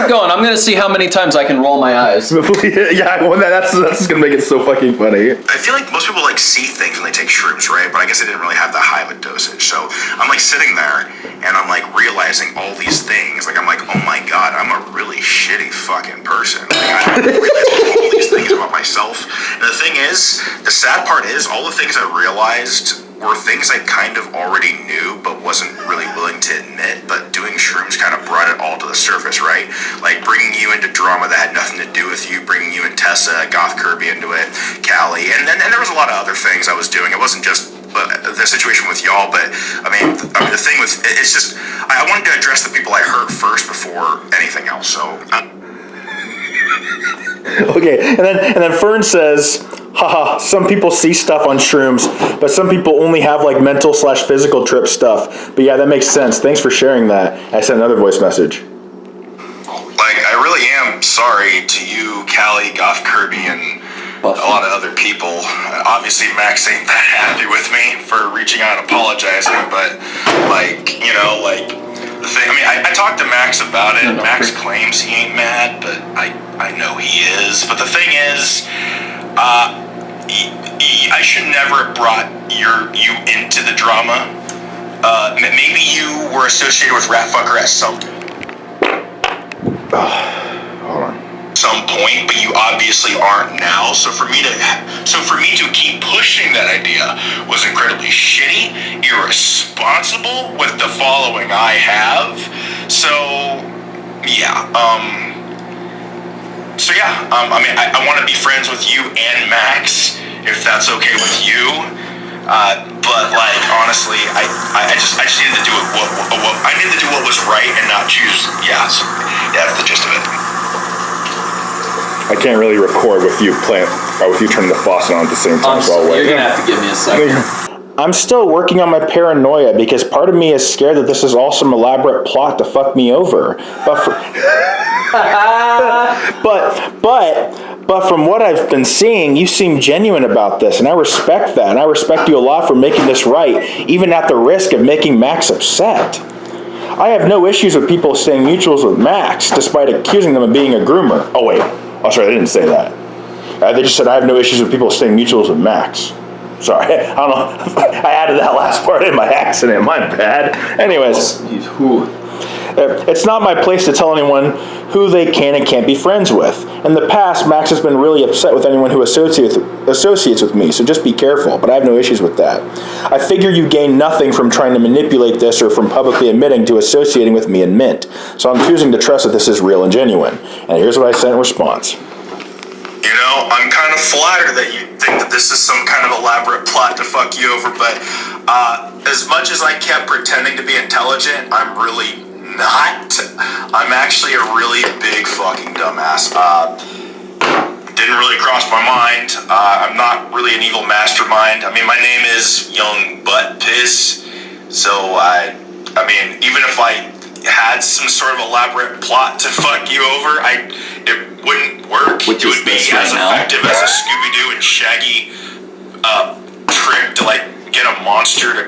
going. I'm gonna see how many times I can roll my eyes. Yeah, well, that's gonna make it so fucking funny. I feel like most people like see things when they take shrooms, right? But I guess I didn't really have that high of a dosage. So I'm like sitting there and I'm like realizing all these things. Like I'm like, oh my god, I'm a really shitty fucking person. Like I didn't realize all these things about myself. myself. And the thing is, the sad part is, all the things I realized were things I kind of already knew, but wasn't really willing to admit. But doing shrooms kind of brought it all to the surface, right? Like bringing you into drama that had nothing to do with you, bringing you and Tessa, Goth Kirby into it, Cali, and there was a lot of other things I was doing. It wasn't just the situation with y'all, but I mean the thing with it's just I wanted to address the people I hurt first before anything else. So. Okay, and then Fern says, haha, some people see stuff on shrooms, but some people only have like mental/physical trip stuff. But yeah, that makes sense. Thanks for sharing that. I sent another voice message. Like, I really am sorry to you, Cali, Goth Kirby, and a lot of other people. Obviously, Max ain't that happy with me for reaching out and apologizing, but like, you know, like, the thing, I mean, I talked to Max about it. Max claims he ain't mad, but I know he is. But the thing is, I should never have brought you into the drama. Maybe you were associated with Ratfucker at some point, but you obviously aren't now. So for me to keep pushing that idea was incredibly shitty, irresponsible with the following I have. So yeah, I mean, I want to be friends with you and Max, if that's okay with you. But like, honestly, I just needed to do I needed to do what was right and not choose. Yeah, so, yeah, that's the gist of it. I can't really record with you turning the faucet on at the same time. You're gonna have to give me a second. I'm still working on my paranoia because part of me is scared that this is all some elaborate plot to fuck me over. But from what I've been seeing, you seem genuine about this, and I respect that, and I respect you a lot for making this right, even at the risk of making Max upset. I have no issues with people staying mutuals with Max, despite accusing them of being a groomer. Oh wait, sorry, they didn't say that. They just said I have no issues with people staying mutuals with Max. Sorry, I don't know. I added that last part in by accident. My bad. Anyways, it's not my place to tell anyone who they can and can't be friends with. In the past, Max has been really upset with anyone who associates with me, so just be careful, but I have no issues with that. I figure you gain nothing from trying to manipulate this or from publicly admitting to associating with me in Mint, so I'm choosing to trust that this is real and genuine. And here's what I sent in response. You know, I'm kind of flattered that you think that this is some kind of elaborate plot to fuck you over, but as much as I kept pretending to be intelligent, I'm really not. I'm actually a really big fucking dumbass. Didn't really cross my mind. I'm not really an evil mastermind. I mean, my name is Young Butt Piss, so I mean, even if I had some sort of elaborate plot to fuck you over, it wouldn't work. It would be as effective as a Scooby-Doo and Shaggy trick to like get a monster to.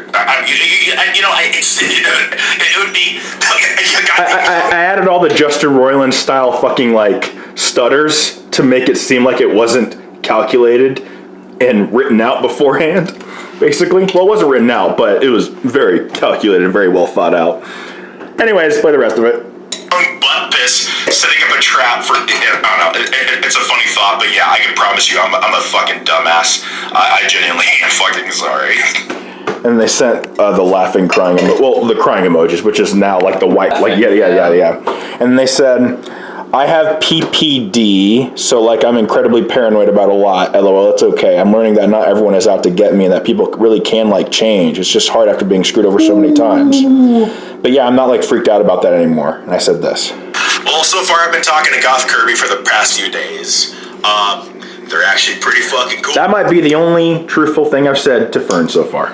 It would be. I added all the Justin Roiland style fucking like stutters to make it seem like it wasn't calculated and written out beforehand. Basically, well, it wasn't written out, but it was very calculated and very well thought out. Anyways, play the rest of it. Butt piss, setting up a trap for. I don't know. It's a funny thought, but yeah, I can promise you, I'm a fucking dumbass. I genuinely am fucking sorry. And they sent the laughing, crying, the crying emojis, which is now like the white, like yeah. And they said, I have PPD, so like I'm incredibly paranoid about a lot. LOL, it's okay. I'm learning that not everyone is out to get me and that people really can like change. It's just hard after being screwed over so many times. But yeah, I'm not like freaked out about that anymore. And I said this. Well, so far I've been talking to Goth Kirby for the past few days. They're actually pretty fucking cool. That might be the only truthful thing I've said to Fern so far.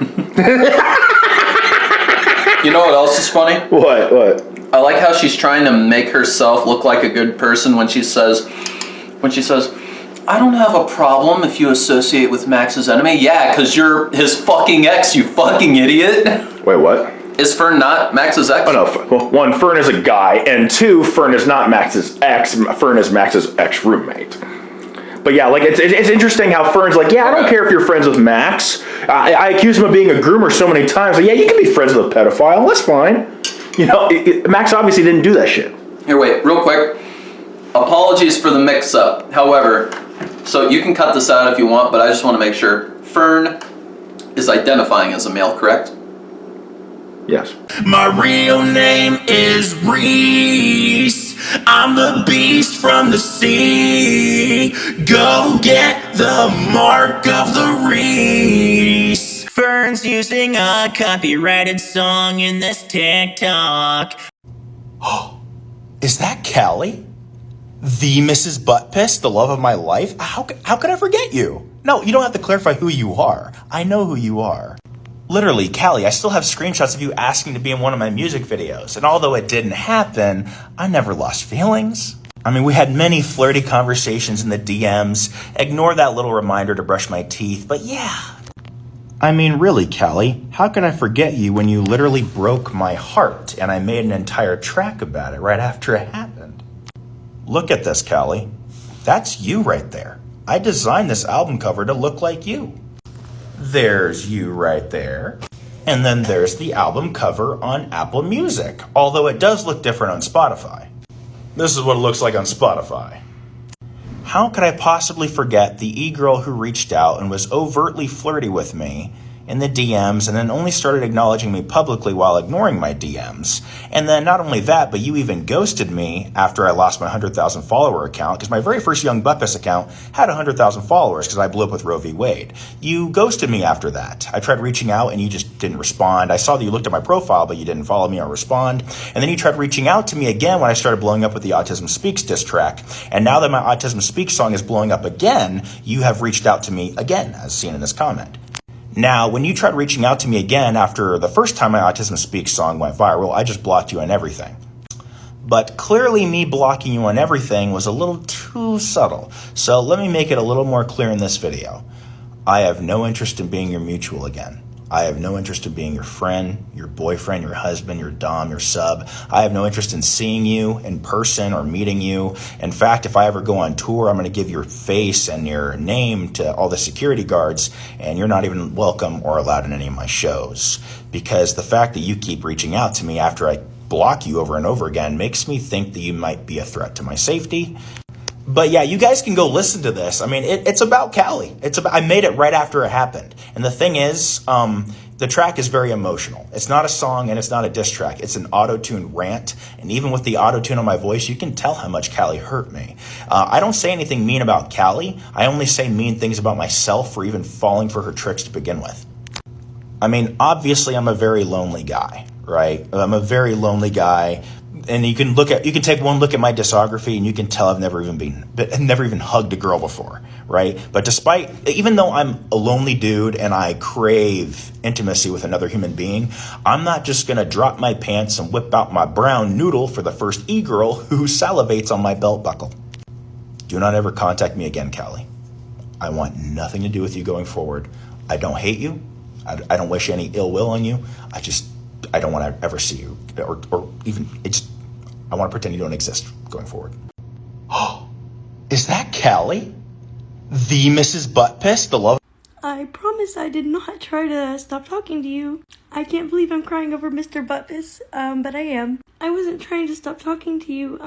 You know what else is funny? What? I like how she's trying to make herself look like a good person when she says, I don't have a problem if you associate with Max's enemy. Yeah, because you're his fucking ex, you fucking idiot. Wait, what? Is Fern not Max's ex? Oh no, well, one, Fern is a guy, and two, Fern is not Max's ex, Fern is Max's ex-roommate. But yeah, like it's interesting how Fern's like, yeah, I don't care if you're friends with Max. I accuse him of being a groomer so many times. Like, yeah, you can be friends with a pedophile, that's fine. You know, Max obviously didn't do that shit. Here, wait, real quick. Apologies for the mix-up. However, So you can cut this out if you want, but I just want to make sure. Fern is identifying as a male, correct? Yes. My real name is Reese. I'm the beast from the sea. Go get the mark of the Reese. Fern's using a copyrighted song in this TikTok. Is that Cali? The Mrs. Buttpiss, the love of my life? How could I forget you? No, you don't have to clarify who you are. I know who you are. Literally, Cali, I still have screenshots of you asking to be in one of my music videos. And although it didn't happen, I never lost feelings. I mean, we had many flirty conversations in the DMs. Ignore that little reminder to brush my teeth, but yeah. I mean, really, Cali, how can I forget you when you literally broke my heart and I made an entire track about it right after it happened? Look at this, Cali. That's you right there. I designed this album cover to look like you. There's you right there. And then there's the album cover on Apple Music, although it does look different on Spotify. This is what it looks like on Spotify. How could I possibly forget the e-girl who reached out and was overtly flirty with me in the DMs and then only started acknowledging me publicly while ignoring my DMs? And then not only that, but you even ghosted me after I lost my 100,000 follower account, because my very first Young Buttpiss account had 100,000 followers because I blew up with Roe v. Wade. You ghosted me after that. I tried reaching out and you just didn't respond. I saw that you looked at my profile, but you didn't follow me or respond. And then you tried reaching out to me again when I started blowing up with the Autism Speaks diss track. And now that my Autism Speaks song is blowing up again, you have reached out to me again, as seen in this comment. Now, when you tried reaching out to me again after the first time my Autism Speaks song went viral, I just blocked you on everything. But clearly me blocking you on everything was a little too subtle. So let me make it a little more clear in this video. I have no interest in being your mutual again. I have no interest in being your friend, your boyfriend, your husband, your dom, your sub. I have no interest in seeing you in person or meeting you. In fact, if I ever go on tour, I'm going to give your face and your name to all the security guards, and you're not even welcome or allowed in any of my shows. Because the fact that you keep reaching out to me after I block you over and over again makes me think that you might be a threat to my safety. But yeah, you guys can go listen to this. I mean, it's about Cali. I made it right after it happened. And the thing is, the track is very emotional. It's not a song and it's not a diss track. It's an auto-tune rant. And even with the auto-tune on my voice, you can tell how much Cali hurt me. I don't say anything mean about Cali. I only say mean things about myself for even falling for her tricks to begin with. I mean, obviously, I'm a very lonely guy, right? I'm a very lonely guy. And you can take one look at my discography and you can tell I've never even hugged a girl before, right? But even though I'm a lonely dude and I crave intimacy with another human being, I'm not just gonna drop my pants and whip out my brown noodle for the first e-girl who salivates on my belt buckle. Do not ever contact me again, Cali. I want nothing to do with you going forward. I don't hate you. I don't wish any ill will on you. I don't want to ever see you, or even, I want to pretend you don't exist going forward. Is that Cali? The Mrs. Buttpiss, the love? I promise I did not try to stop talking to you. I can't believe I'm crying over Mr. Buttpiss, but I am. I wasn't trying to stop talking to you.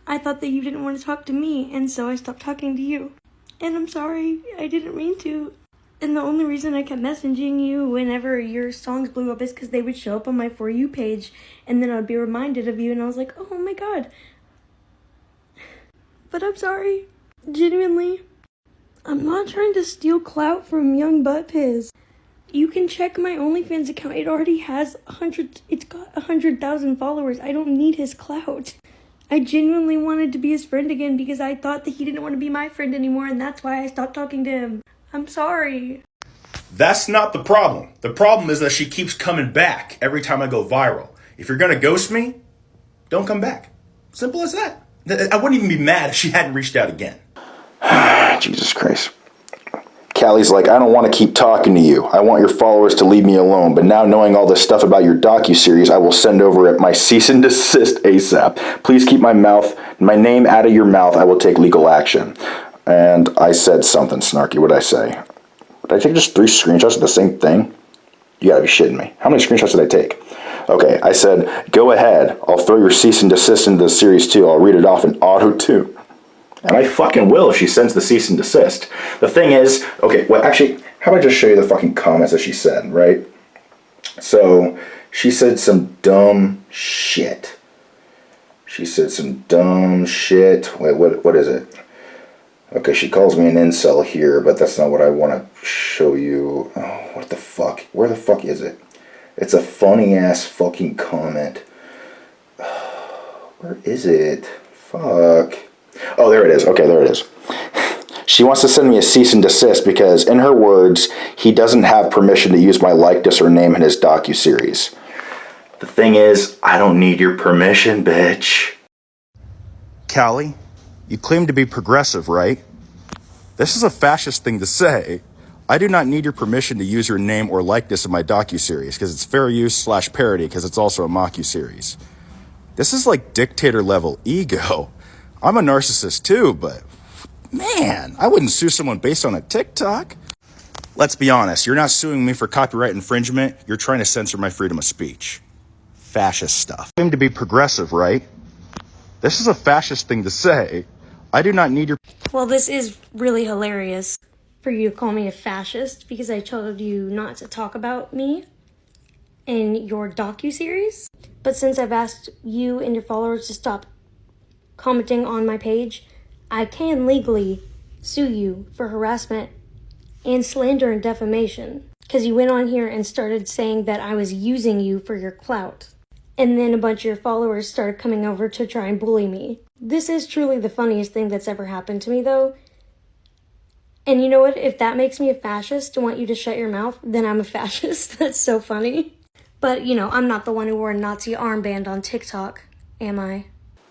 I thought that you didn't want to talk to me, and so I stopped talking to you. And I'm sorry, I didn't mean to. And the only reason I kept messaging you whenever your songs blew up is because they would show up on my For You page, and then I would be reminded of you, and I was like, oh my god. But I'm sorry. Genuinely. I'm not trying to steal clout from Young Buttpiss. You can check my OnlyFans account. It already has it's got 100,000 followers. I don't need his clout. I genuinely wanted to be his friend again because I thought that he didn't want to be my friend anymore, and that's why I stopped talking to him. I'm sorry. That's not the problem. The problem is that she keeps coming back every time I go viral. If you're going to ghost me, don't come back. Simple as that. I wouldn't even be mad if she hadn't reached out again. Jesus Christ. Callie's like, I don't want to keep talking to you. I want your followers to leave me alone. But now knowing all this stuff about your docuseries, I will send over my cease and desist ASAP. Please keep my name out of your mouth. I will take legal action. And I said something snarky. What did I say? Did I take just 3 screenshots of the same thing? You gotta be shitting me. How many screenshots did I take? Okay, I said, go ahead. I'll throw your cease and desist into the series too. I'll read it off in auto too. And I fucking will if she sends the cease and desist. The thing is, okay, well, actually, how about I just show you the fucking comments that she said, right? So, she said some dumb shit. She said some dumb shit. Wait, what is it? Okay, she calls me an incel here, but that's not what I want to show you. Oh, what the fuck? Where the fuck is it? It's a funny-ass fucking comment. Where is it? Fuck. Oh, there it is. Okay, there it is. She wants to send me a cease and desist because, in her words, he doesn't have permission to use my likeness or name in his docuseries. The thing is, I don't need your permission, bitch. Cali, you claim to be progressive, right? This is a fascist thing to say. I do not need your permission to use your name or likeness in my docuseries because it's fair use / parody because it's also a mock-you-series. This is like dictator level ego. I'm a narcissist too, but man, I wouldn't sue someone based on a TikTok. Let's be honest, you're not suing me for copyright infringement, you're trying to censor my freedom of speech. Fascist stuff. You claim to be progressive, right? This is a fascist thing to say. I do not need your... Well, this is really hilarious for you to call me a fascist because I told you not to talk about me in your docuseries. But since I've asked you and your followers to stop commenting on my page, I can legally sue you for harassment and slander and defamation because you went on here and started saying that I was using you for your clout. And then a bunch of your followers started coming over to try and bully me. This is truly the funniest thing that's ever happened to me, though. And you know what? If that makes me a fascist to want you to shut your mouth, then I'm a fascist. That's so funny. But, you know, I'm not the one who wore a Nazi armband on TikTok, am I?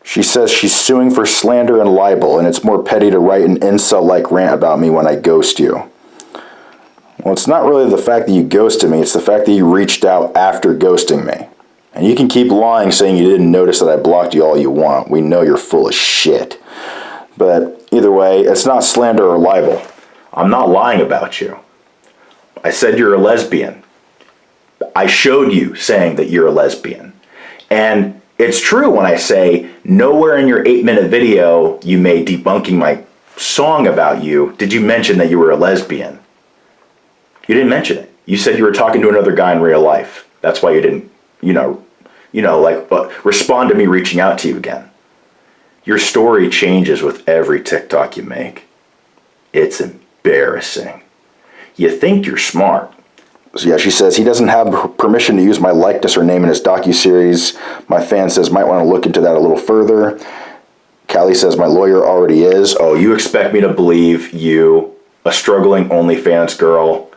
She says she's suing for slander and libel, and it's more petty to write an incel-like rant about me when I ghost you. Well, it's not really the fact that you ghosted me, it's the fact that you reached out after ghosting me. And you can keep lying saying you didn't notice that I blocked you all you want. We know you're full of shit. But either way, it's not slander or libel. I'm not lying about you. I said you're a lesbian. I showed you saying that you're a lesbian. And it's true when I say nowhere in your 8-minute video you made debunking my song about you did you mention that you were a lesbian. You didn't mention it. You said you were talking to another guy in real life. That's why you didn't, respond to me reaching out to you again. Your story changes with every TikTok you make. It's embarrassing. You think you're smart. So yeah, she says he doesn't have permission to use my likeness or name in his docuseries. My fan says might want to look into that a little further. Cali says my lawyer already is. Oh, you expect me to believe you, a struggling OnlyFans girl,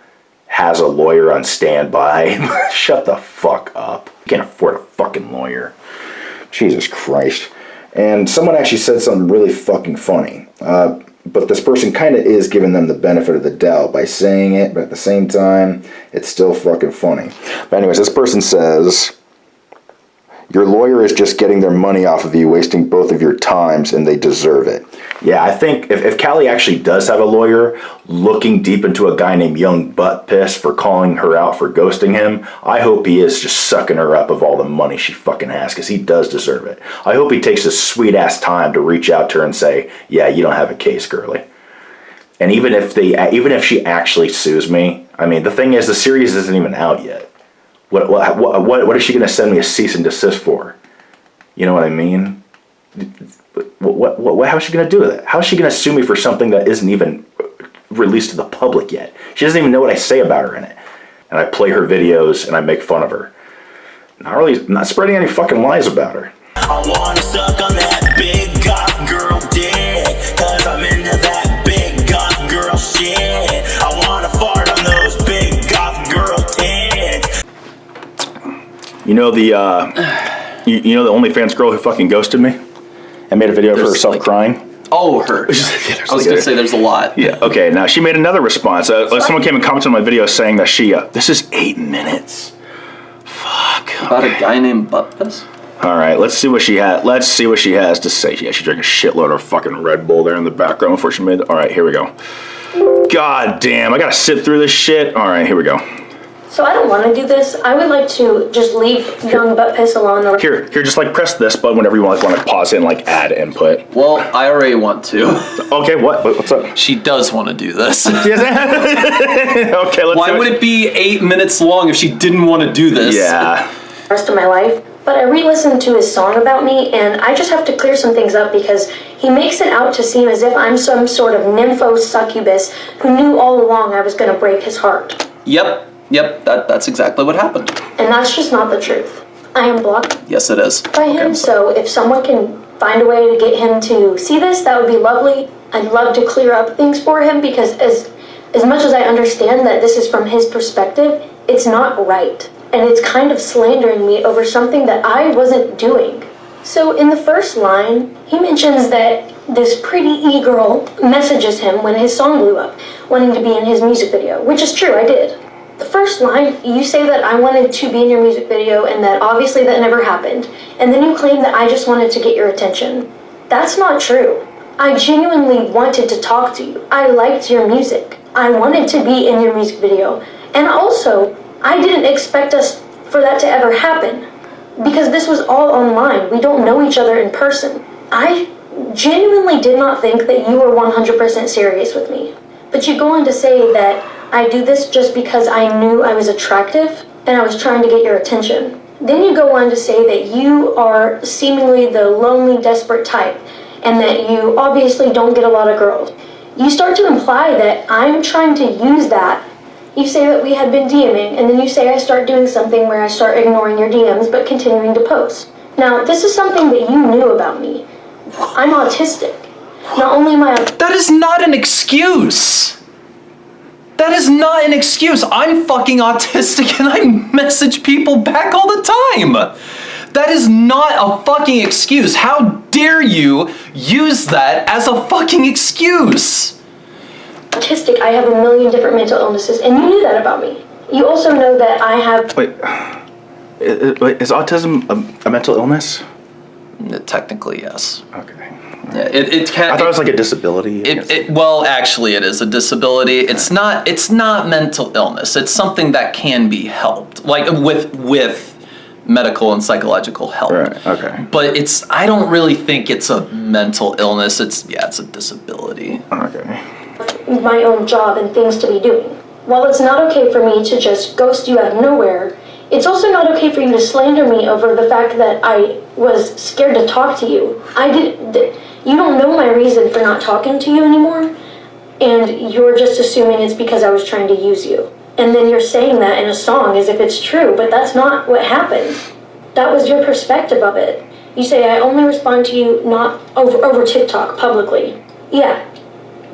has a lawyer on standby? Shut the fuck up. You can't afford a fucking lawyer. Jesus Christ. And someone actually said something really fucking funny. But this person kind of is giving them the benefit of the doubt by saying it, but at the same time, it's still fucking funny. But anyways, this person says, your lawyer is just getting their money off of you, wasting both of your times, and they deserve it. Yeah, I think if Cali actually does have a lawyer looking deep into a guy named Young Butt Piss for calling her out for ghosting him, I hope he is just sucking her up of all the money she fucking has, because he does deserve it. I hope he takes his sweet ass time to reach out to her and say, yeah, you don't have a case, girly. And even if she actually sues me, I mean, the thing is, the series isn't even out yet. What is she going to send me a cease and desist for? You know what I mean? How is she going to do that? How is she going to sue me for something that isn't even released to the public yet? She doesn't even know what I say about her in it. And I play her videos and I make fun of her. Not spreading any fucking lies about her. I wanna suck on that big goth girl dick, 'cause I'm into that big goth girl shit. I wanna fart on those big goth girl tits. You know the OnlyFans girl who fucking ghosted me and made a video of herself crying? Oh, her. I was going to say there's a lot. Yeah, okay. Now, she made another response. Someone came and commented on my video saying that this is 8 minutes. Fuck. About a guy named Butt Piss? All right, let's see what she has to say. Yeah, she drank a shitload of fucking Red Bull there in the background before she made it. All right, here we go. God damn, I got to sit through this shit. All right, here we go. So I don't want to do this. I would like to just leave young butt piss alone. Here, just like press this button whenever you want to pause it and like add input. Well, I already want to. Okay, what's up? She does want to do this. Okay, let's Why would it be 8 minutes long if she didn't want to do this? Yeah. The rest of my life. But I re-listened to his song about me, and I just have to clear some things up because he makes it out to seem as if I'm some sort of nympho succubus who knew all along I was going to break his heart. Yep, that's exactly what happened. And that's just not the truth. I am blocked Yes, it is. by him, so if someone can find a way to get him to see this, that would be lovely. I'd love to clear up things for him because as much as I understand that this is from his perspective, it's not right. And it's kind of slandering me over something that I wasn't doing. So in the first line, he mentions that this pretty e-girl messages him when his song blew up, wanting to be in his music video, which is true, I did. The first line, you say that I wanted to be in your music video and that obviously that never happened. And then you claim that I just wanted to get your attention. That's not true. I genuinely wanted to talk to you. I liked your music. I wanted to be in your music video. And also, I didn't expect us for that to ever happen. Because this was all online. We don't know each other in person. I genuinely did not think that you were 100% serious with me. But you go on to say that I do this just because I knew I was attractive and I was trying to get your attention. Then you go on to say that you are seemingly the lonely, desperate type and that you obviously don't get a lot of girls. You start to imply that I'm trying to use that. You say that we had been DMing, and then you say I start doing something where I start ignoring your DMs but continuing to post. Now, this is something that you knew about me. I'm autistic. Not only am I... That is not an excuse! That is not an excuse. I'm fucking autistic and I message people back all the time. That is not a fucking excuse. How dare you use that as a fucking excuse? Autistic, I have a million different mental illnesses, and you knew that about me. You also know that I have... Wait, is autism a mental illness? Technically, yes. Okay. Yeah, it can. I thought it was like a disability. Well, actually, it is a disability. It's not mental illness. It's something that can be helped, like with medical and psychological help. Right. Okay. But I don't really think it's a mental illness. It's a disability. Okay. My own job and things to be doing. While it's not okay for me to just ghost you out of nowhere, it's also not okay for you to slander me over the fact that I was scared to talk to you. You don't know my reason for not talking to you anymore, and you're just assuming it's because I was trying to use you. And then you're saying that in a song as if it's true, but that's not what happened. That was your perspective of it. You say I only respond to you not over TikTok publicly. Yeah,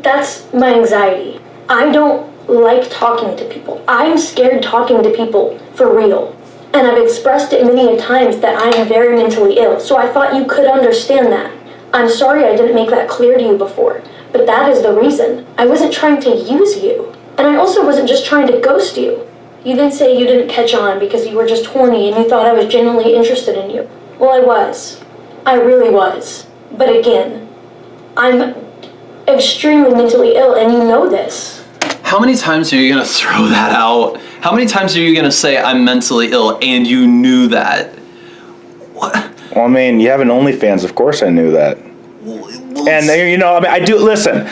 that's my anxiety. I don't like talking to people. I'm scared talking to people for real. And I've expressed it many a times that I am very mentally ill, so I thought you could understand that. I'm sorry I didn't make that clear to you before, but that is the reason. I wasn't trying to use you. And I also wasn't just trying to ghost you. You then say you didn't catch on because you were just horny and you thought I was genuinely interested in you. Well, I was. I really was. But again, I'm extremely mentally ill and you know this. How many times are you gonna throw that out? How many times are you gonna say I'm mentally ill and you knew that? What? Well, I mean, you have an OnlyFans, of course I knew that. And you know, I mean, I do, listen,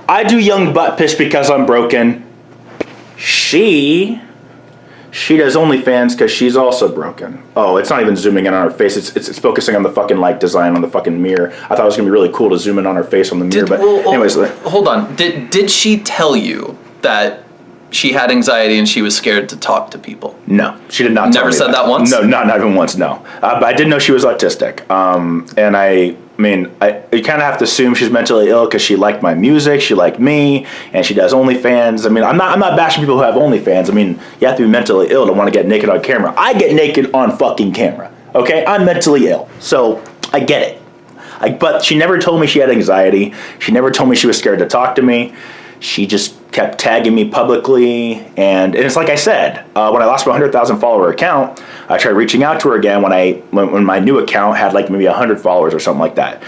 I do young butt piss because I'm broken. She does OnlyFans because she's also broken. Oh, it's not even zooming in on her face. It's focusing on the fucking like design on the fucking mirror. I thought it was gonna be really cool to zoom in on her face on the mirror, but anyways. Hold on. Did she tell you that she had anxiety and she was scared to talk to people? No, she did not. Never said that once? No, not even once. No, but I did know she was autistic. And I mean, you kind of have to assume she's mentally ill because she liked my music, she liked me, and she does OnlyFans. I mean, I'm not bashing people who have OnlyFans. I mean, you have to be mentally ill to want to get naked on camera. I get naked on fucking camera. Okay, I'm mentally ill, so I get it. But she never told me she had anxiety. She never told me she was scared to talk to me. She just kept tagging me publicly, and it's like I said, when I lost my 100,000 follower account, I tried reaching out to her again when my new account had like maybe 100 followers or something like that.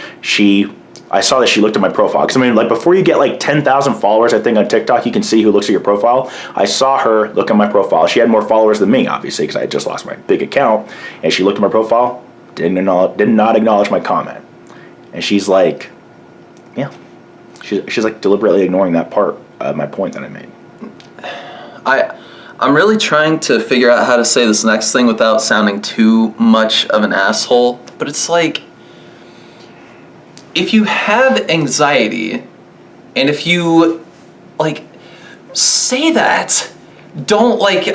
I saw that she looked at my profile. Because, I mean, like, before you get, like, 10,000 followers, I think, on TikTok, you can see who looks at your profile. I saw her look at my profile. She had more followers than me, obviously, because I had just lost my big account. And she looked at my profile, did not acknowledge my comment. And she's like, yeah. She's like, deliberately ignoring that part of my point that I made. I'm really trying to figure out how to say this next thing without sounding too much of an asshole. But it's like, if you have anxiety, and if you, like, say that, don't, like...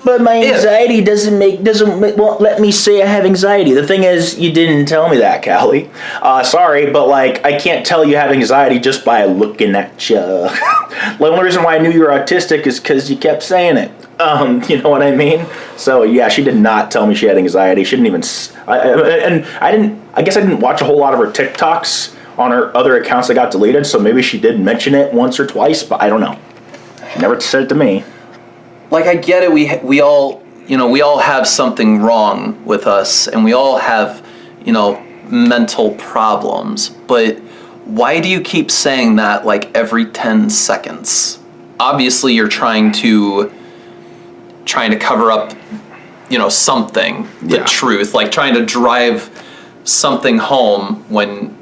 But my anxiety won't let me say I have anxiety. The thing is, you didn't tell me that, Cali. Sorry, but, like, I can't tell you have anxiety just by looking at you. The only reason why I knew you were autistic is because you kept saying it. You know what I mean? So, yeah, she did not tell me she had anxiety. She didn't even... I guess I didn't watch a whole lot of her TikToks on her other accounts that got deleted, so maybe she did mention it once or twice, but I don't know. She never said it to me. Like, I get it, we all have something wrong with us, and we all have, mental problems, but why do you keep saying that, like, every 10 seconds? Obviously, you're trying to cover up, something, the truth, like trying to drive something home when...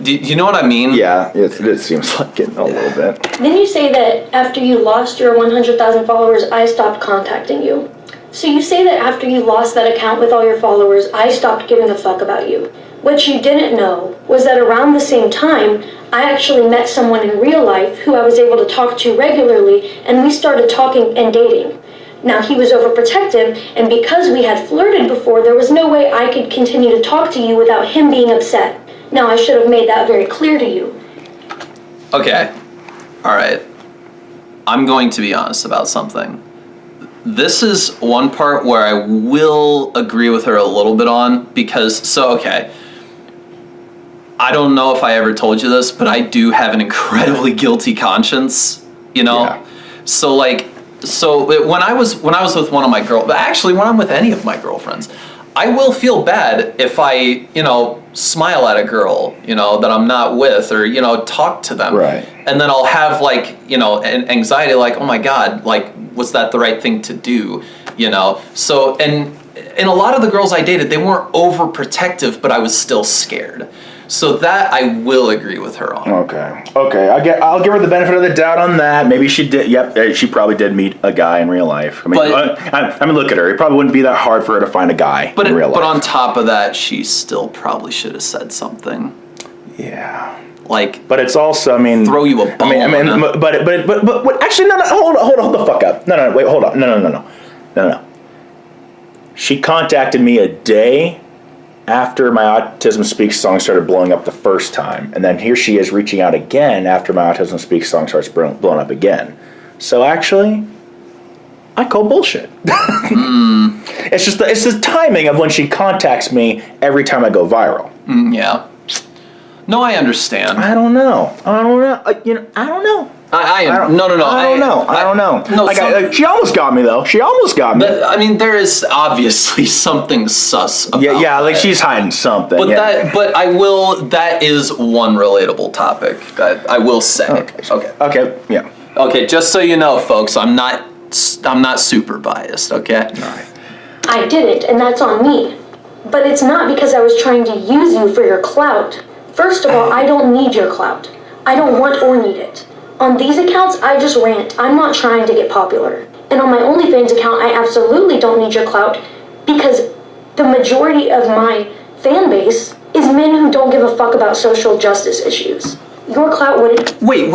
Do you know what I mean? Yeah, it seems like it a little bit. Then you say that after you lost your 100,000 followers, I stopped contacting you. So you say that after you lost that account with all your followers, I stopped giving a fuck about you. What you didn't know was that around the same time, I actually met someone in real life who I was able to talk to regularly, and we started talking and dating. Now, he was overprotective, and because we had flirted before, there was no way I could continue to talk to you without him being upset. Now, I should have made that very clear to you. Okay. All right. I'm going to be honest about something. This is one part where I will agree with her a little bit on, because, okay. I don't know if I ever told you this, but I do have an incredibly guilty conscience, Yeah. So, when I was with one of my girls, actually when I'm with any of my girlfriends, I will feel bad if I, smile at a girl, that I'm not with, or, talk to them. Right. And then I'll have, an anxiety, like, oh my God, like, was that the right thing to do, So, and a lot of the girls I dated, they weren't overprotective, but I was still scared. So that I will agree with her on. Okay. I'll give her the benefit of the doubt on that. Maybe she did. Yep, she probably did meet a guy in real life. I mean, look at her. It probably wouldn't be that hard for her to find a guy in real life. But on top of that, she still probably should have said something. Yeah. But it's also, I mean, throw you a bone. But actually, no. Hold the fuck up. No. Wait, hold on. No. She contacted me a day after my Autism Speaks song started blowing up the first time. And then here she is reaching out again after my Autism Speaks song starts blowing up again. So actually, I call bullshit. It's just it's the timing of when she contacts me every time I go viral. Yeah. No, I understand. I don't know. I don't know. I don't know. No, she almost got me, though. I mean, there is obviously something sus about like she's hiding something. But that is one relatable topic that I will say. Okay, yeah. Okay, just so you know, folks, I'm not super biased, okay? All right. I didn't, and that's on me. But it's not because I was trying to use you for your clout. First of all, I don't need your clout. I don't want or need it. On these accounts, I just rant. I'm not trying to get popular. And on my OnlyFans account, I absolutely don't need your clout because the majority of my fan base is men who don't give a fuck about social justice issues. Your clout wouldn't... Wait.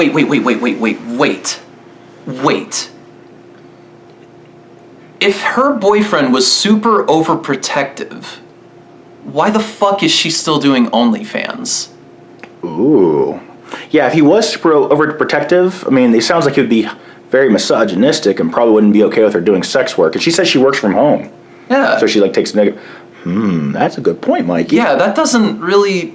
If her boyfriend was super overprotective, why the fuck is she still doing OnlyFans? Ooh. Yeah, if he was super overprotective, I mean, it sounds like he would be very misogynistic and probably wouldn't be okay with her doing sex work. And she says she works from home. Yeah. So she takes negative. That's a good point, Mikey. Yeah, that doesn't really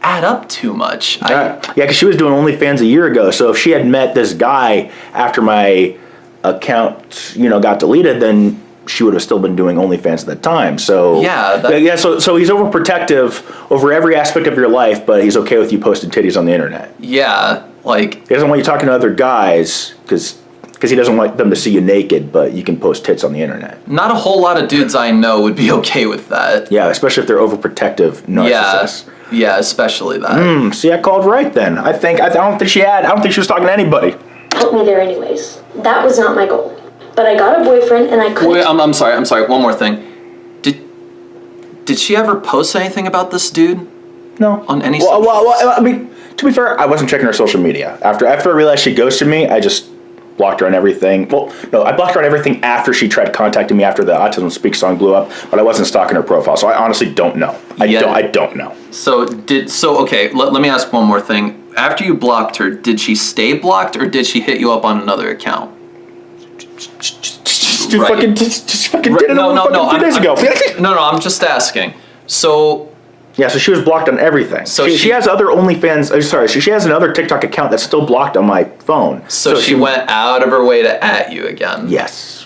add up too much. Yeah, because she was doing OnlyFans a year ago. So if she had met this guy after my account, got deleted, then she would have still been doing OnlyFans at the time. So yeah, so he's overprotective over every aspect of your life, but he's okay with you posting titties on the internet. Yeah, like he doesn't want you talking to other guys because he doesn't want them to see you naked, but you can post tits on the internet. Not a whole lot of dudes I know would be okay with that. Yeah, especially if they're overprotective narcissists. Yeah, especially that. See, I called right then. I don't think she was talking to anybody. Help me there anyways. That was not my goal. But I got a boyfriend and I couldn't... Wait, I'm sorry, one more thing. Did she ever post anything about this dude? No. On any well, I mean, to be fair, I wasn't checking her social media. After I realized she ghosted me, I just blocked her on everything. Well, no, I blocked her on everything after she tried contacting me after the Autism Speak song blew up, but I wasn't stalking her profile, so I honestly don't know. I don't know. So okay, let me ask one more thing. After you blocked her, did she stay blocked or did she hit you up on another account? Just fucking did it a few days ago. No, I'm just asking. So yeah, so she was blocked on everything. So she has other OnlyFans. Sorry, she has another TikTok account that's still blocked on my phone. So she went out of her way to at you again. Yes.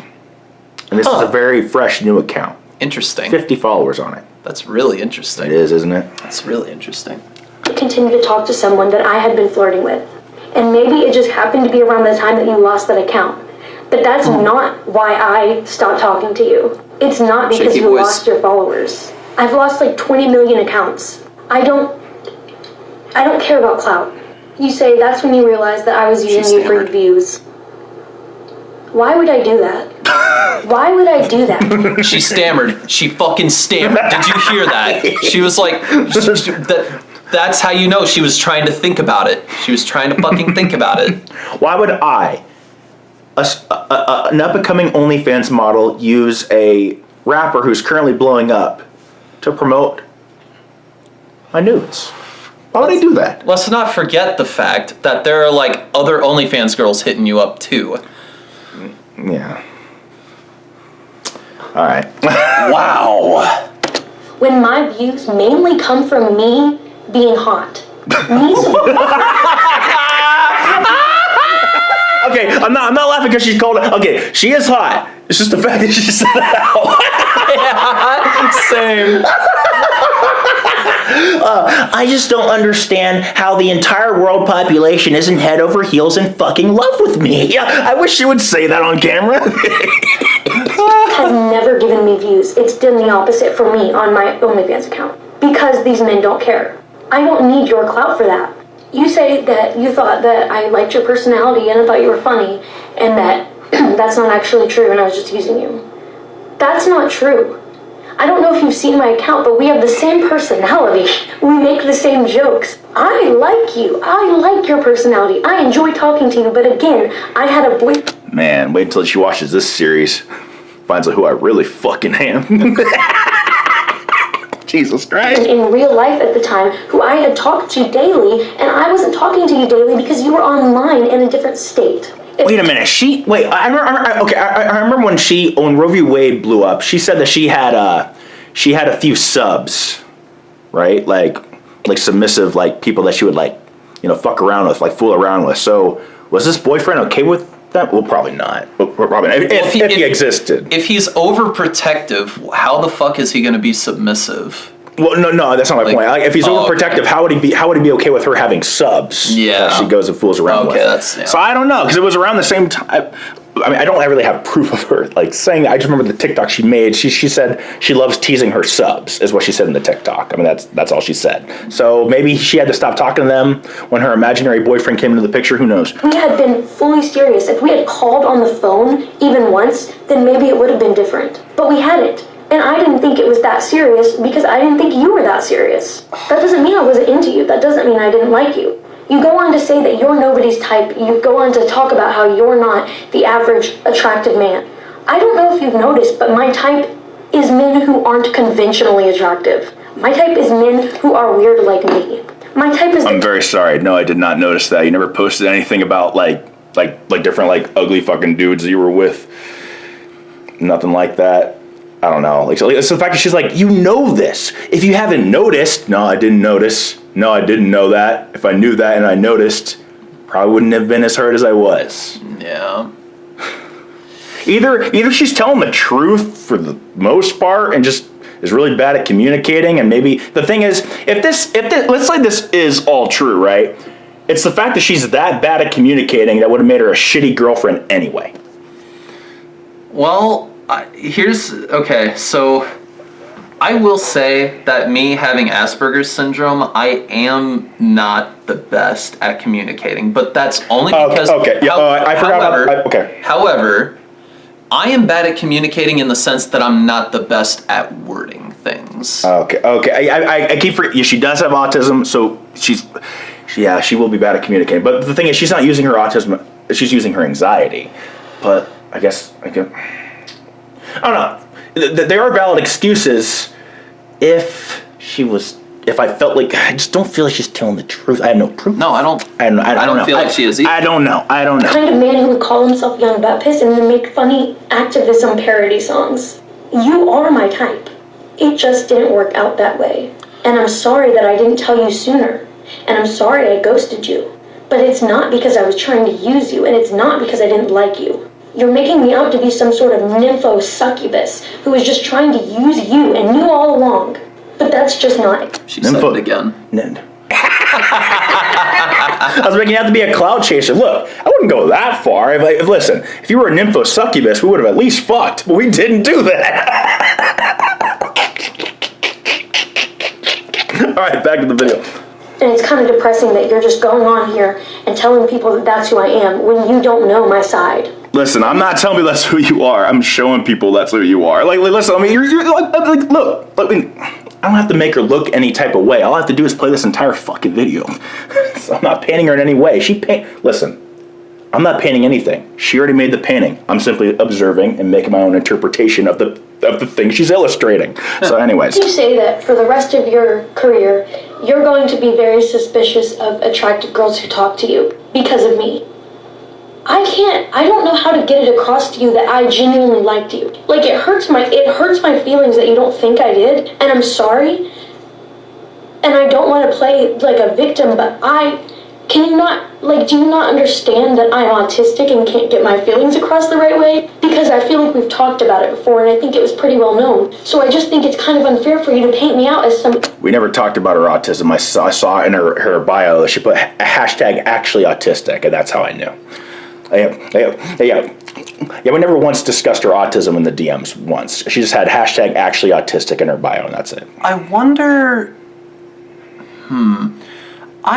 And this is a very fresh new account. Interesting. 50 followers on it. That's really interesting. It is, isn't it? That's really interesting. Continue to talk to someone that I had been flirting with. And maybe it just happened to be around the time that you lost that account. But that's not why I stopped talking to you. It's not because you lost your followers. I've lost like 20 million accounts. I don't care about clout. You say that's when you realized that I was using you for views. Why would I do that? Why would I do that? She stammered. She fucking stammered. Did you hear that? She was like, that's how you know she was trying to think about it. She was trying to fucking think about it. Why would I, an up-and-coming OnlyFans model, use a rapper who's currently blowing up to promote my nudes? Why would I do that? Let's not forget the fact that there are like other OnlyFans girls hitting you up too. Yeah. All right. Wow. When my views mainly come from me being hot. Okay, I'm not laughing because she's cold. Okay, she is hot. It's just the fact that she said it out. Yeah, same. I just don't understand how the entire world population isn't head over heels in fucking love with me. Yeah, I wish she would say that on camera. Has never given me views. It's done the opposite for me on my OnlyFans account. Because these men don't care. I don't need your clout for that. You say that you thought that I liked your personality and I thought you were funny, and that that's not actually true and I was just using you. That's not true. I don't know if you've seen my account, but we have the same personality. We make the same jokes. I like you. I like your personality. I enjoy talking to you, but again, I had a boyfriend. Man, wait until she watches this series. Finds out who I really fucking am. Jesus Christ. In real life at the time, who I had talked to daily, and I wasn't talking to you daily because you were online in a different state. Wait a minute. I remember when Roe v. Wade blew up. She said that she had a few subs, right? Like submissive, like people that she would fuck around with, like fool around with. So was this boyfriend okay with that? Well, probably not. Probably not. If he existed. If he's overprotective, how the fuck is he going to be submissive? Well, no, that's not my point. Like, if he's overprotective, okay. How would he be okay with her having subs? Yeah, that she goes and fools around with. So I don't know, because it was around the same time. I mean, I don't really have proof of her saying that. I just remember the TikTok she made. She said she loves teasing her subs, is what she said in the TikTok. I mean, that's all she said. So maybe she had to stop talking to them when her imaginary boyfriend came into the picture. Who knows? We had been fully serious. If we had called on the phone even once, then maybe it would have been different. But we hadn't. And I didn't think it was that serious because I didn't think you were that serious. That doesn't mean I wasn't into you. That doesn't mean I didn't like you. You go on to say that you're nobody's type. You go on to talk about how you're not the average attractive man. I don't know if you've noticed, but my type is men who aren't conventionally attractive. My type is men who are weird like me. My type is... I'm very sorry. No, I did not notice that. You never posted anything about like different ugly fucking dudes that you were with. Nothing like that. I don't know. It's the fact that she's like, you know this. If you haven't noticed, no, I didn't notice. No, I didn't know that. If I knew that and I noticed, probably wouldn't have been as hurt as I was. Yeah. Either she's telling the truth for the most part and just is really bad at communicating, and maybe the thing is, if this let's say this is all true, right? It's the fact that she's that bad at communicating that would have made her a shitty girlfriend anyway. Well, so I will say that me having Asperger's syndrome, I am not the best at communicating, but that's only because. I forgot. However, I am bad at communicating in the sense that I'm not the best at wording things. Okay. I keep forgetting. She does have autism, so she will be bad at communicating. But the thing is, she's not using her autism. She's using her anxiety. But I don't know. There are valid excuses if I felt like, I just don't feel like she's telling the truth. I have no proof. No, I don't feel like she is either. I don't know. The kind of man who would call himself Young Butt Piss and then make funny activism parody songs. You are my type. It just didn't work out that way. And I'm sorry that I didn't tell you sooner. And I'm sorry I ghosted you. But it's not because I was trying to use you, and it's not because I didn't like you. You're making me out to be some sort of nympho succubus who was just trying to use you and knew all along. But that's just not. She said it again. I was making out to be a cloud chaser. Look, I wouldn't go that far. Listen, if you were a nympho succubus, we would have at least fucked, but we didn't do that. All right, back to the video. And it's kind of depressing that you're just going on here and telling people that that's who I am when you don't know my side. Listen, I'm not telling you that's who you are. I'm showing people that's who you are. Like listen, I mean, you're like, look, I mean, I don't have to make her look any type of way. All I have to do is play this entire fucking video. So I'm not painting her in any way. Listen, I'm not painting anything. She already made the painting. I'm simply observing and making my own interpretation of the thing she's illustrating. So anyways. You say that for the rest of your career, you're going to be very suspicious of attractive girls who talk to you because of me. I don't know how to get it across to you that I genuinely liked you. Like, it hurts my feelings that you don't think I did, and I'm sorry. And I don't want to play like a victim, but do you not understand that I'm autistic and can't get my feelings across the right way? Because I feel like we've talked about it before, and I think it was pretty well known. So I just think it's kind of unfair for you to paint me out as some... We never talked about her autism. I saw in her bio that she put a hashtag actually autistic, and that's how I knew. Yeah, we never once discussed her autism in the DMs once. She just had hashtag actually autistic in her bio, and that's it. I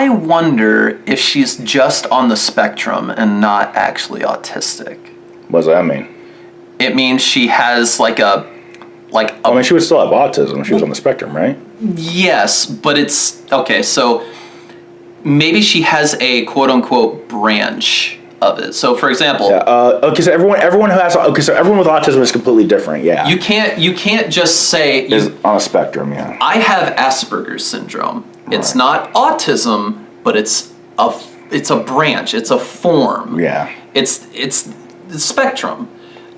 wonder if she's just on the spectrum and not actually autistic. What does that mean? It means she has I mean, she would still have autism if she was on the spectrum, right? Yes, but it's... Okay, so maybe she has a quote-unquote branch of it. So, for example... Yeah, okay, so everyone with autism is completely different, yeah. You can't just say... Is on a spectrum, yeah. I have Asperger's syndrome. It's not autism, but it's a branch. It's a form. Yeah. It's the spectrum.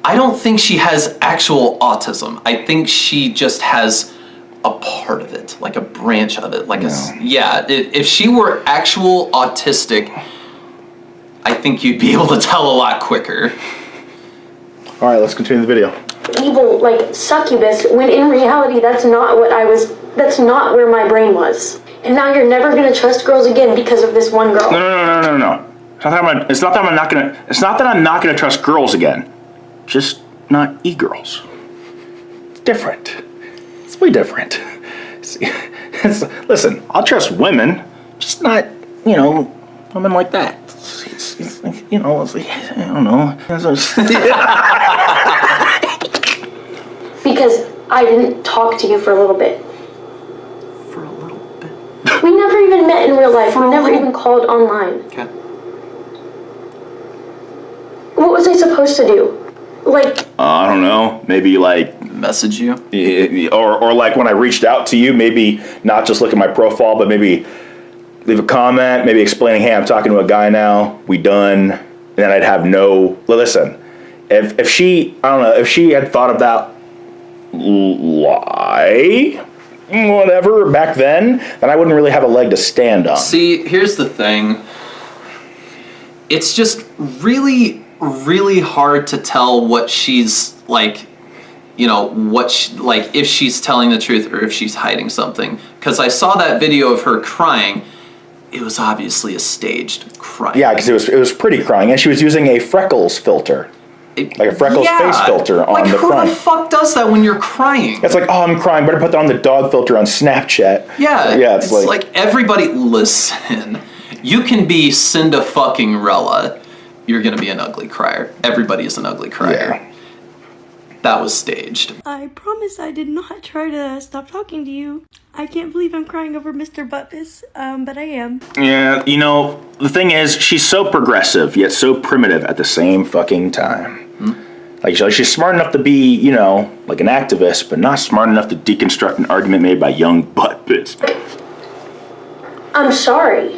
I don't think she has actual autism. I think she just has a part of it, like a branch of it, if she were actual autistic, I think you'd be able to tell a lot quicker. All right, let's continue the video. Evil, like, succubus, when in reality that's not where my brain was. And now you're never gonna trust girls again because of this one girl. No. It's not that I'm not gonna trust girls again. Just not e-girls. It's different. It's way different. Listen, I'll trust women, just not, women like that. I don't know. Because I didn't talk to you for a little bit. We never even met in real life. We never even called online. Okay. What was I supposed to do? I don't know. Maybe message you, or like when I reached out to you, maybe not just look at my profile, but maybe leave a comment, maybe explaining, hey, I'm talking to a guy now. We done. And then I'd have listen. If she had thought of that lie, whatever, back then I wouldn't really have a leg to stand on. See, here's the thing. It's just really really hard to tell what she's like, you know, like if she's telling the truth or if she's hiding something. Because I saw that video of her crying. It was obviously a staged crying. Yeah, because it was pretty crying, and she was using a freckles filter. Like a freckles face filter on the front. Who the fuck does that when you're crying? It's like, oh, I'm crying, better put that on the dog filter on Snapchat. Yeah, yeah, it's like everybody, listen, you can be Cinda fucking Rella, you're gonna be an ugly crier. Everybody is an ugly crier. Yeah. That was staged. I promise I did not try to stop talking to you. I can't believe I'm crying over Mr. Buttpiss, but I am. Yeah, you know, the thing is, she's so progressive, yet so primitive at the same fucking time. Like, she's smart enough to be, you know, like an activist, but not smart enough to deconstruct an argument made by young buttpits. I'm sorry.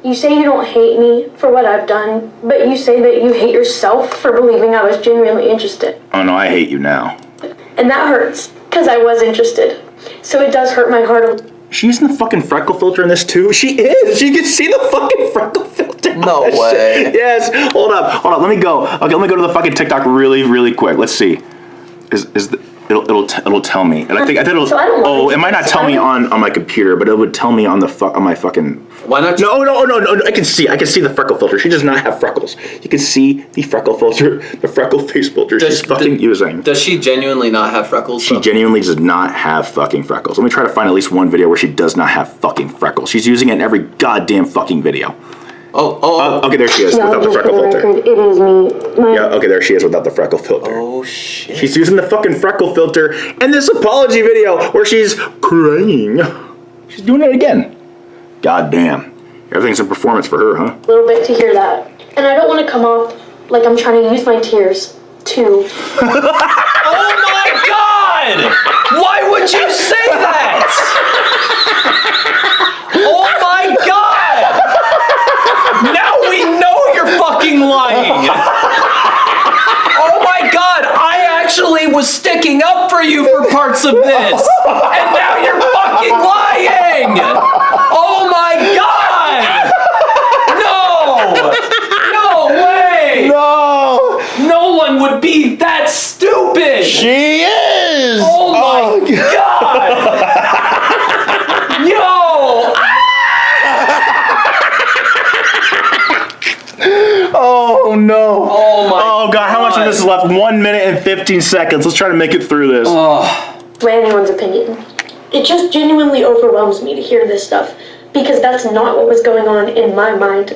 You say you don't hate me for what I've done, but you say that you hate yourself for believing I was genuinely interested. Oh no, I hate you now. And that hurts, because I was interested. So it does hurt my heart a... She's using the fucking freckle filter in this too? She is! You can see the fucking freckle filter. No way. Yes. Hold up. Let me go. Okay, let me go to the fucking TikTok really quick. Let's see. It'll tell me. And I think it'll. So it might not tell me on my computer, but it would tell me on my fucking. Why not? No. I can see the freckle filter. She does not have freckles. You can see the freckle filter, the freckle face filter she's fucking using. Does she genuinely not have freckles? She genuinely does not have fucking freckles. Let me try to find at least one video where she does not have fucking freckles. She's using it in every goddamn fucking video. Okay, there she is without the freckle filter. It is me. Yeah, okay, there she is without the freckle filter. Oh shit. She's using the fucking freckle filter in this apology video where she's crying. She's doing it again. God damn. Everything's a performance for her, huh? A little bit to hear that. And I don't want to come off like I'm trying to use my tears to... Oh my god! Why would you say that? Oh my god! Now we know you're fucking lying! Oh my god, I actually was sticking up for you for parts of this! And now you're fucking lying! Oh my god! No! No way! No one would be that stupid! She is! Oh my god! Yo! Oh no! Oh my! Oh god! How much of this is left? 1 minute and 15 seconds. Let's try to make it through this. To anyone's opinion. It just genuinely overwhelms me to hear this stuff because that's not what was going on in my mind,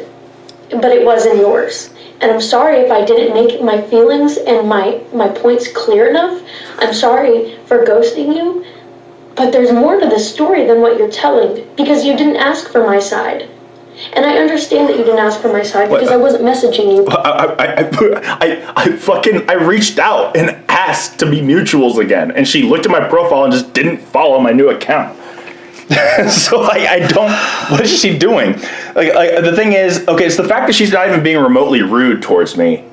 but it was in yours. And I'm sorry if I didn't make my feelings and my points clear enough. I'm sorry for ghosting you, but there's more to the story than what you're telling because you didn't ask for my side. And I understand that you didn't ask for my side because I wasn't messaging you. I reached out and asked to be mutuals again, and she looked at my profile and just didn't follow my new account. So I don't. What is she doing? Like the thing is, okay, it's the fact that she's not even being remotely rude towards me.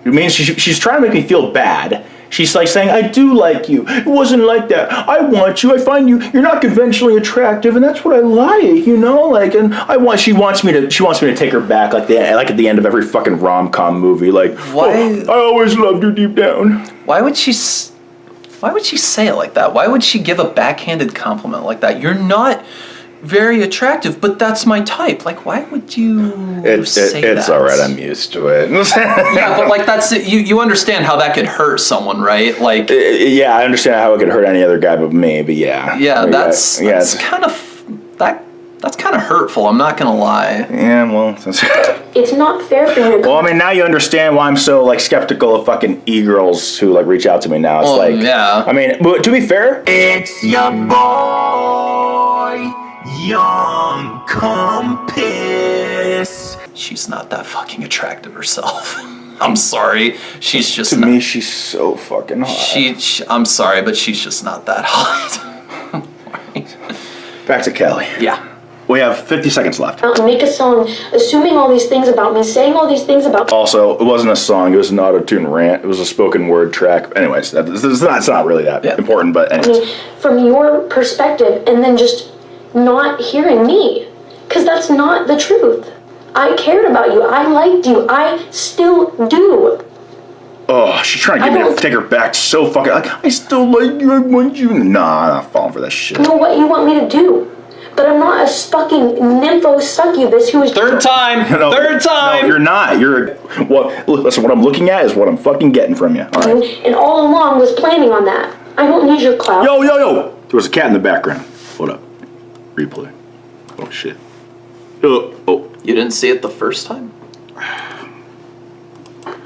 It means she's trying to make me feel bad. She's like saying, I do like you. It wasn't like that. I want you. I find you're not conventionally attractive, and that's what I like, you know? Like, and she wants me to take her back like at the end of every fucking rom-com movie. Like, why? I always loved her deep down. Why would she say it like that? Why would she give a backhanded compliment like that? You're not very attractive, but that's my type. Like, why would you say that? It's alright, I'm used to it. Yeah, but like that's it. You understand how that could hurt someone, right? Like, yeah, I understand how it could hurt any other guy but me, but yeah. Yeah, that's kind of hurtful, I'm not gonna lie. Yeah, well, it's not fair for you to... Well, I mean, now you understand why I'm so, like, skeptical of fucking e-girls who, like, reach out to me now. It's like... Yeah. I mean, but to be fair... It's your boy, Young Compass. She's not that fucking attractive herself. I'm sorry. She's just to me, she's so fucking hot. I'm sorry, but she's just not that hot. Back to Cali. Yeah. We have 50 seconds left. Make a song assuming all these things about me, saying all these things about... Also, it wasn't a song, it was an auto-tune rant. It was a spoken word track. Anyways, it's not really that important, but anyways. I mean, from your perspective, and then just not hearing me. Because that's not the truth. I cared about you. I liked you. I still do. Oh, she's trying to get me to take her back so fucking. Like, I still like you. I want you. Nah, I'm not falling for that shit. You know what you want me to do? But I'm not a fucking nympho succubus who is. Third time. No, Third time. No, you're not. You're. Well, listen. What I'm looking at is what I'm fucking getting from you. All right. And all along was planning on that. I don't need your clout. Yo. There was a cat in the background. Hold up. Replay. Oh shit. Oh. You didn't see it the first time?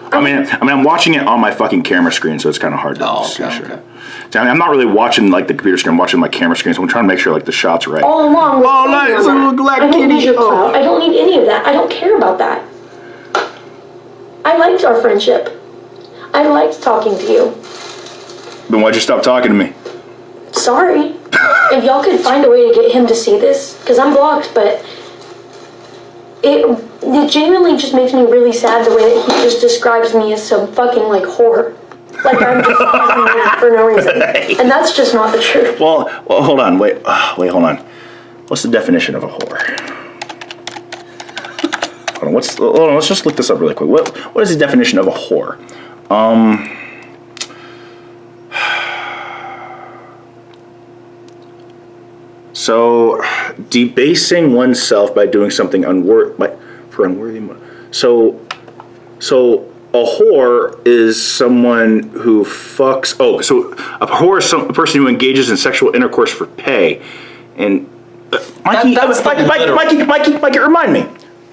I mean, I'm watching it on my fucking camera screen, so it's kind of hard to see. Okay. So, I mean, I'm not really watching like the computer screen. I'm watching my camera screen, so I'm trying to make sure like the shot's right. All along was planning nice. on Look like that. I don't kitty. need your clout. I don't need any of that. I don't care about that. I liked our friendship. I liked talking to you. Then why'd you stop talking to me? Sorry. If y'all could find a way to get him to see this, because I'm blocked, but it genuinely just makes me really sad the way that he just describes me as some fucking like whore. Like I'm just for no reason. And that's just not the truth. Well, hold on. Wait, hold on. What's the definition of a whore? Hold on, let's just look this up really quick. What is the definition of a whore? So, debasing oneself by doing something for unworthy. So a whore is someone who fucks. Oh, so a whore is a person who engages in sexual intercourse for pay. And Mikey, remind me.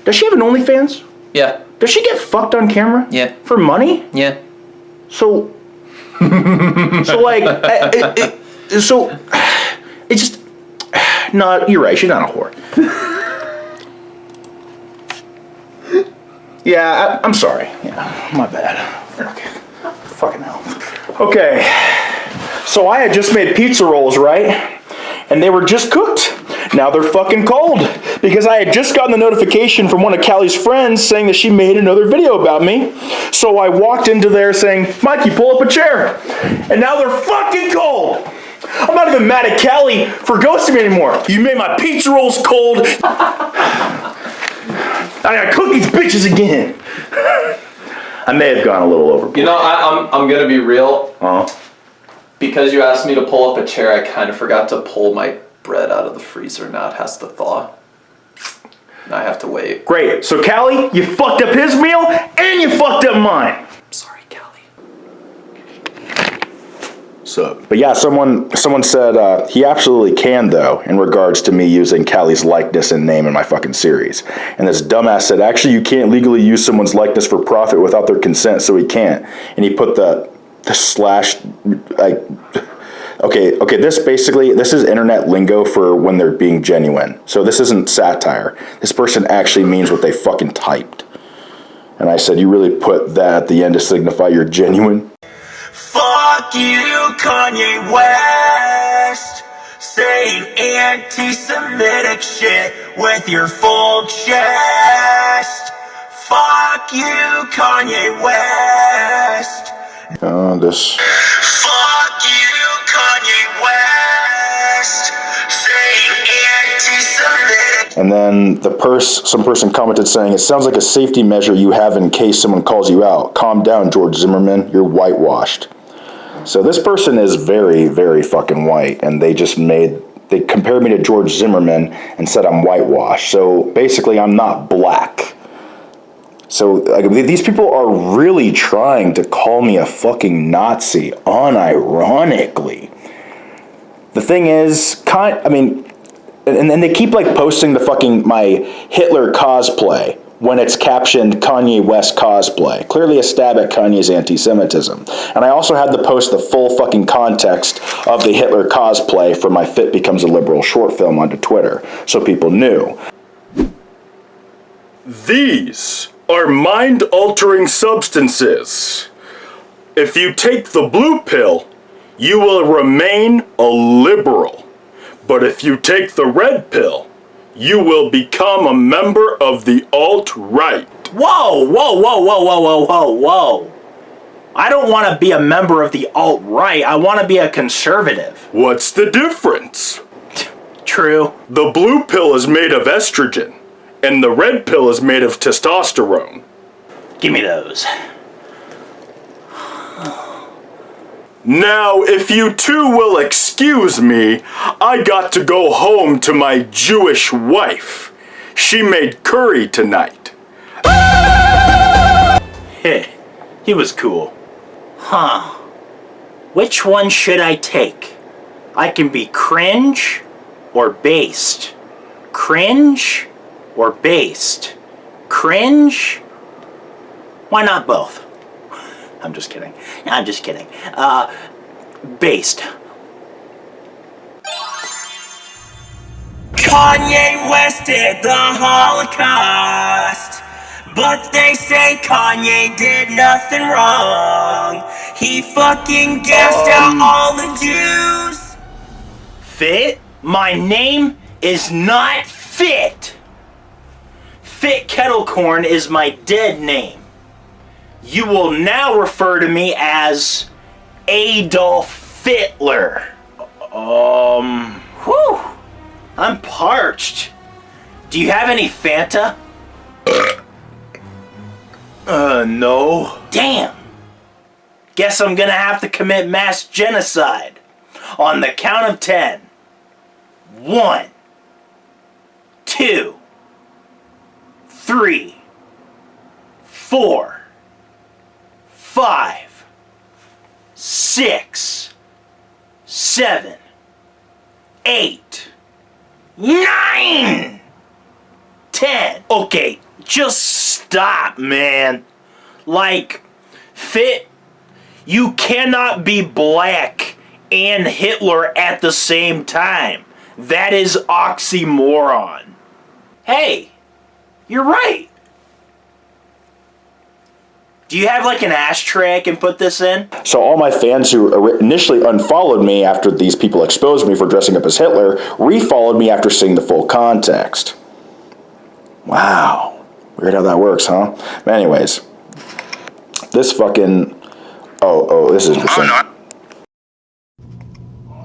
Does she have an OnlyFans? Yeah. Does she get fucked on camera? Yeah. For money? Yeah. So it's just. No, you're right. She's not a whore. Yeah, I'm sorry. Yeah, my bad. Okay. Fucking hell. Okay. So I had just made pizza rolls, right? And they were just cooked. Now they're fucking cold. Because I had just gotten the notification from one of Cali's friends saying that she made another video about me. So I walked into there saying, Mikey, pull up a chair. And now they're fucking cold. I'm not even mad at Cali for ghosting me anymore. You made my pizza rolls cold. I gotta cook these bitches again. I may have gone a little overboard. You know, I'm gonna be real. Because you asked me to pull up a chair, I kind of forgot to pull my bread out of the freezer. Now it has to thaw. Now I have to wait. Great. So Cali, you fucked up his meal and you fucked up mine. Sorry, Cali. So, but yeah, someone said he absolutely can though in regards to me using Cali's likeness and name in my fucking series. And this dumbass said, actually, you can't legally use someone's likeness for profit without their consent, so he can't. And he put the slash, like, okay, this is internet lingo for when they're being genuine. So this isn't satire. This person actually means what they fucking typed. And I said, you really put that at the end to signify you're genuine? Fuck you, Kanye West, saying anti-Semitic shit with your full chest. Fuck you, Kanye West. This. Fuck you, Kanye West, saying anti-Semitic. And then some person commented saying, it sounds like a safety measure you have in case someone calls you out. Calm down, George Zimmerman, you're whitewashed. So this person is very, very fucking white, and they compared me to George Zimmerman and said I'm whitewashed. So basically I'm not black. So like, these people are really trying to call me a fucking Nazi, unironically. The thing is, and they keep like posting the fucking my Hitler cosplay when it's captioned Kanye West cosplay. Clearly a stab at Kanye's anti-Semitism. And I also had to post the full fucking context of the Hitler cosplay for my Fit Becomes a Liberal short film onto Twitter, so people knew. These are mind-altering substances. If you take the blue pill, you will remain a liberal. But if you take the red pill, you will become a member of the alt-right. Whoa. I don't want to be a member of the alt-right. I want to be a conservative. What's the difference? True. The blue pill is made of estrogen, and the red pill is made of testosterone. Give me those. Now, if you two will excuse me, I got to go home to my Jewish wife. She made curry tonight. Heh, he was cool. Huh. Which one should I take? I can be cringe or based. Cringe or based. Cringe? Why not both? I'm just kidding. I'm just kidding. Based. Kanye West did the Holocaust, but they say Kanye did nothing wrong. He fucking gassed out all the Jews. Fit? My name is not Fit. Fit Kettle Corn is my dead name. You will now refer to me as Adolf Hitler. Whew. I'm parched. Do you have any Fanta? No. Damn. Guess I'm gonna have to commit mass genocide. On the count of 10. 1, 2, 3, 4, 5, 6, 7, 8, 9, 10. Okay, just stop, man. Like, Fit, you cannot be black and Hitler at the same time. That is oxymoron. Hey, you're right. Do you have like an ashtray I can put this in? So all my fans who initially unfollowed me after these people exposed me for dressing up as Hitler, refollowed me after seeing the full context. Wow. Weird how that works, huh? But anyways, this fucking... Oh, this is interesting.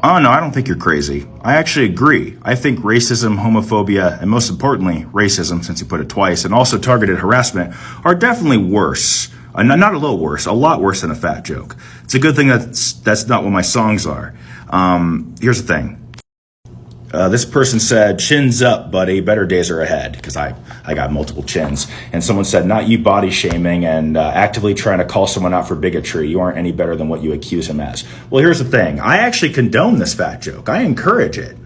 Oh no, I don't think you're crazy. I actually agree. I think racism, homophobia, and most importantly, racism, since you put it twice, and also targeted harassment are definitely worse. Not a little worse, a lot worse than a fat joke. It's a good thing that's not what my songs are. Here's the thing. This person said, chins up, buddy, better days are ahead, because I got multiple chins. And someone said, not you body shaming and actively trying to call someone out for bigotry. You aren't any better than what you accuse him as. Well, here's the thing. I actually condone this fat joke. I encourage it.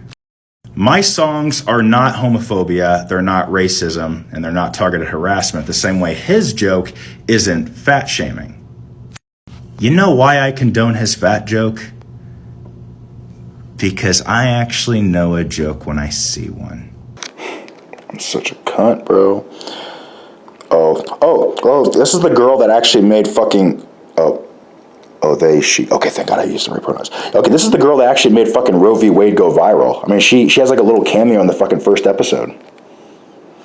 My songs are not homophobia, they're not racism, and they're not targeted harassment the same way his joke isn't fat shaming. You know why I condone his fat joke? Because I actually know a joke when I see one. I'm such a cunt, bro. Oh, this is the girl that actually made fucking... they, she... Okay, thank God I used some pronouns. Okay, this is the girl that actually made fucking Roe v. Wade go viral. I mean, she has like a little cameo in the fucking first episode.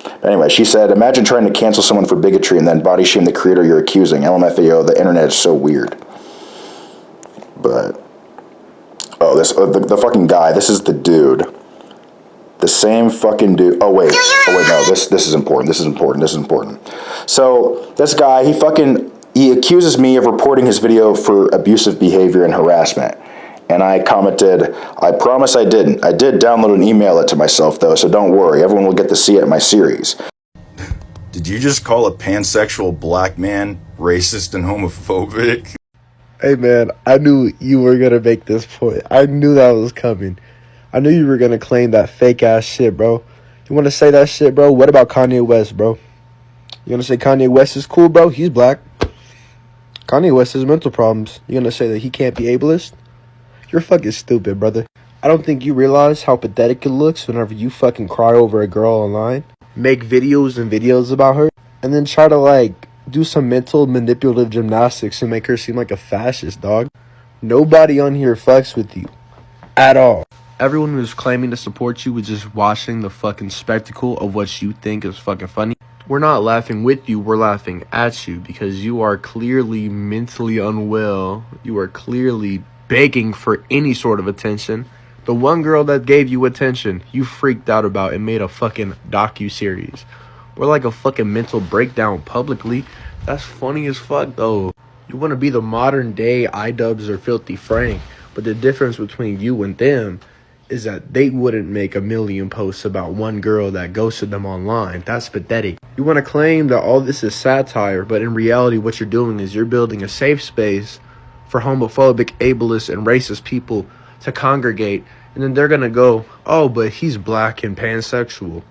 But anyway, she said, imagine trying to cancel someone for bigotry and then body shame the creator you're accusing. LMFAO, the internet is so weird. But... the fucking guy. This is the dude. The same fucking dude. Oh wait, no. This is important. This is important. So this guy, he accuses me of reporting his video for abusive behavior and harassment. And I commented, I promise I didn't. I did download and email it to myself though, so don't worry. Everyone will get to see it in my series. Did you just call a pansexual black man racist and homophobic? Hey man, I knew you were gonna make this point. I knew that was coming. I knew you were gonna claim that fake ass shit, bro. You wanna say that shit, bro? What about Kanye West, bro? You gonna say Kanye West is cool, bro? He's black. Kanye West has mental problems. You gonna say that he can't be ableist? You're fucking stupid, brother. I don't think you realize how pathetic it looks whenever you fucking cry over a girl online, make videos about her, and then try to like do some mental manipulative gymnastics to make her seem like a fascist, dog. Nobody on here fucks with you. At all. Everyone who's claiming to support you is just watching the fucking spectacle of what you think is fucking funny. We're not laughing with you, we're laughing at you because you are clearly mentally unwell. You are clearly begging for any sort of attention. The one girl that gave you attention, you freaked out about and made a fucking docu-series. Or like a fucking mental breakdown publicly. That's funny as fuck though. You want to be the modern day iDubbbz or Filthy Frank, but the difference between you and them is that they wouldn't make a million posts about one girl that ghosted them online. That's pathetic. You want to claim that all this is satire, but in reality what you're doing is you're building a safe space for homophobic, ableist, and racist people to congregate, and then they're gonna go, oh, but he's black and pansexual.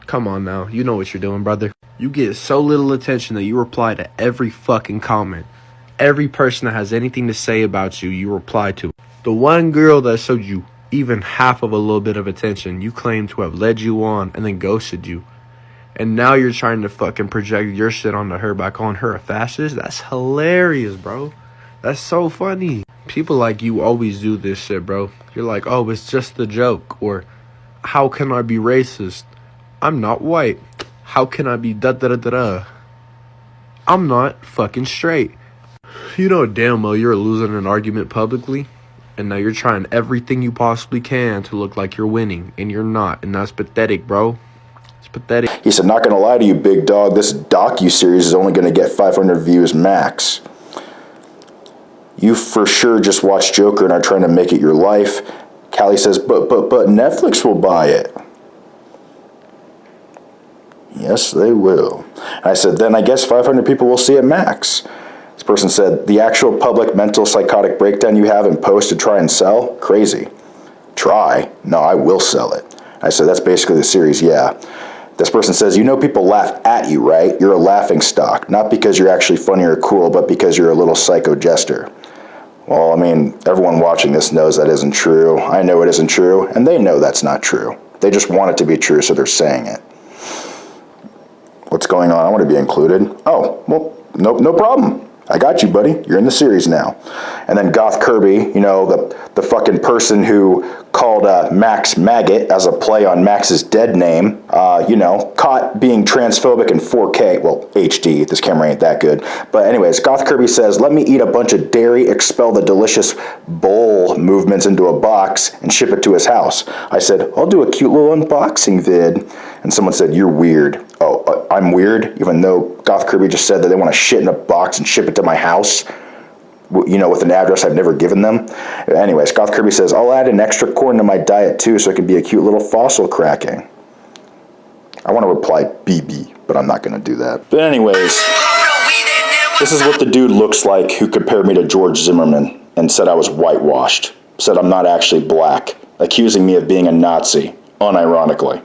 Come on now, you know what you're doing, brother. You get so little attention that you reply to every fucking comment. Every person that has anything to say about you, you reply to. The one girl that showed you even half of a little bit of attention, you claim to have led you on and then ghosted you. And now you're trying to fucking project your shit onto her by calling her a fascist? That's hilarious, bro. That's so funny. People like you always do this shit, bro. You're like, oh, it's just a joke. Or, how can I be racist? I'm not white. How can I be da-da-da-da-da? I'm not fucking straight. You know damn well you're losing an argument publicly, and now you're trying everything you possibly can to look like you're winning, and you're not, and that's pathetic, bro. It's pathetic. He said, not gonna lie to you, big dog, this docu-series is only gonna get 500 views max. You for sure just watched Joker and are trying to make it your life. Cali says, but Netflix will buy it. Yes, they will. And I said, then I guess 500 people will see it max. This person said, the actual public mental psychotic breakdown you have in post to try and sell? Crazy. Try? No, I will sell it. I said, that's basically the series, yeah. This person says, you know people laugh at you, right? You're a laughing stock. Not because you're actually funny or cool, but because you're a little psycho jester. Well, I mean, everyone watching this knows that isn't true. I know it isn't true, and they know that's not true. They just want it to be true, so they're saying it. What's going on? I want to be included. Oh, well, no problem. I got you, buddy. You're in the series now. And then Goth Kirby, you know, the fucking person who called Max Maggot as a play on Max's dead name, you know, caught being transphobic in 4K. Well, HD. This camera ain't that good. But anyways, Goth Kirby says, let me eat a bunch of dairy, expel the delicious bowl movements into a box, and ship it to his house. I said, I'll do a cute little unboxing vid. And someone said, you're weird. Oh, I'm weird? Even though Goth Kirby just said that they want to shit in a box and ship it to my house, you know, with an address I've never given them. Anyways, Goth Kirby says, I'll add an extra corn to my diet too so it can be a cute little fossil cracking. I want to reply BB, but I'm not going to do that. But anyways, this is what the dude looks like who compared me to George Zimmerman and said I was whitewashed. Said I'm not actually black, accusing me of being a Nazi, unironically.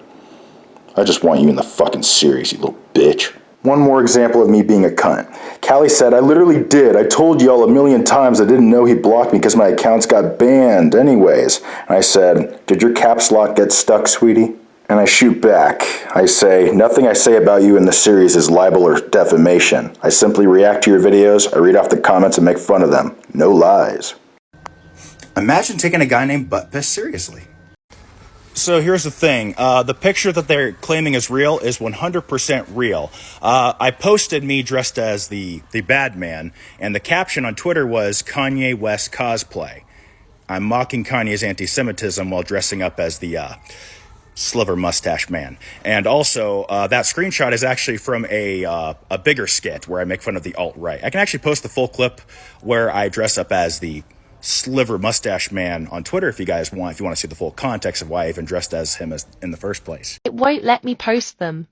I just want you in the fucking series, you little bitch. One more example of me being a cunt. Cali said, I literally did. I told y'all a million times I didn't know he blocked me because my accounts got banned anyways. And I said, did your caps lock get stuck, sweetie? And I shoot back. I say, nothing I say about you in the series is libel or defamation. I simply react to your videos, I read off the comments and make fun of them. No lies. Imagine taking a guy named Buttpiss seriously. So here's the thing. The picture that they're claiming is real is 100% real. I posted me dressed as the bad man, and the caption on Twitter was Kanye West cosplay. I'm mocking Kanye's anti-Semitism while dressing up as the sliver mustache man. And also, that screenshot is actually from a bigger skit where I make fun of the alt-right. I can actually post the full clip where I dress up as the sliver mustache man on Twitter if you guys want, if you want to see the full context of why I even dressed as him in the first place. It won't let me post them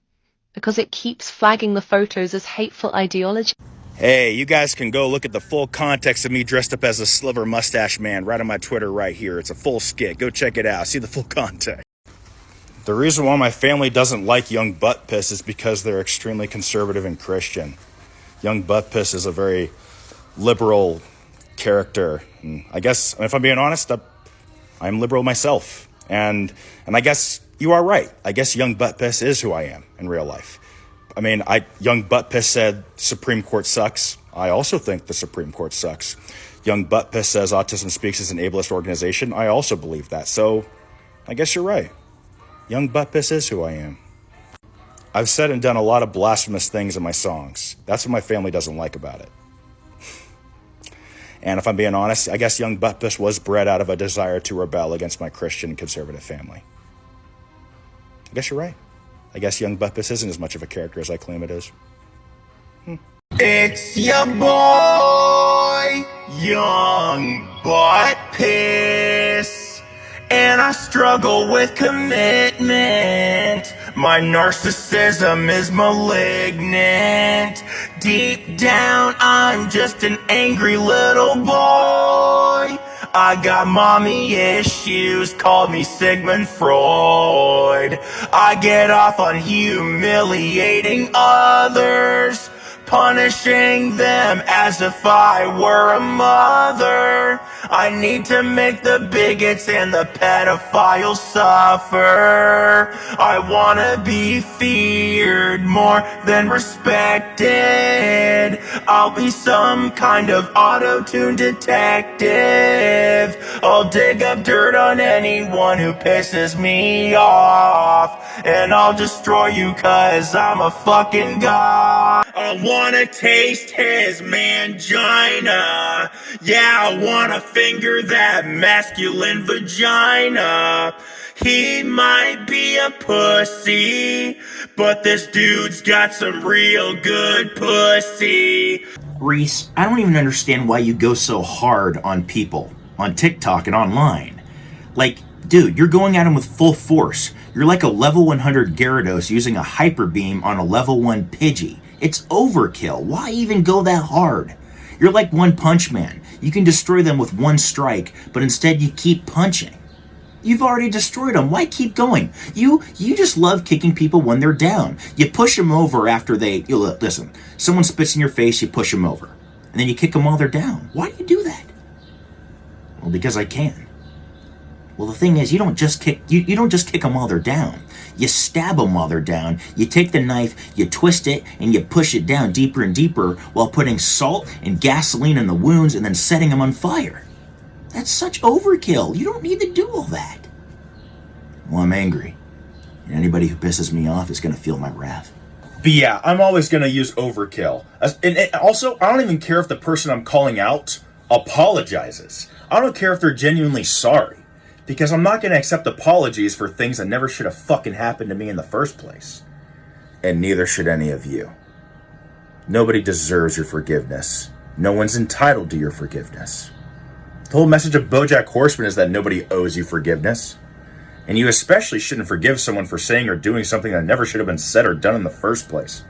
because it keeps flagging the photos as hateful ideology. Hey, you guys can go look at the full context of me dressed up as a sliver mustache man right on my Twitter right here. It's a full skit. Go check it out. See the full context. The reason why my family doesn't like Young Buttpiss is because they're extremely conservative and Christian. Young Buttpiss is a very liberal character. And I guess, if I'm being honest, I'm liberal myself. And I guess you are right. I guess Young Buttpiss is who I am in real life. I mean, Young Buttpiss said Supreme Court sucks. I also think the Supreme Court sucks. Young Buttpiss says Autism Speaks is an ableist organization. I also believe that. So I guess you're right. Young Buttpiss is who I am. I've said and done a lot of blasphemous things in my songs. That's what my family doesn't like about it. And if I'm being honest, I guess Young Buttpiss was bred out of a desire to rebel against my Christian conservative family. I guess you're right. I guess Young Buttpiss isn't as much of a character as I claim it is. It's your boy, Young Butt Piss, and I struggle with commitment. My narcissism is malignant. Deep down, I'm just an angry little boy. I got mommy issues, called me Sigmund Freud. I get off on humiliating others, punishing them as if I were a mother. I need to make the bigots and the pedophiles suffer. I wanna be feared more than respected. I'll be some kind of auto-tune detective. I'll dig up dirt on anyone who pisses me off, and I'll destroy you 'cause I'm a fucking god. I wanna taste his mangina. Yeah, I wanna finger that masculine vagina. He might be a pussy, but this dude's got some real good pussy. Reese, I don't even understand why you go so hard on people on TikTok and online. Like, dude, you're going at him with full force. You're like a level 100 Gyarados using a hyper beam on a level 1 Pidgey. It's overkill. Why even go that hard? You're like One Punch Man. You can destroy them with one strike, but instead you keep punching. You've already destroyed them. Why keep going? You just love kicking people when they're down. You push them over after listen, someone spits in your face, you push them over. And then you kick them while they're down. Why do you do that? Well, because I can. Well, the thing is, you don't just kick them while they're down. You stab them while they're down. You take the knife, you twist it, and you push it down deeper and deeper while putting salt and gasoline in the wounds and then setting them on fire. That's such overkill. You don't need to do all that. Well, I'm angry. And anybody who pisses me off is going to feel my wrath. But yeah, I'm always going to use overkill. And also, I don't even care if the person I'm calling out apologizes. I don't care if they're genuinely sorry. Because I'm not going to accept apologies for things that never should have fucking happened to me in the first place. And neither should any of you. Nobody deserves your forgiveness. No one's entitled to your forgiveness. The whole message of BoJack Horseman is that nobody owes you forgiveness. And you especially shouldn't forgive someone for saying or doing something that never should have been said or done in the first place.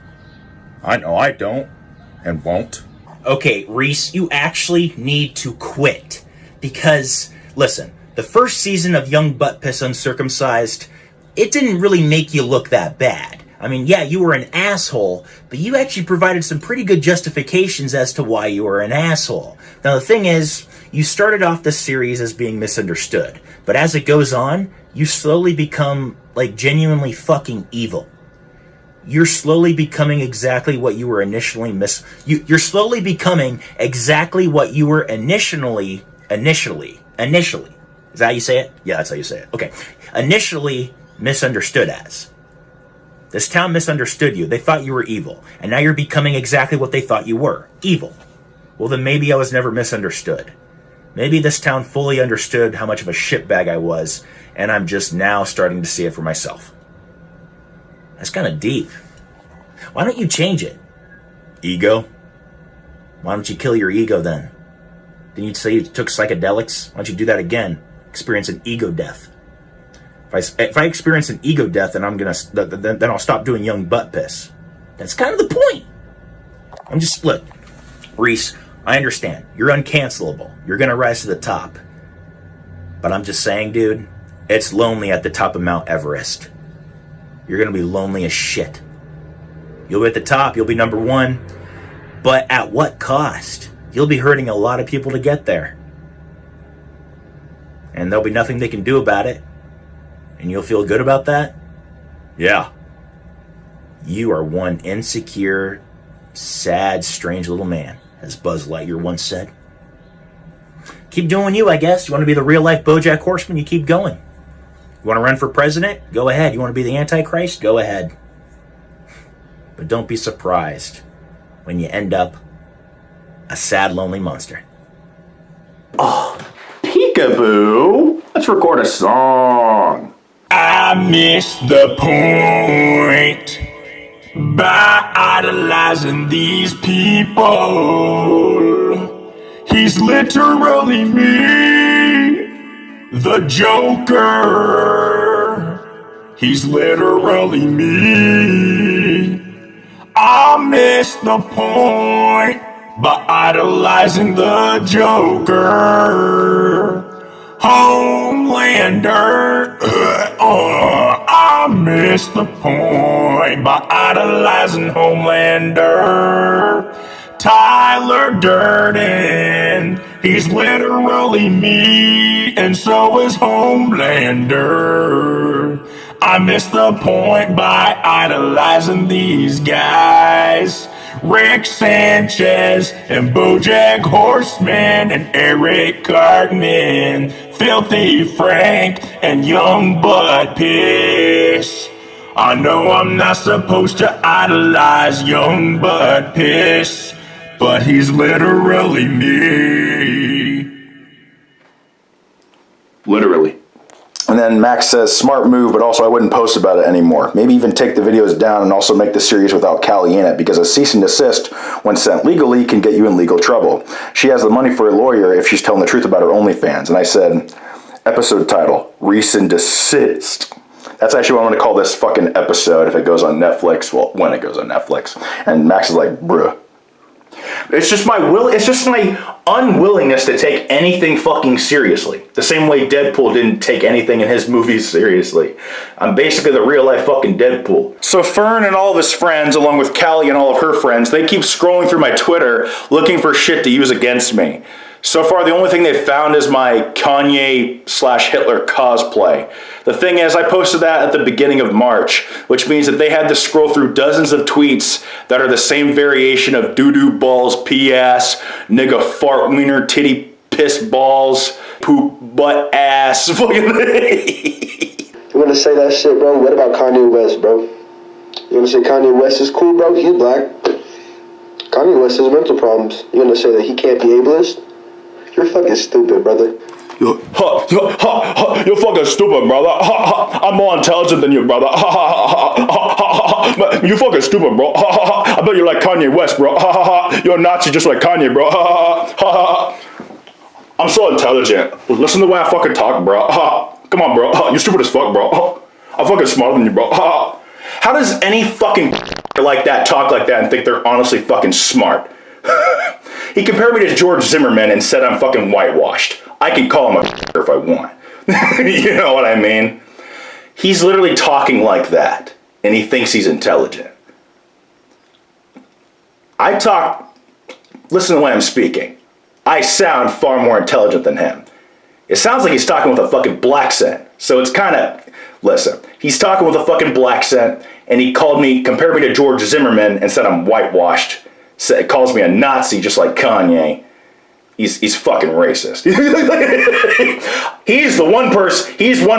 I know I don't, and won't. Okay, Reese, you actually need to quit. Because, listen, the first season of Young Butt Piss Uncircumcised, it didn't really make you look that bad. I mean, yeah, you were an asshole, but you actually provided some pretty good justifications as to why you were an asshole. Now, the thing is, you started off the series as being misunderstood, but as it goes on, you slowly become, like, genuinely fucking evil. You're slowly becoming exactly what you were initially You're slowly becoming exactly what you were initially. Is that how you say it? Yeah, that's how you say it. Okay. Initially misunderstood as. This town misunderstood you. They thought you were evil. And now you're becoming exactly what they thought you were. Evil. Well, then maybe I was never misunderstood. Maybe this town fully understood how much of a shitbag I was, and I'm just now starting to see it for myself. That's kind of deep. Why don't you change it? Ego? Why don't you kill your ego then? Didn't you say you took psychedelics? Why don't you do that again? Experience an ego death. If I experience an ego death, then then I'll stop doing Young Butt Piss. That's kind of the point. Look, Reese, I understand. You're uncancelable. You're gonna rise to the top. But I'm just saying, dude, it's lonely at the top of Mount Everest. You're gonna be lonely as shit. You'll be at the top, you'll be number one, but at what cost? You'll be hurting a lot of people to get there. And there'll be nothing they can do about it. And you'll feel good about that? Yeah. You are one insecure, sad, strange little man, as Buzz Lightyear once said. Keep doing you, I guess. You want to be the real-life BoJack Horseman? You keep going. You want to run for president? Go ahead. You want to be the Antichrist? Go ahead. But don't be surprised when you end up a sad, lonely monster. Oh, peekaboo. Let's record a song. I missed the point. Bye. idolizing these people. He's literally me, the Joker. He's literally me. I missed the point by idolizing the Joker. Homelander, I missed the point by idolizing Homelander. Tyler Durden, he's literally me, and so is Homelander. I missed the point by idolizing these guys. Rick Sanchez and BoJack Horseman and Eric Cartman, Filthy Frank and Young Butt Piss. I know I'm not supposed to idolize Young Butt Piss, but he's literally me. Literally. And then Max says, smart move, but also I wouldn't post about it anymore. Maybe even take the videos down and also make the series without Cali in it, because a cease and desist, when sent legally, can get you in legal trouble. She has the money for a lawyer if she's telling the truth about her OnlyFans. And I said, episode title, Cease and Desist. That's actually what I'm going to call this fucking episode if it goes on Netflix. Well, when it goes on Netflix. And Max is like, bruh. It's just my unwillingness to take anything fucking seriously. The same way Deadpool didn't take anything in his movies seriously. I'm basically the real life fucking Deadpool. So Fern and all of his friends, along with Cali and all of her friends, they keep scrolling through my Twitter looking for shit to use against me. So far, the only thing they've found is my Kanye/Hitler cosplay. The thing is, I posted that at the beginning of March, which means that they had to scroll through dozens of tweets that are the same variation of doo-doo balls, pee-ass, nigga fart wiener, titty piss balls, poop butt ass. You wanna say that shit, bro? What about Kanye West, bro? You wanna say Kanye West is cool, bro? He's black. Kanye West has mental problems. You wanna say that he can't be ableist? You're fucking stupid, brother. You're fucking stupid, brother. I'm more intelligent than you, brother. You fucking stupid, bro. I bet you're like Kanye West, bro. You're a Nazi just like Kanye, bro. I'm so intelligent. Listen to the way I fucking talk, bro. Come on, bro. You're stupid as fuck, bro. I'm fucking smarter than you, bro. How does any fucking like that talk like that and think they're honestly fucking smart? He compared me to George Zimmerman and said I'm fucking whitewashed. I can call him a if I want. You know what I mean? He's literally talking like that, and he thinks he's intelligent. Listen to the way I'm speaking. I sound far more intelligent than him. It sounds like he's talking with a fucking black accent. So it's kind of, listen, he's talking with a fucking black accent, and he compared me to George Zimmerman and said I'm whitewashed. Calls me a Nazi just like Kanye. He's fucking racist. He's one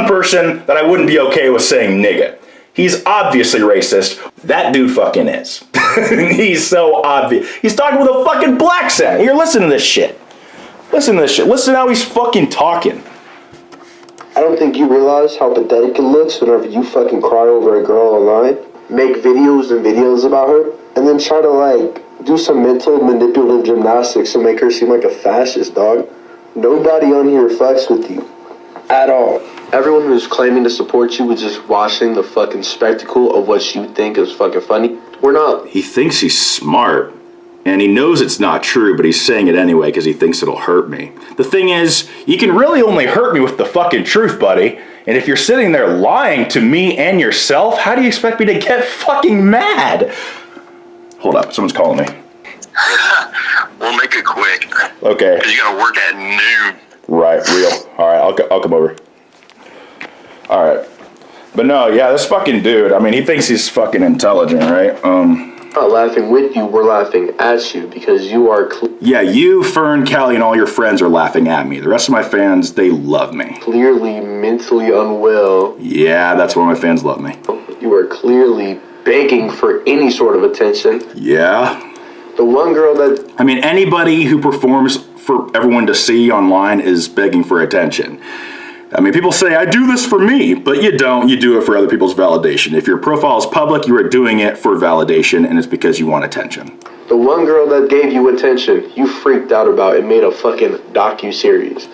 person that I wouldn't be okay with saying nigga. He's obviously racist. That dude fucking is. He's so obvious. He's talking with a fucking black accent. Here, listen to this shit. Listen to how he's fucking talking. I don't think you realize how pathetic it looks whenever you fucking cry over a girl online, make videos about her, and then try to do some mental manipulative gymnastics to make her seem like a fascist, dog. Nobody on here fucks with you. At all. Everyone who's claiming to support you was just watching the fucking spectacle of what you think is fucking funny. We're not. He thinks he's smart, and he knows it's not true, but he's saying it anyway because he thinks it'll hurt me. The thing is, you can really only hurt me with the fucking truth, buddy. And if you're sitting there lying to me and yourself, how do you expect me to get fucking mad? Hold up, someone's calling me. We'll make it quick. Okay. Because you gotta work at noon. Right, real. Alright, I'll come over. Alright. But no, yeah, this fucking dude, I mean, he thinks he's fucking intelligent, right? We're not laughing with you, we're laughing at you because you are yeah, you, Fern, Cali, and all your friends are laughing at me. The rest of my fans, they love me. Clearly mentally unwell. Yeah, that's why my fans love me. You are clearly begging for any sort of attention. Yeah. The one girl that... I mean, anybody who performs for everyone to see online is begging for attention. I mean, people say, I do this for me, but you don't. You do it for other people's validation. If your profile is public, you are doing it for validation, and it's because you want attention. The one girl that gave you attention, you freaked out about and made a fucking docu-series.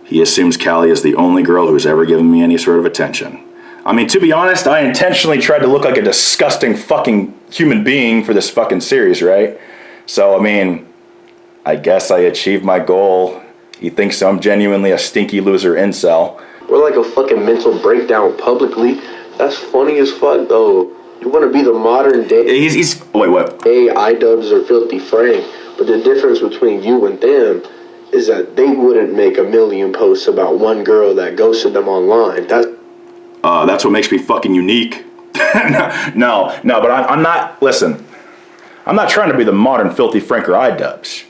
He assumes Cali is the only girl who's ever given me any sort of attention. I mean, to be honest, I intentionally tried to look like a disgusting fucking human being for this fucking series, right? So, I mean, I guess I achieved my goal. He thinks I'm genuinely a stinky loser incel. Or like a fucking mental breakdown publicly. That's funny as fuck, though. You want to be the modern day... Wait, what? Hey, iDubbbz or Filthy Frank. But the difference between you and them is that they wouldn't make a million posts about one girl that ghosted them online. That's what makes me fucking unique. No, but I'm not... Listen, I'm not trying to be the modern Filthy Frank or iDubbbz.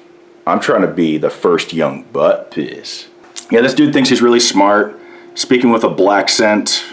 I'm trying to be the first young butt piss. Yeah, this dude thinks he's really smart, speaking with a black accent,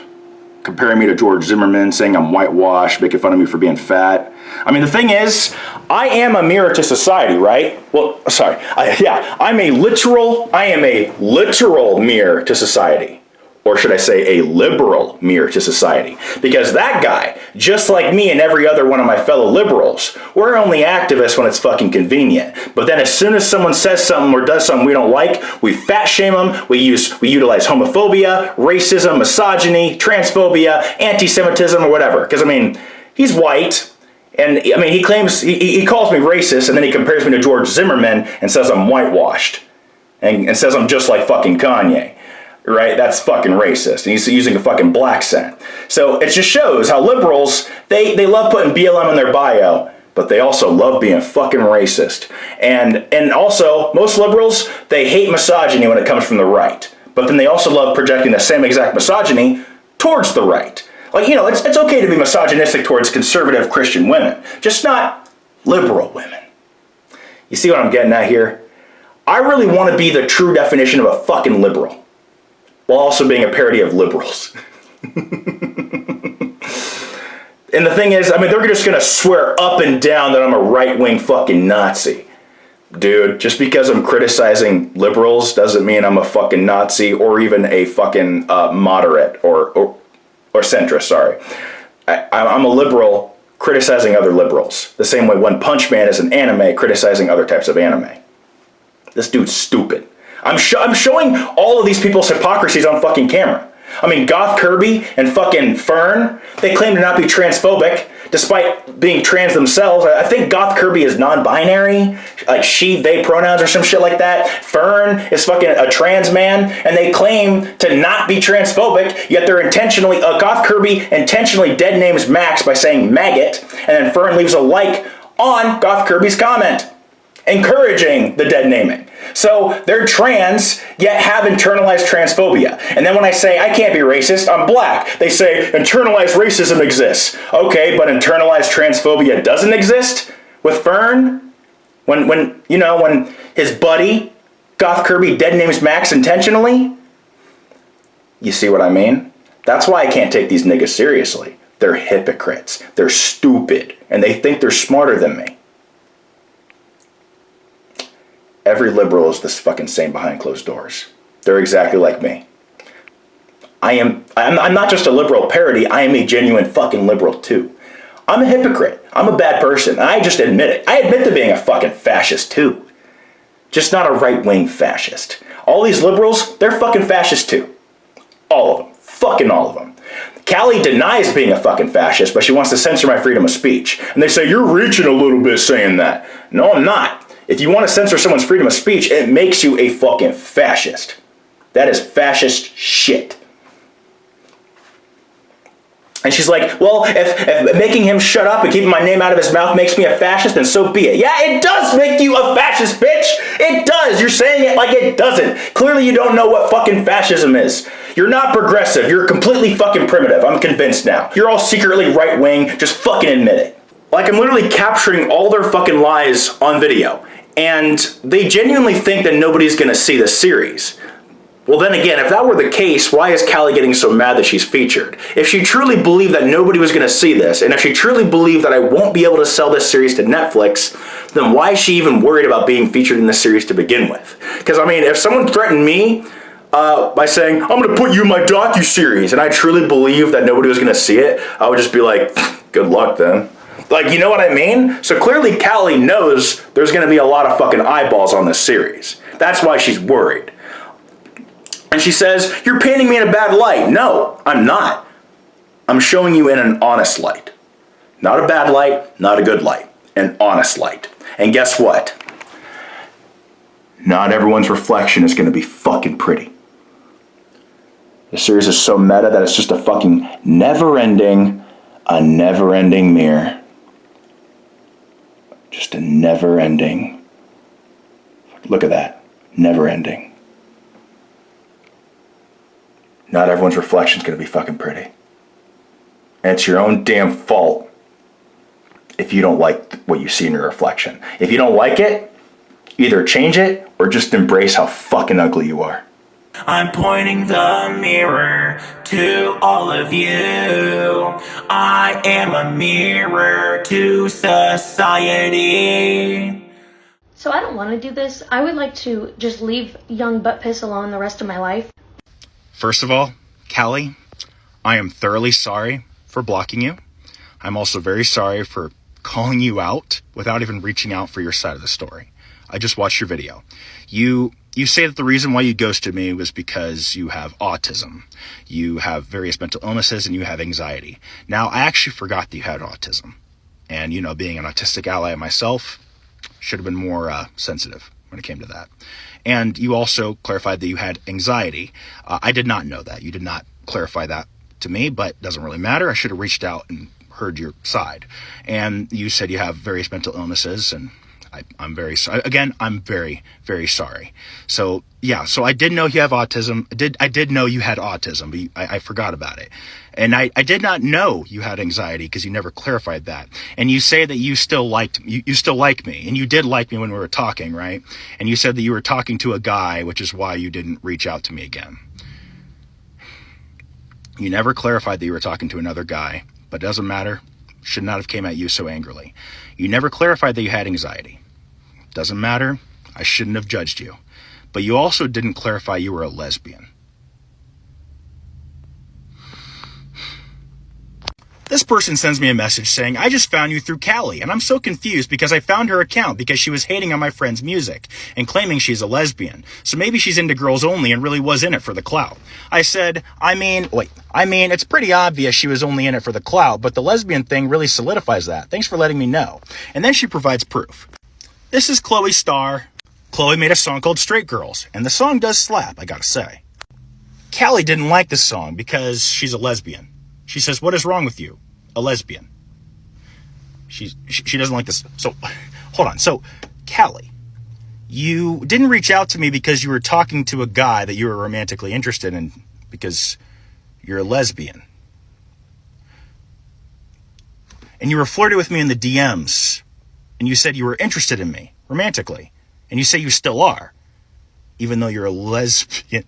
comparing me to George Zimmerman, saying I'm whitewashed, making fun of me for being fat. I mean, the thing is, I am a mirror to society, right? Well, sorry. I am a literal mirror to society. Or should I say a liberal mirror to society? Because that guy, just like me and every other one of my fellow liberals, we're only activists when it's fucking convenient. But then as soon as someone says something or does something we don't like, we fat shame them, we utilize homophobia, racism, misogyny, transphobia, anti-Semitism, or whatever. Because, I mean, he's white, and, I mean, he claims, he calls me racist, and then he compares me to George Zimmerman and says I'm whitewashed. And says I'm just like fucking Kanye. Right? That's fucking racist. And he's using a fucking black accent. So it just shows how liberals, they love putting BLM in their bio, but they also love being fucking racist. And also, most liberals, they hate misogyny when it comes from the right. But then they also love projecting the same exact misogyny towards the right. Like, you know, it's okay to be misogynistic towards conservative Christian women, just not liberal women. You see what I'm getting at here? I really want to be the true definition of a fucking liberal, while also being a parody of liberals. And the thing is, I mean, they're just gonna swear up and down that I'm a right-wing fucking Nazi. Dude, just because I'm criticizing liberals doesn't mean I'm a fucking Nazi or even a fucking moderate or centrist, sorry. I'm a liberal criticizing other liberals. The same way One Punch Man is an anime criticizing other types of anime. This dude's stupid. I'm showing all of these people's hypocrisies on fucking camera. I mean, Goth Kirby and fucking Fern, they claim to not be transphobic, despite being trans themselves. I think Goth Kirby is non-binary, like she, they pronouns or some shit like that. Fern is fucking a trans man, and they claim to not be transphobic, yet they're intentionally, Goth Kirby intentionally dead names Max by saying maggot, and then Fern leaves a like on Goth Kirby's comment, encouraging the dead naming. So they're trans, yet have internalized transphobia. And then when I say I can't be racist, I'm black, they say internalized racism exists. Okay, but internalized transphobia doesn't exist with Fern? When his buddy, Goth Kirby, dead names Max intentionally? You see what I mean? That's why I can't take these niggas seriously. They're hypocrites. They're stupid. And they think they're smarter than me. Every liberal is this fucking same behind closed doors. They're exactly like me. I'm not just a liberal parody, I am a genuine fucking liberal too. I'm a hypocrite. I'm a bad person. I just admit it. I admit to being a fucking fascist too. Just not a right-wing fascist. All these liberals, they're fucking fascists too. All of them. Fucking all of them. Cali denies being a fucking fascist, but she wants to censor my freedom of speech. And they say, you're reaching a little bit saying that. No, I'm not. If you want to censor someone's freedom of speech, it makes you a fucking fascist. That is fascist shit. And she's like, well, if making him shut up and keeping my name out of his mouth makes me a fascist, then so be it. Yeah, it does make you a fascist, bitch. It does. You're saying it like it doesn't. Clearly you don't know what fucking fascism is. You're not progressive. You're completely fucking primitive. I'm convinced now. You're all secretly right-wing. Just fucking admit it. Like, I'm literally capturing all their fucking lies on video. And they genuinely think that nobody's gonna see this series. Well, then again, if that were the case, why is Cali getting so mad that she's featured? If she truly believed that nobody was gonna see this, and if she truly believed that I won't be able to sell this series to Netflix, then why is she even worried about being featured in this series to begin with? Because, I mean, if someone threatened me, by saying, I'm gonna put you in my docu-series, and I truly believe that nobody was gonna see it, I would just be like, good luck then. Like, you know what I mean? So clearly Cali knows there's gonna be a lot of fucking eyeballs on this series. That's why she's worried. And she says, you're painting me in a bad light. No, I'm not. I'm showing you in an honest light. Not a bad light, not a good light. An honest light. And guess what? Not everyone's reflection is gonna be fucking pretty. The series is so meta that it's just a fucking never-ending mirror. Just a never-ending. Look at that. Never-ending. Not everyone's reflection is gonna be fucking pretty. And it's your own damn fault if you don't like what you see in your reflection. If you don't like it, either change it or just embrace how fucking ugly you are. I'm pointing the mirror to all of you. I am a mirror to society. So I don't want to do this. I would like to just leave young butt piss alone the rest of my life. First of all, Cali, I am thoroughly sorry for blocking you. I'm also very sorry for calling you out without even reaching out for your side of the story. I just watched your video. You say that the reason why you ghosted me was because you have autism. You have various mental illnesses and you have anxiety. Now, I actually forgot that you had autism. And, you know, being an autistic ally myself, should have been more sensitive when it came to that. And you also clarified that you had anxiety. I did not know that. You did not clarify that to me, but it doesn't really matter. I should have reached out and heard your side. And you said you have various mental illnesses, and I'm very sorry. Again, I'm very, very sorry. So yeah, so I did know you have autism. I did know you had autism, but I forgot about it. And I did not know you had anxiety because you never clarified that. And you say that you still liked you still like me, and you did like me when we were talking, right? And you said that you were talking to a guy, which is why you didn't reach out to me again. You never clarified that you were talking to another guy, but it doesn't matter. Should not have came at you so angrily. You never clarified that you had anxiety. Doesn't matter. I shouldn't have judged you. But you also didn't clarify you were a lesbian. This person sends me a message saying, I just found you through Cali, and I'm so confused because I found her account because she was hating on my friend's music and claiming she's a lesbian. So maybe she's into girls only and really was in it for the clout. I said, I mean, it's pretty obvious she was only in it for the clout, but the lesbian thing really solidifies that. Thanks for letting me know. And then she provides proof. This is Chloe Starr. Chloe made a song called Straight Girls, and the song does slap, I gotta say. Cali didn't like this song because she's a lesbian. She says, what is wrong with you? A lesbian. She doesn't like this. So, hold on. So, Cali, you didn't reach out to me because you were talking to a guy that you were romantically interested in because you're a lesbian. And you were flirting with me in the DMs. And you said you were interested in me, romantically. And you say you still are, even though you're a lesbian.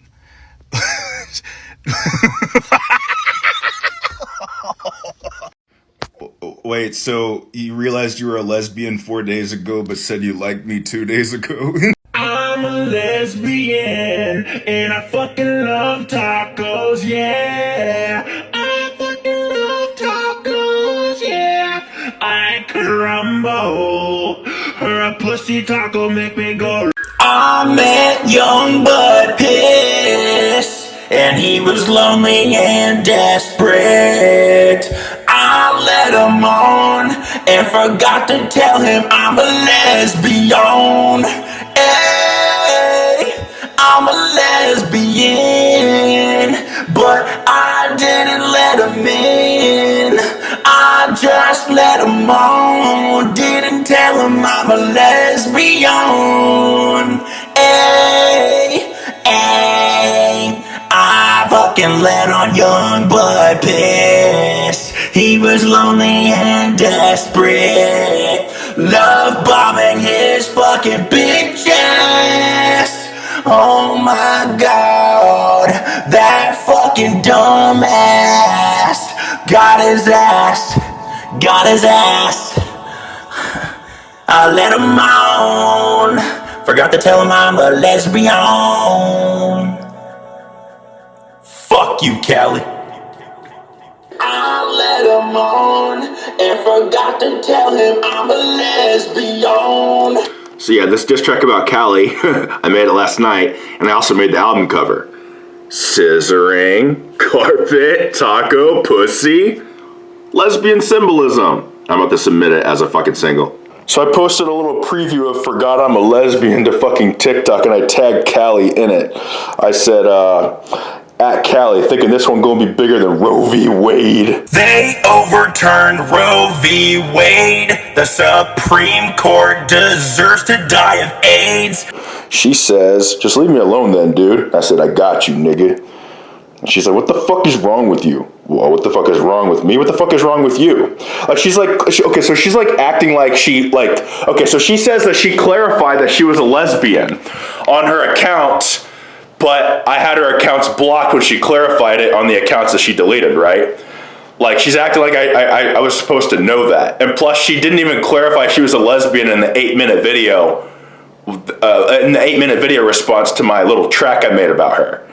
Wait, so you realized you were a lesbian 4 days ago, but said you liked me 2 days ago? I'm a lesbian, and I fucking love tacos, yeah. I fucking love tacos, yeah. I crumble, her a pussy taco make me go. I met young Bud Piss, and he was lonely and desperate. I let him on and forgot to tell him I'm a lesbian. Hey, I'm a lesbian, but I didn't let him in. I just let him on, didn't tell him I'm a lesbian. Hey, hey, I fucking let on young Bud Piss. He was lonely and desperate, love bombing his fucking bitch ass. Oh my god, that fucking dumbass got his ass, got his ass. I let him on, forgot to tell him I'm a lesbian. Fuck you, Cali. I let him on and forgot to tell him I'm a lesbian. So yeah, this diss track about Cali, I made it last night, and I also made the album cover. Scissoring, carpet, taco, pussy, lesbian symbolism. I'm about to submit it as a fucking single. So I posted a little preview of Forgot I'm a Lesbian to fucking TikTok, and I tagged Cali in it. I said, at Cali, thinking this one gonna be bigger than Roe v. Wade. They overturned Roe v. Wade. The Supreme Court deserves to die of AIDS. She says, just leave me alone then, dude. I said, I got you, nigga. And she's like, what the fuck is wrong with you? Well, what the fuck is wrong with me? What the fuck is wrong with you? Like, she's like, okay, so she's like acting like okay, so she says that she clarified that she was a lesbian on her account, but I had her accounts blocked when she clarified it on the accounts that she deleted, right? Like, she's acting like I was supposed to know that. And plus, she didn't even clarify she was a lesbian in the 8-minute video, response to my little track I made about her.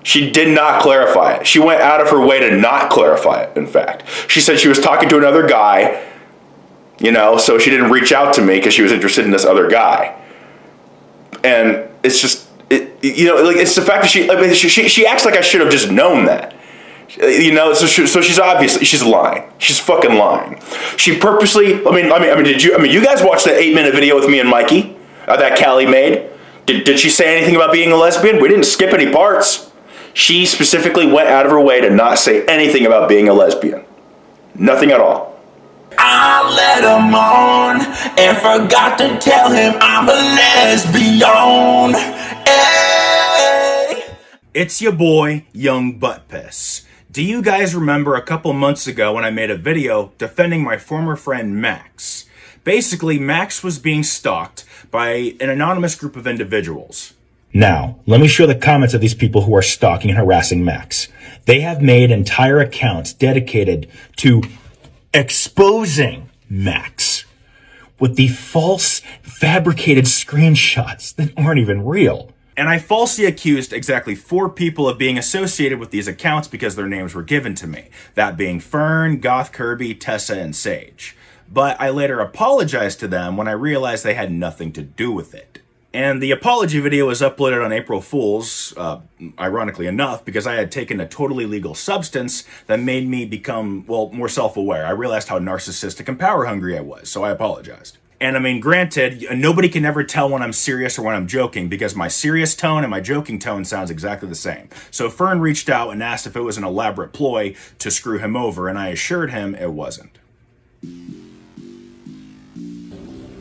She did not clarify it. She went out of her way to not clarify it, in fact. She said she was talking to another guy, you know, so she didn't reach out to me because she was interested in this other guy. And it's just, you know, like, it's the fact that she acts like I should have just known that. You know, so she's obviously, she's lying. She's fucking lying. She purposely, you guys watched that 8-minute video with me and Mikey that Cali made? Did she say anything about being a lesbian? We didn't skip any parts. She specifically went out of her way to not say anything about being a lesbian. Nothing at all. I let him on and forgot to tell him I'm a lesbian. Hey. It's your boy, Young Butt Piss. Do you guys remember a couple months ago when I made a video defending my former friend Max? Basically, Max was being stalked by an anonymous group of individuals. Now, let me show the comments of these people who are stalking and harassing Max. They have made entire accounts dedicated to exposing Max with the false, fabricated screenshots that aren't even real. And I falsely accused exactly 4 people of being associated with these accounts because their names were given to me. That being Fern, Goth Kirby, Tessa, and Sage. But I later apologized to them when I realized they had nothing to do with it. And the apology video was uploaded on April Fool's, ironically enough, because I had taken a totally legal substance that made me become, well, more self-aware. I realized how narcissistic and power-hungry I was, so I apologized. And I mean, granted, nobody can ever tell when I'm serious or when I'm joking, because my serious tone and my joking tone sounds exactly the same. So Fern reached out and asked if it was an elaborate ploy to screw him over, and I assured him it wasn't.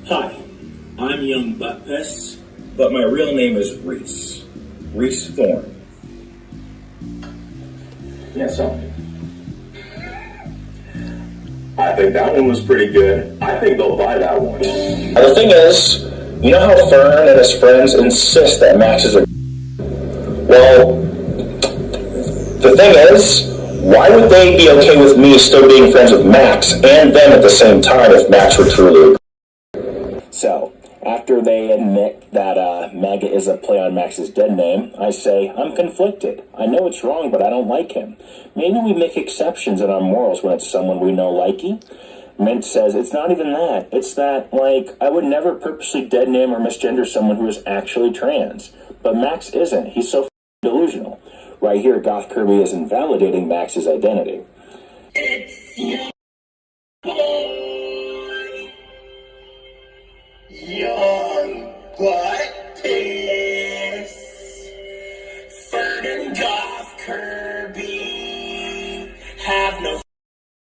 Hi, I'm Young Butt Piss, but my real name is Reese. Reese Thorne. Yeah, so. I think that one was pretty good. I think they'll buy that one. The thing is, you know how Fern and his friends insist that Max is a... Well, the thing is, why would they be okay with me still being friends with Max and them at the same time if Max were truly a... So, after they admit that MAGA is a play on Max's dead name, I say, I'm conflicted. I know it's wrong, but I don't like him. Maybe we make exceptions in our morals when it's someone we know likey. Mint says, it's not even that. It's that, like, I would never purposely dead name or misgender someone who is actually trans. But Max isn't. He's so delusional. Right here, Goth Kirby is invalidating Max's identity. It's your Young Butt Piss. Fern and Goth Kirby have no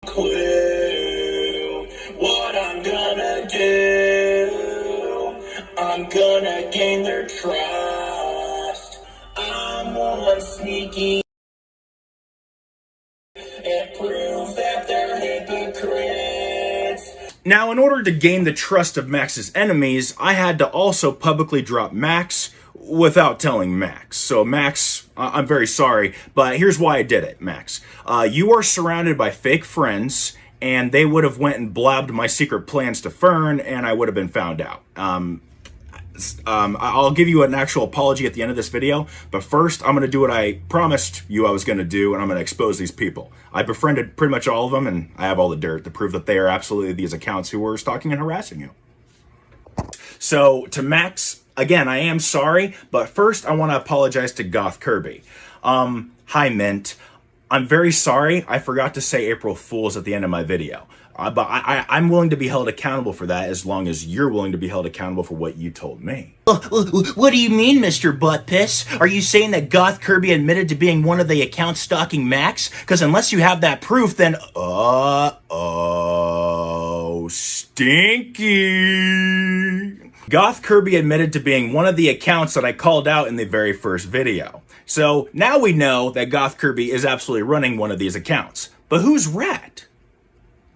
clue what I'm gonna do. I'm gonna gain their trust. I'm one sneaky and prove that they're hypocrites. Now, in order to gain the trust of Max's enemies, I had to also publicly drop Max without telling Max. So Max, I'm very sorry, but here's why I did it, Max. You are surrounded by fake friends, and they would have went and blabbed my secret plans to Fern, and I would have been found out. I'll give you an actual apology at the end of this video, but first I'm going to do what I promised you I was going to do, and I'm going to expose these people. I befriended pretty much all of them, and I have all the dirt to prove that they are absolutely these accounts who were stalking and harassing you. So, to Max, again, I am sorry, but first I want to apologize to Goth Kirby. Hi, Mint. I'm very sorry. I forgot to say April Fools at the end of my video. But I'm willing to be held accountable for that as long as you're willing to be held accountable for what you told me. What do you mean, Mr. Butt Piss? Are you saying that Goth Kirby admitted to being one of the accounts stalking Max? Because unless you have that proof, then... stinky. Goth Kirby admitted to being one of the accounts that I called out in the very first video. So now we know that Goth Kirby is absolutely running one of these accounts. But who's Rat?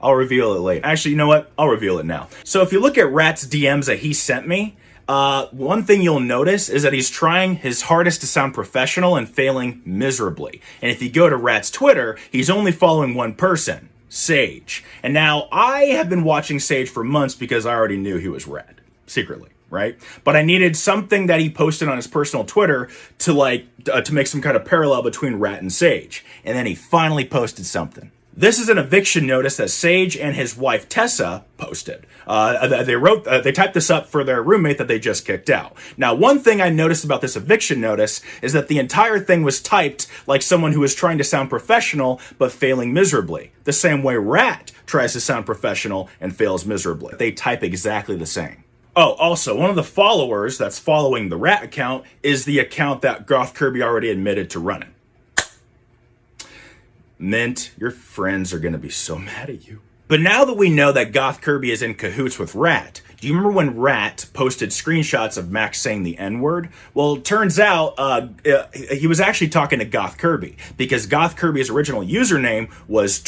I'll reveal it later. Actually, you know what? I'll reveal it now. So if you look at Rat's DMs that he sent me, one thing you'll notice is that he's trying his hardest to sound professional and failing miserably. And if you go to Rat's Twitter, he's only following one person, Sage. And now I have been watching Sage for months because I already knew he was Rat, secretly, right? But I needed something that he posted on his personal Twitter to to make some kind of parallel between Rat and Sage. And then he finally posted something. This is an eviction notice that Sage and his wife Tessa posted. They typed this up for their roommate that they just kicked out. Now, one thing I noticed about this eviction notice is that the entire thing was typed like someone who was trying to sound professional but failing miserably. The same way Rat tries to sound professional and fails miserably. They type exactly the same. Oh, also, one of the followers that's following the Rat account is the account that Goth Kirby already admitted to running. Mint, your friends are going to be so mad at you. But now that we know that Goth Kirby is in cahoots with Rat, do you remember when Rat posted screenshots of Max saying the N-word? Well, it turns out he was actually talking to Goth Kirby, because Goth Kirby's original username was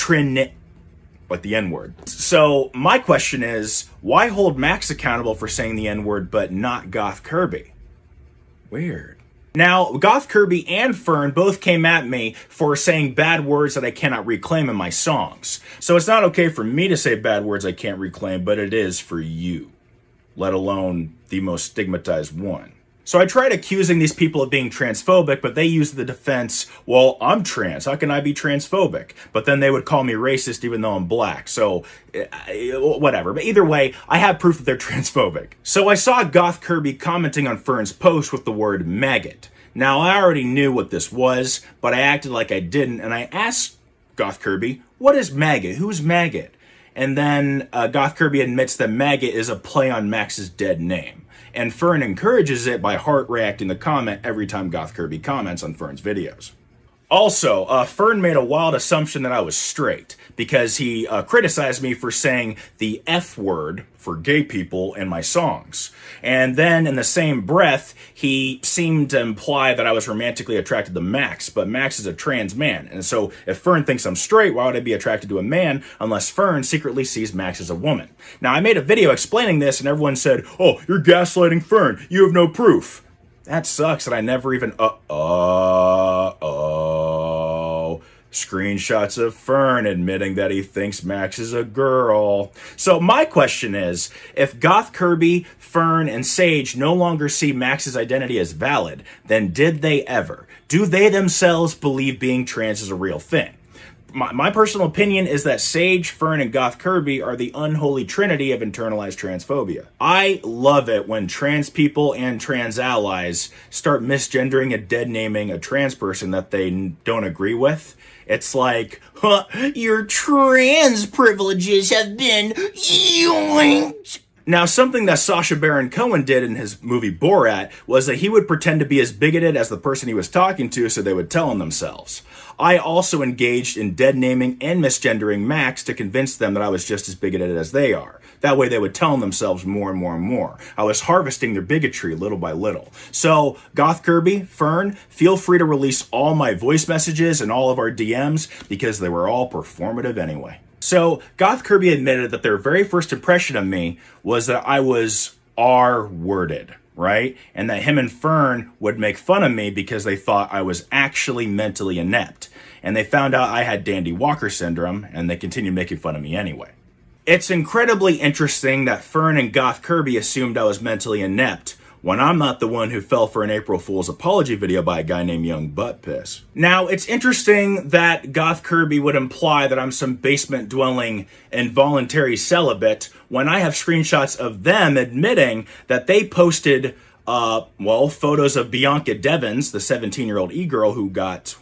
like the N-word. So my question is, why hold Max accountable for saying the N-word but not Goth Kirby? Weird. Now, Goth Kirby and Fern both came at me for saying bad words that I cannot reclaim in my songs. So it's not okay for me to say bad words I can't reclaim, but it is for you, let alone the most stigmatized one. So I tried accusing these people of being transphobic, but they used the defense, well, I'm trans, how can I be transphobic? But then they would call me racist even though I'm black, so whatever. But either way, I have proof that they're transphobic. So I saw Goth Kirby commenting on Fern's post with the word maggot. Now, I already knew what this was, but I acted like I didn't, and I asked Goth Kirby, what is maggot? Who's maggot? And then Goth Kirby admits that maggot is a play on Max's dead name. And Fern encourages it by heart reacting the comment every time Goth Kirby comments on Fern's videos. Also, Fern made a wild assumption that I was straight, because he criticized me for saying the F word for gay people in my songs. And then in the same breath, he seemed to imply that I was romantically attracted to Max, but Max is a trans man. And so if Fern thinks I'm straight, why would I be attracted to a man unless Fern secretly sees Max as a woman? Now, I made a video explaining this and everyone said, oh, you're gaslighting Fern, you have no proof. That sucks that I never even, screenshots of Fern admitting that he thinks Max is a girl. So my question is, if Goth Kirby, Fern, and Sage no longer see Max's identity as valid, then did they ever? Do they themselves believe being trans is a real thing? My personal opinion is that Sage, Fern, and Goth Kirby are the unholy trinity of internalized transphobia. I love it when trans people and trans allies start misgendering and dead-naming a trans person that they don't agree with. It's like, your trans privileges have been yoinked. Now, something that Sacha Baron Cohen did in his movie Borat was that he would pretend to be as bigoted as the person he was talking to so they would tell on themselves. I also engaged in dead-naming and misgendering Max to convince them that I was just as bigoted as they are. That way they would tell on themselves more and more and more. I was harvesting their bigotry little by little. So, Goth Kirby, Fern, feel free to release all my voice messages and all of our DMs because they were all performative anyway. So, Goth Kirby admitted that their very first impression of me was that I was R-worded, right? And that him and Fern would make fun of me because they thought I was actually mentally inept. And they found out I had Dandy Walker syndrome, and they continued making fun of me anyway. It's incredibly interesting that Fern and Goth Kirby assumed I was mentally inept, when I'm not the one who fell for an April Fool's apology video by a guy named Young Butt Piss. Now, it's interesting that Goth Kirby would imply that I'm some basement-dwelling involuntary celibate when I have screenshots of them admitting that they posted, photos of Bianca Devins, the 17-year-old e-girl who got,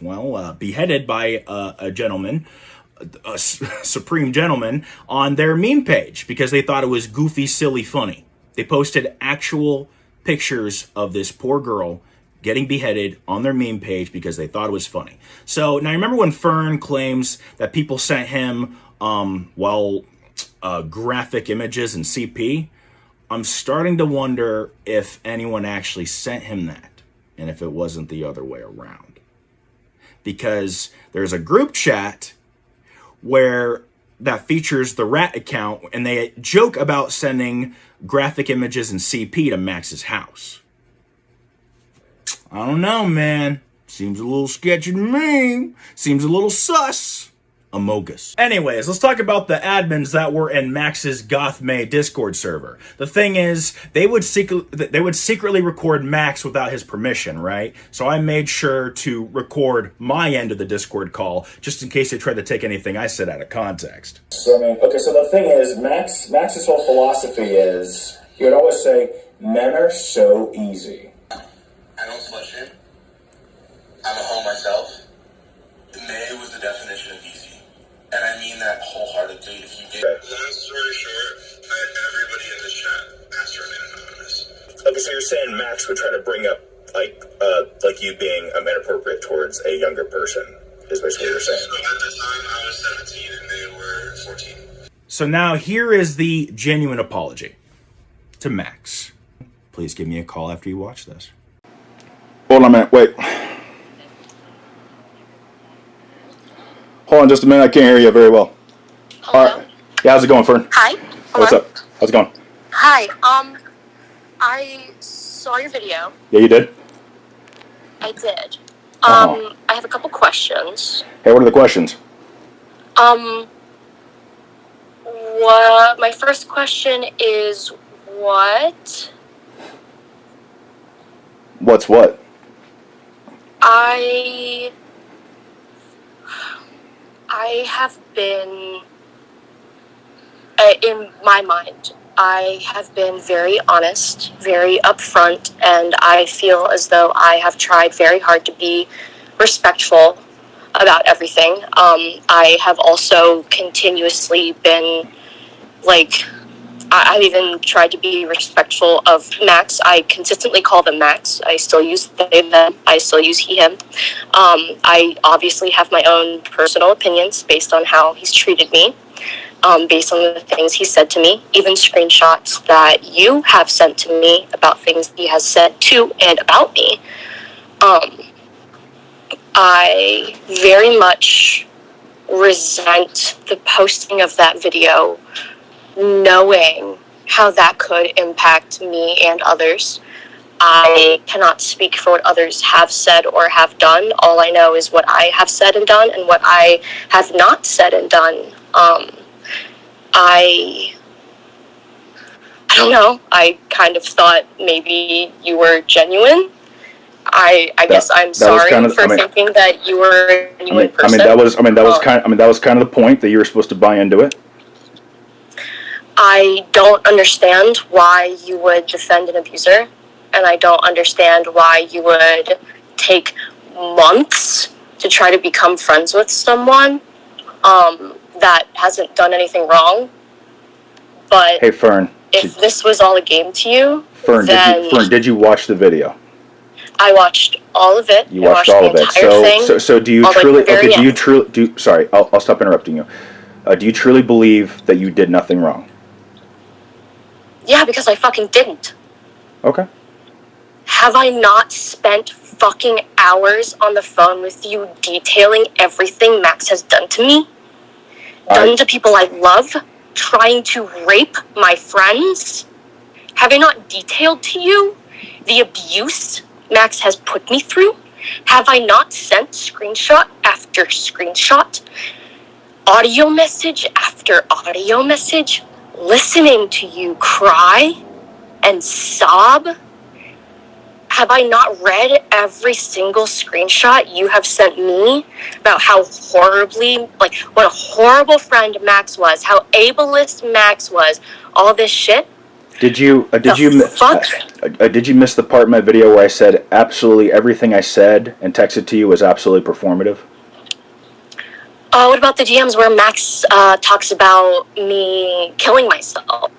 beheaded by a gentleman, a supreme gentleman, on their meme page because they thought it was goofy, silly, funny. They posted actual pictures of this poor girl getting beheaded on their meme page because they thought it was funny. So now remember when Fern claims that people sent him, graphic images and CP? I'm starting to wonder if anyone actually sent him that and if it wasn't the other way around. Because there's a group chat where that features the Rat account and they joke about sending graphic images and CP to Max's house. I don't know, man. Seems a little sketchy to me. Seems a little sus. Amogus. Anyways, let's talk about the admins that were in Max's GOTHMEI Discord server. The thing is, they would secretly record Max without his permission, right? So I made sure to record my end of the Discord call, just in case they tried to take anything I said out of context. So, so the thing is, Max's whole philosophy is, he would always say, men are so easy. I don't slut shame. I'm a hoe myself. May was the definition of easy. And I mean that wholeheartedly. If you get long story short, everybody in this chat asked to remain anonymous. Okay, so you're saying Max would try to bring up, like you being inappropriate towards a younger person, is basically what you're saying. So at the time, I was 17 and they were 14. So now here is the genuine apology to Max. Please give me a call after you watch this. Hold on a minute, wait. Hold on just a minute, I can't hear you very well. Hello? All right. Yeah, how's it going, Fern? Hi. What's up? How's it going? Hi. I saw your video. Yeah, you did? I did. I have a couple questions. Hey, what are the questions? My first question is what? What's what? I have been, in my mind, I have been very honest, very upfront, and I feel as though I have tried very hard to be respectful about everything. I have also continuously been, I've even tried to be respectful of Max. I consistently call them Max. I still use they, them. I still use he, him. I obviously have my own personal opinions based on how he's treated me, based on the things he said to me, even screenshots that you have sent to me about things he has said to and about me. I very much resent the posting of that video, knowing how that could impact me and others. I cannot speak for what others have said or have done. All I know is what I have said and done and what I have not said and done. I don't know. I kind of thought maybe you were genuine. I guess I'm sorry for thinking that you were a genuine person. That was kind of the point, that you were supposed to buy into it. I don't understand why you would defend an abuser, and I don't understand why you would take months to try to become friends with someone that hasn't done anything wrong. But hey, Fern. If this was all a game to you, Fern, did you watch the video? I watched all of it. You watched all of it. So do you truly? Okay. Do you truly? Sorry, I'll stop interrupting you. Do you truly believe that you did nothing wrong? Yeah, because I fucking didn't. Okay. Have I not spent fucking hours on the phone with you detailing everything Max has done to me? Done to people I love? Trying to rape my friends? Have I not detailed to you the abuse Max has put me through? Have I not sent screenshot after screenshot, audio message after audio message, listening to you cry and sob Have I not read every single screenshot you have sent me about how horribly, like, what a horrible friend Max was, how ableist Max was, all this shit? Did you did you miss the part in my video where I said absolutely everything I said and texted to you was absolutely performative? What about the DMs where Max talks about me killing myself?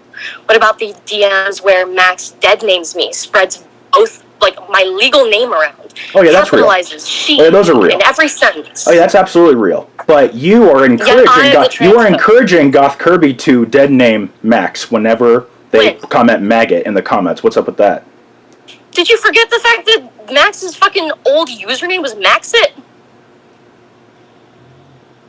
What about the DMs where Max dead names me, spreads both, like, my legal name around? Oh yeah, that's real. Capitalizes she Oh, yeah, those are real. in every sentence. Oh yeah, that's absolutely real. But you are encouraging Goth Kirby to dead name Max whenever they comment maggot in the comments. What's up with that? Did you forget the fact that Max's fucking old username was Maxit?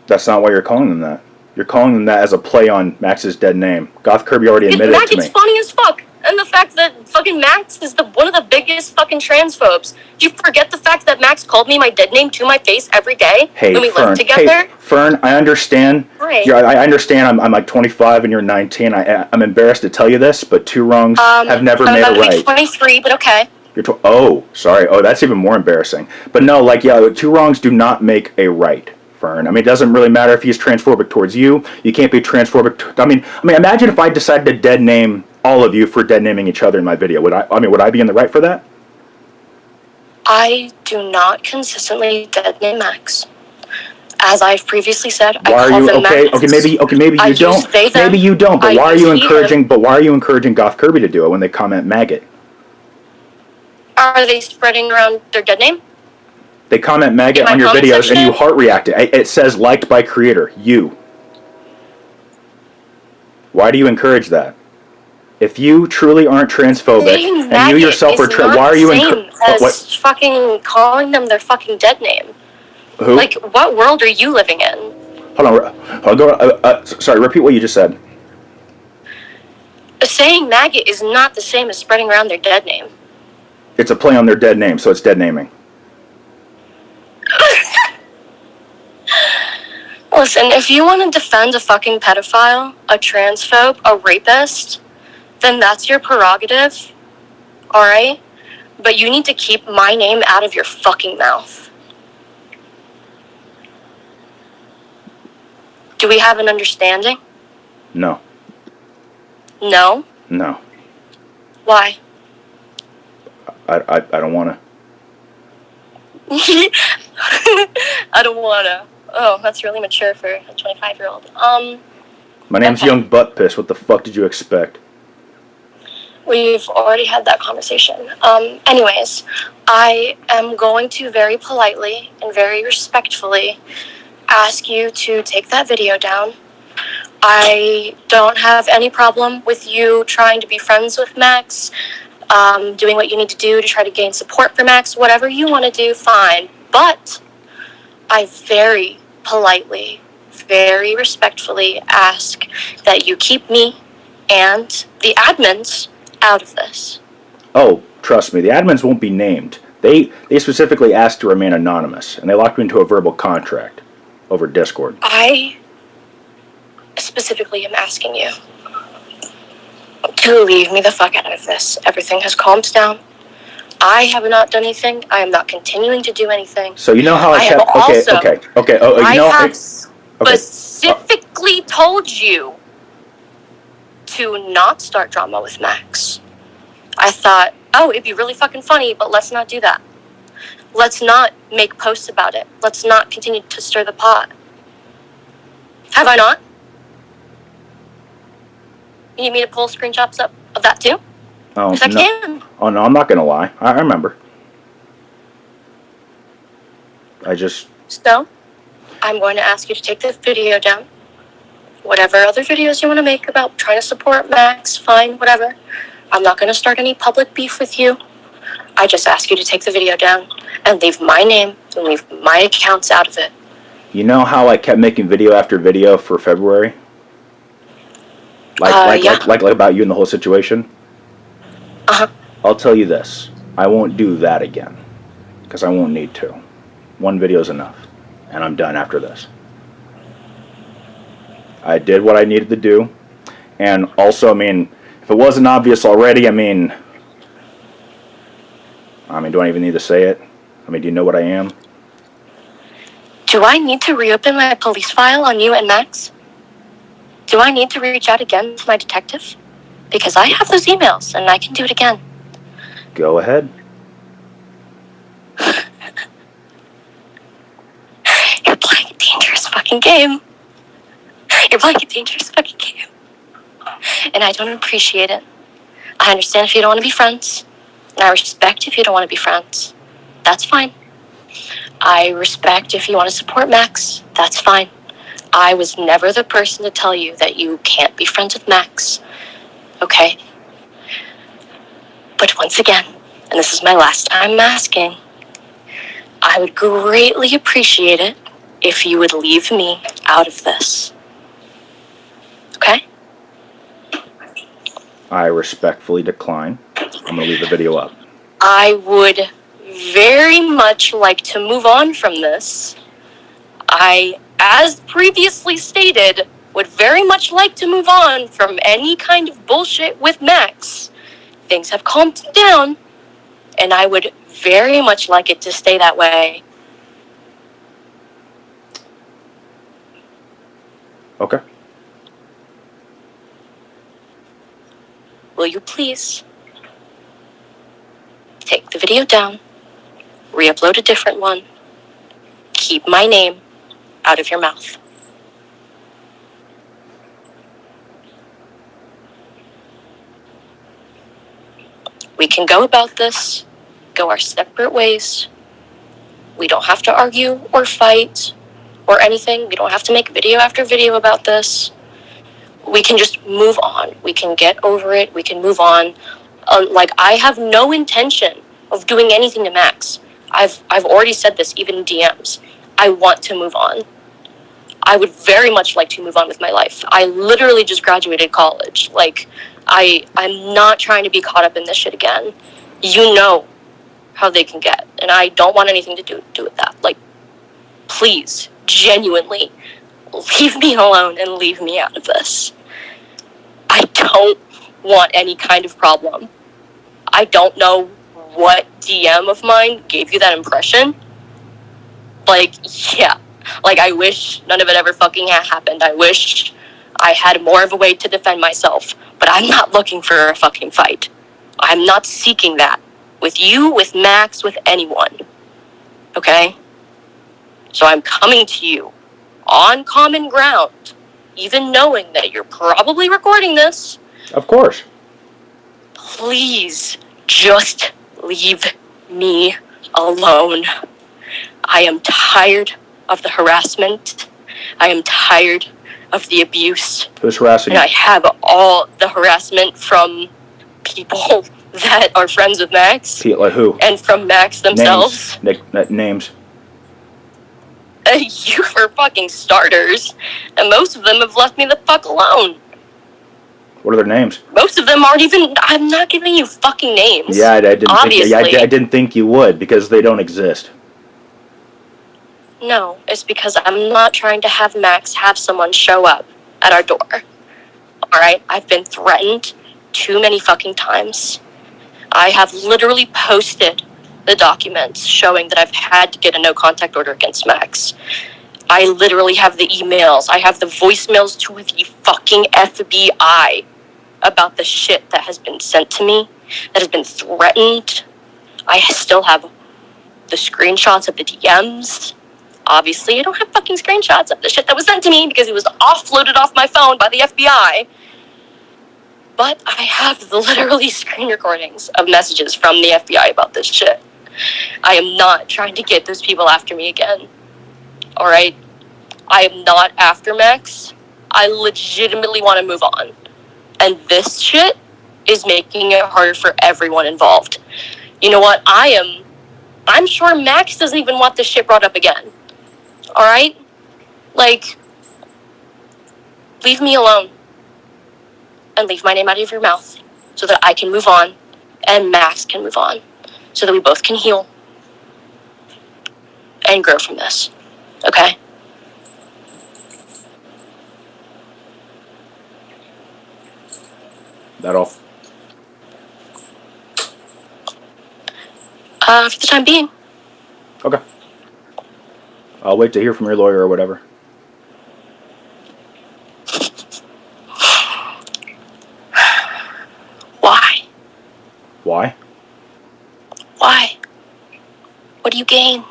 That's not why you're calling them that. You're calling them that as a play on Max's dead name. Goth Kirby already admitted it to me. Maggot's funny as fuck. And the fact that fucking Max is one of the biggest fucking transphobes. Do you forget the fact that Max called me my dead name to my face every day when we lived together? Hey, Fern, I understand. Right. I understand I'm like 25 and you're 19. I'm embarrassed to tell you this, but two wrongs have never made a right. I'm 23, but okay. You're oh, sorry. Oh, that's even more embarrassing. But no, like, yeah, two wrongs do not make a right, Fern. I mean, it doesn't really matter if he's transphobic towards you. You can't be transphobic. I mean, imagine if I decided to dead name all of you for dead naming each other in my video. Would I be in the right for that? I do not consistently dead name Max. As I've previously said, I call them Max. Maybe you don't. Maybe you don't. But why are you encouraging? But why are you encouraging Goth Kirby to do it when they comment maggot? Are they spreading around their dead name? They comment maggot on your videos and you heart react it. It says liked by creator. You. Why do you encourage that? If you truly aren't transphobic and you yourself are why are you as fucking calling them their fucking dead name? Who? Like, what world are you living in? Hold on. Sorry, repeat what you just said. Saying maggot is not the same as spreading around their dead name. It's a play on their dead name, so it's dead naming. Listen, if you want to defend a fucking pedophile, a transphobe, a rapist, then that's your prerogative, alright? But you need to keep my name out of your fucking mouth. Do we have an understanding? No. No? No. Why? I don't want to. I don't want to. Oh, that's really mature for a 25-year-old. My name's Young Butt Piss. What the fuck did you expect? We've already had that conversation. Anyways, I am going to very politely and very respectfully ask you to take that video down. I don't have any problem with you trying to be friends with Max, doing what you need to do to try to gain support for Max, whatever you want to do, fine. But I very politely, very respectfully ask that you keep me and the admins out of this. Oh, trust me, the admins won't be named. They specifically asked to remain anonymous, and they locked me into a verbal contract over Discord. I specifically am asking you to leave me the fuck out of this. Everything has calmed down. I have not done anything. I am not continuing to do anything. So you know how I kept... Okay. I have specifically told you to not start drama with Max. I thought, oh, it'd be really fucking funny, but let's not do that. Let's not make posts about it. Let's not continue to stir the pot. Have I not? You need me to pull screenshots up of that too? Oh, because I can. Oh, no, I'm not going to lie. I remember. I just... So, I'm going to ask you to take the video down. Whatever other videos you want to make about trying to support Max, fine, whatever. I'm not going to start any public beef with you. I just ask you to take the video down and leave my name and leave my accounts out of it. You know how I kept making video after video for February? Like about you and the whole situation? Uh-huh. I'll tell you this. I won't do that again. Because I won't need to. One video is enough. And I'm done after this. I did what I needed to do. And also, I mean, if it wasn't obvious already, I mean, I mean, do I even need to say it? I mean, do you know what I am? Do I need to reopen my police file on you and Max? Do I need to reach out again to my detective? Because I have those emails and I can do it again. Go ahead. You're playing a dangerous fucking game. You're playing a dangerous fucking game. And I don't appreciate it. I understand if you don't want to be friends. And I respect if you don't want to be friends. That's fine. I respect if you want to support Max. That's fine. I was never the person to tell you that you can't be friends with Max. Okay? But once again, and this is my last time asking, I would greatly appreciate it if you would leave me out of this. Okay? I respectfully decline. I'm going to leave the video up. I would very much like to move on from this. I, as previously stated, would very much like to move on from any kind of bullshit with Max. Things have calmed down, and I would very much like it to stay that way. Okay. Will you please take the video down, re-upload a different one, keep my name out of your mouth? We can go about this, go our separate ways. We don't have to argue or fight or anything. We don't have to make video after video about this. We can just move on. We can get over it. We can move on. I have no intention of doing anything to Max. I've already said this, even in DMs. I want to move on. I would very much like to move on with my life. I literally just graduated college. I'm not trying to be caught up in this shit again. You know how they can get, and I don't want anything to do with that. Please, genuinely, leave me alone and leave me out of this. I don't want any kind of problem. I don't know what DM of mine gave you that impression. Yeah. I wish none of it ever fucking happened. I wish I had more of a way to defend myself. But I'm not looking for a fucking fight. I'm not seeking that. With you, with Max, with anyone. Okay? So I'm coming to you on common ground, even knowing that you're probably recording this. Of course. Please, just leave me alone. I am tired of the harassment. I am tired of the abuse. Who's harassing and you? I have all the harassment from people that are friends with Max. Like who? And from Max themselves. Names. You for fucking starters. And most of them have left me the fuck alone. What are their names? Most of them aren't even... I'm not giving you fucking names. Yeah, I didn't Obviously. I didn't think you would, because they don't exist. No, it's because I'm not trying to have Max have someone show up at our door. Alright? I've been threatened too many fucking times. I have literally posted the documents showing that I've had to get a no contact order against Max. I literally have the emails. I have the voicemails to the fucking FBI about the shit that has been sent to me, that has been threatened. I still have the screenshots of the DMs. Obviously, I don't have fucking screenshots of the shit that was sent to me because it was offloaded off my phone by the FBI. But I have the literally screen recordings of messages from the FBI about this shit. I am not trying to get those people after me again. Alright? I am not after Max. I legitimately want to move on. And this shit is making it harder for everyone involved. You know what? I'm sure Max doesn't even want this shit brought up again. Alright? Leave me alone. And leave my name out of your mouth. So that I can move on. And Max can move on. So that we both can heal. And grow from this. Okay? For the time being. Okay. I'll wait to hear from your lawyer or whatever. Why? Why? Why? What do you gain?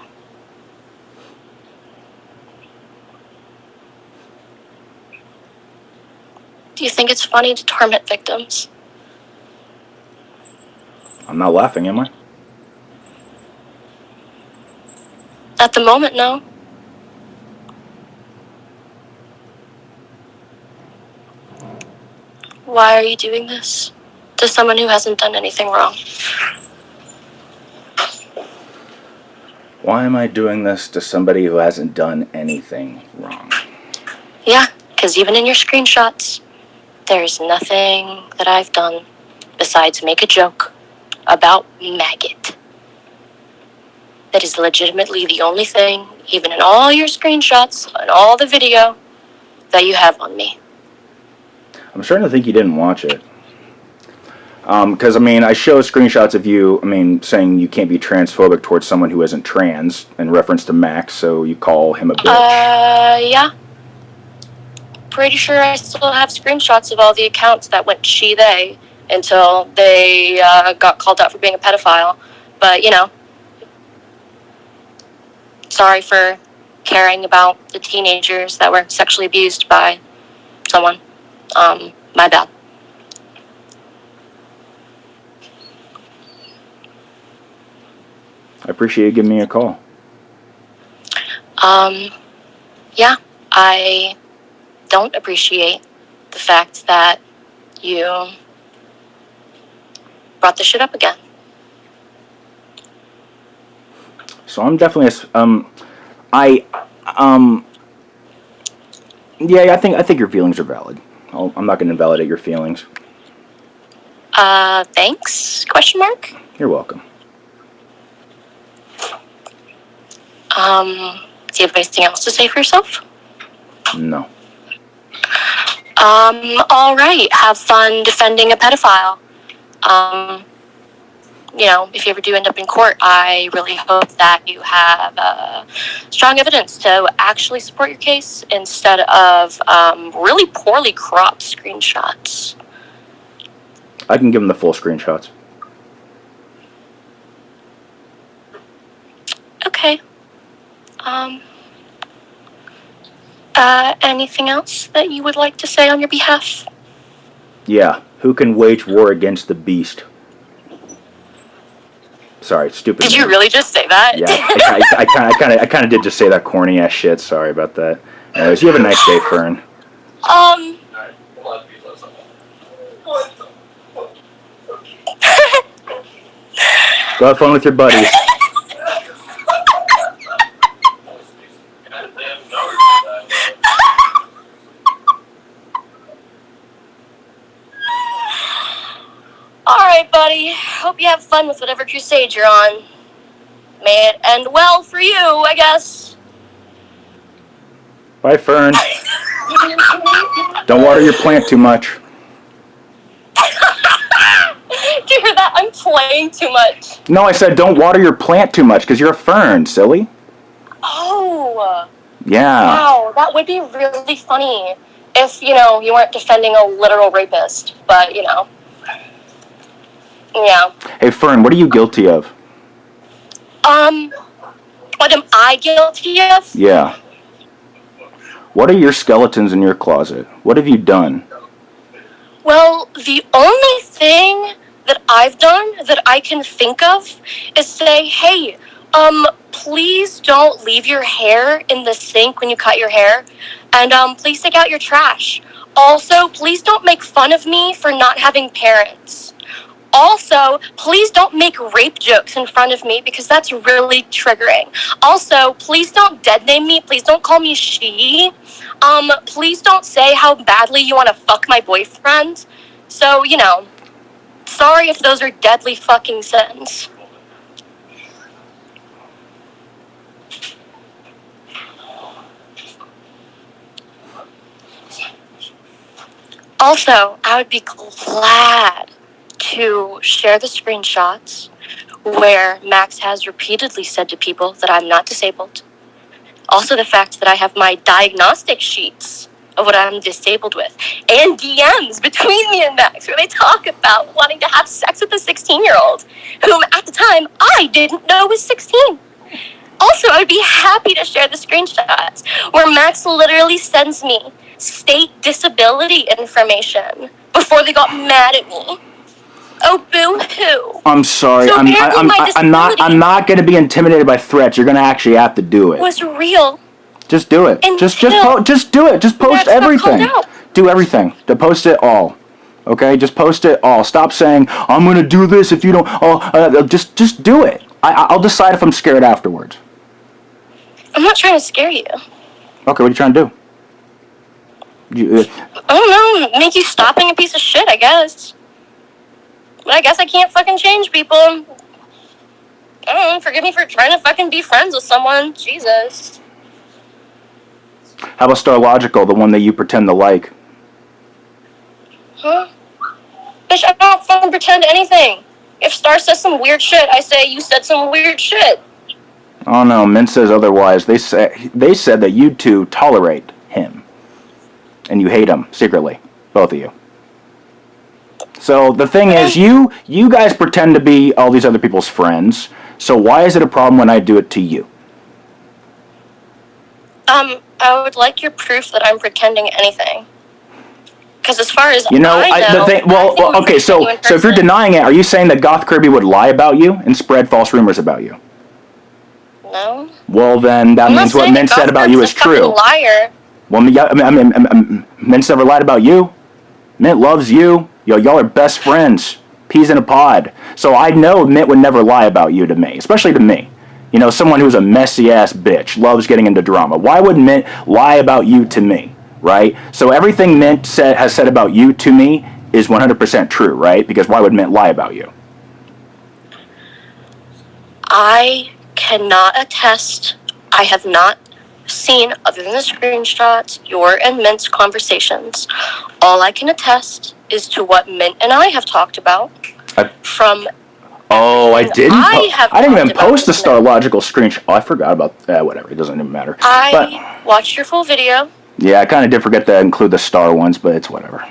Do you think it's funny to torment victims? I'm not laughing, am I? At the moment, no. Why are you doing this to someone who hasn't done anything wrong? Why am I doing this to somebody who hasn't done anything wrong? Yeah, because even in your screenshots, there's nothing that I've done besides make a joke about maggot. That is legitimately the only thing, even in all your screenshots and all the video, that you have on me. I'm starting to think you didn't watch it. Because, I mean, I show screenshots of you, saying you can't be transphobic towards someone who isn't trans, in reference to Max, so you call him a bitch. Yeah. Pretty sure I still have screenshots of all the accounts that went she, they, until they got called out for being a pedophile. But, sorry for caring about the teenagers that were sexually abused by someone. My bad. I appreciate you giving me a call. Yeah, I don't appreciate the fact that you brought this shit up again. So I'm definitely yeah, I think your feelings are valid. I'm not going to invalidate your feelings. Thanks? Question mark? You're welcome. Do you have anything else to say for yourself? No. Alright, have fun defending a pedophile. If you ever do end up in court, I really hope that you have strong evidence to actually support your case instead of really poorly cropped screenshots. I can give him the full screenshots. Okay. Anything else that you would like to say on your behalf? Yeah, who can wage war against the beast? Sorry, stupid. Did you really just say that? Yeah, I kind of did just say that corny ass shit. Sorry about that. Anyways, you have a nice day, Fern. Go have fun with your buddies. Alright, buddy. Hope you have fun with whatever crusade you're on. May it end well for you, I guess. Bye, Fern. Don't water your plant too much. Do you hear that? I'm playing too much. No, I said don't water your plant too much because you're a fern, silly. Oh. Yeah. Wow, that would be really funny if, you weren't defending a literal rapist. But, yeah. Hey, Fern, what are you guilty of? What am I guilty of? Yeah. What are your skeletons in your closet? What have you done? Well, the only thing that I've done that I can think of is say, hey, please don't leave your hair in the sink when you cut your hair. And, please take out your trash. Also, please don't make fun of me for not having parents. Also, please don't make rape jokes in front of me because that's really triggering. Also, please don't dead name me. Please don't call me she. Please don't say how badly you want to fuck my boyfriend. So, sorry if those are deadly fucking sins. Also, I would be glad to share the screenshots where Max has repeatedly said to people that I'm not disabled. Also the fact that I have my diagnostic sheets of what I'm disabled with, and DMs between me and Max where they talk about wanting to have sex with a 16-year-old, whom at the time I didn't know was 16. Also, I would be happy to share the screenshots where Max literally sends me state disability information before they got mad at me. Oh, boo-hoo. I'm sorry. So I'm apparently not going to be intimidated by threats. You're going to actually have to do it. was real. Just do it. Just do it. Just post everything. Do everything. To post it all. Okay? Just post it all. Stop saying, I'm going to do this if you don't. Just do it. I'll decide if I'm scared afterwards. I'm not trying to scare you. Okay, what are you trying to do? I don't know. Make you stop being a piece of shit, I guess. But I guess I can't fucking change people. I don't know. Forgive me for trying to fucking be friends with someone. Jesus. How about Starlogical, the one that you pretend to like? Huh? Bitch, I don't fucking pretend anything. If Star says some weird shit, I say you said some weird shit. Oh no, Mint says otherwise. They said that you two tolerate him. And you hate him, secretly. Both of you. So the thing is, you guys pretend to be all these other people's friends, so why is it a problem when I do it to you? I would like your proof that I'm pretending anything. Because as far as You know, I okay, so if you're denying it, are you saying that Goth Kirby would lie about you and spread false rumors about you? No. Well, then that means what Mint said about you is true. Liar. Well, Mint's never lied about you. Mint loves you. Y'all are best friends. Peas in a pod. So I know Mint would never lie about you to me, especially to me. You know, someone who's a messy-ass bitch, loves getting into drama. Why would Mint lie about you to me, right? So everything Mint has said about you to me is 100% true, right? Because why would Mint lie about you? I cannot attest. I have not seen, other than the screenshots, your and Mint's conversations. All I can attest is to what Mint and I have talked about from... Oh, I didn't. I didn't even post the Starlogical screenshot. Oh, I forgot about that. Whatever, it doesn't even matter. I watched your full video. Yeah, I kind of did forget to include the star ones, but it's whatever.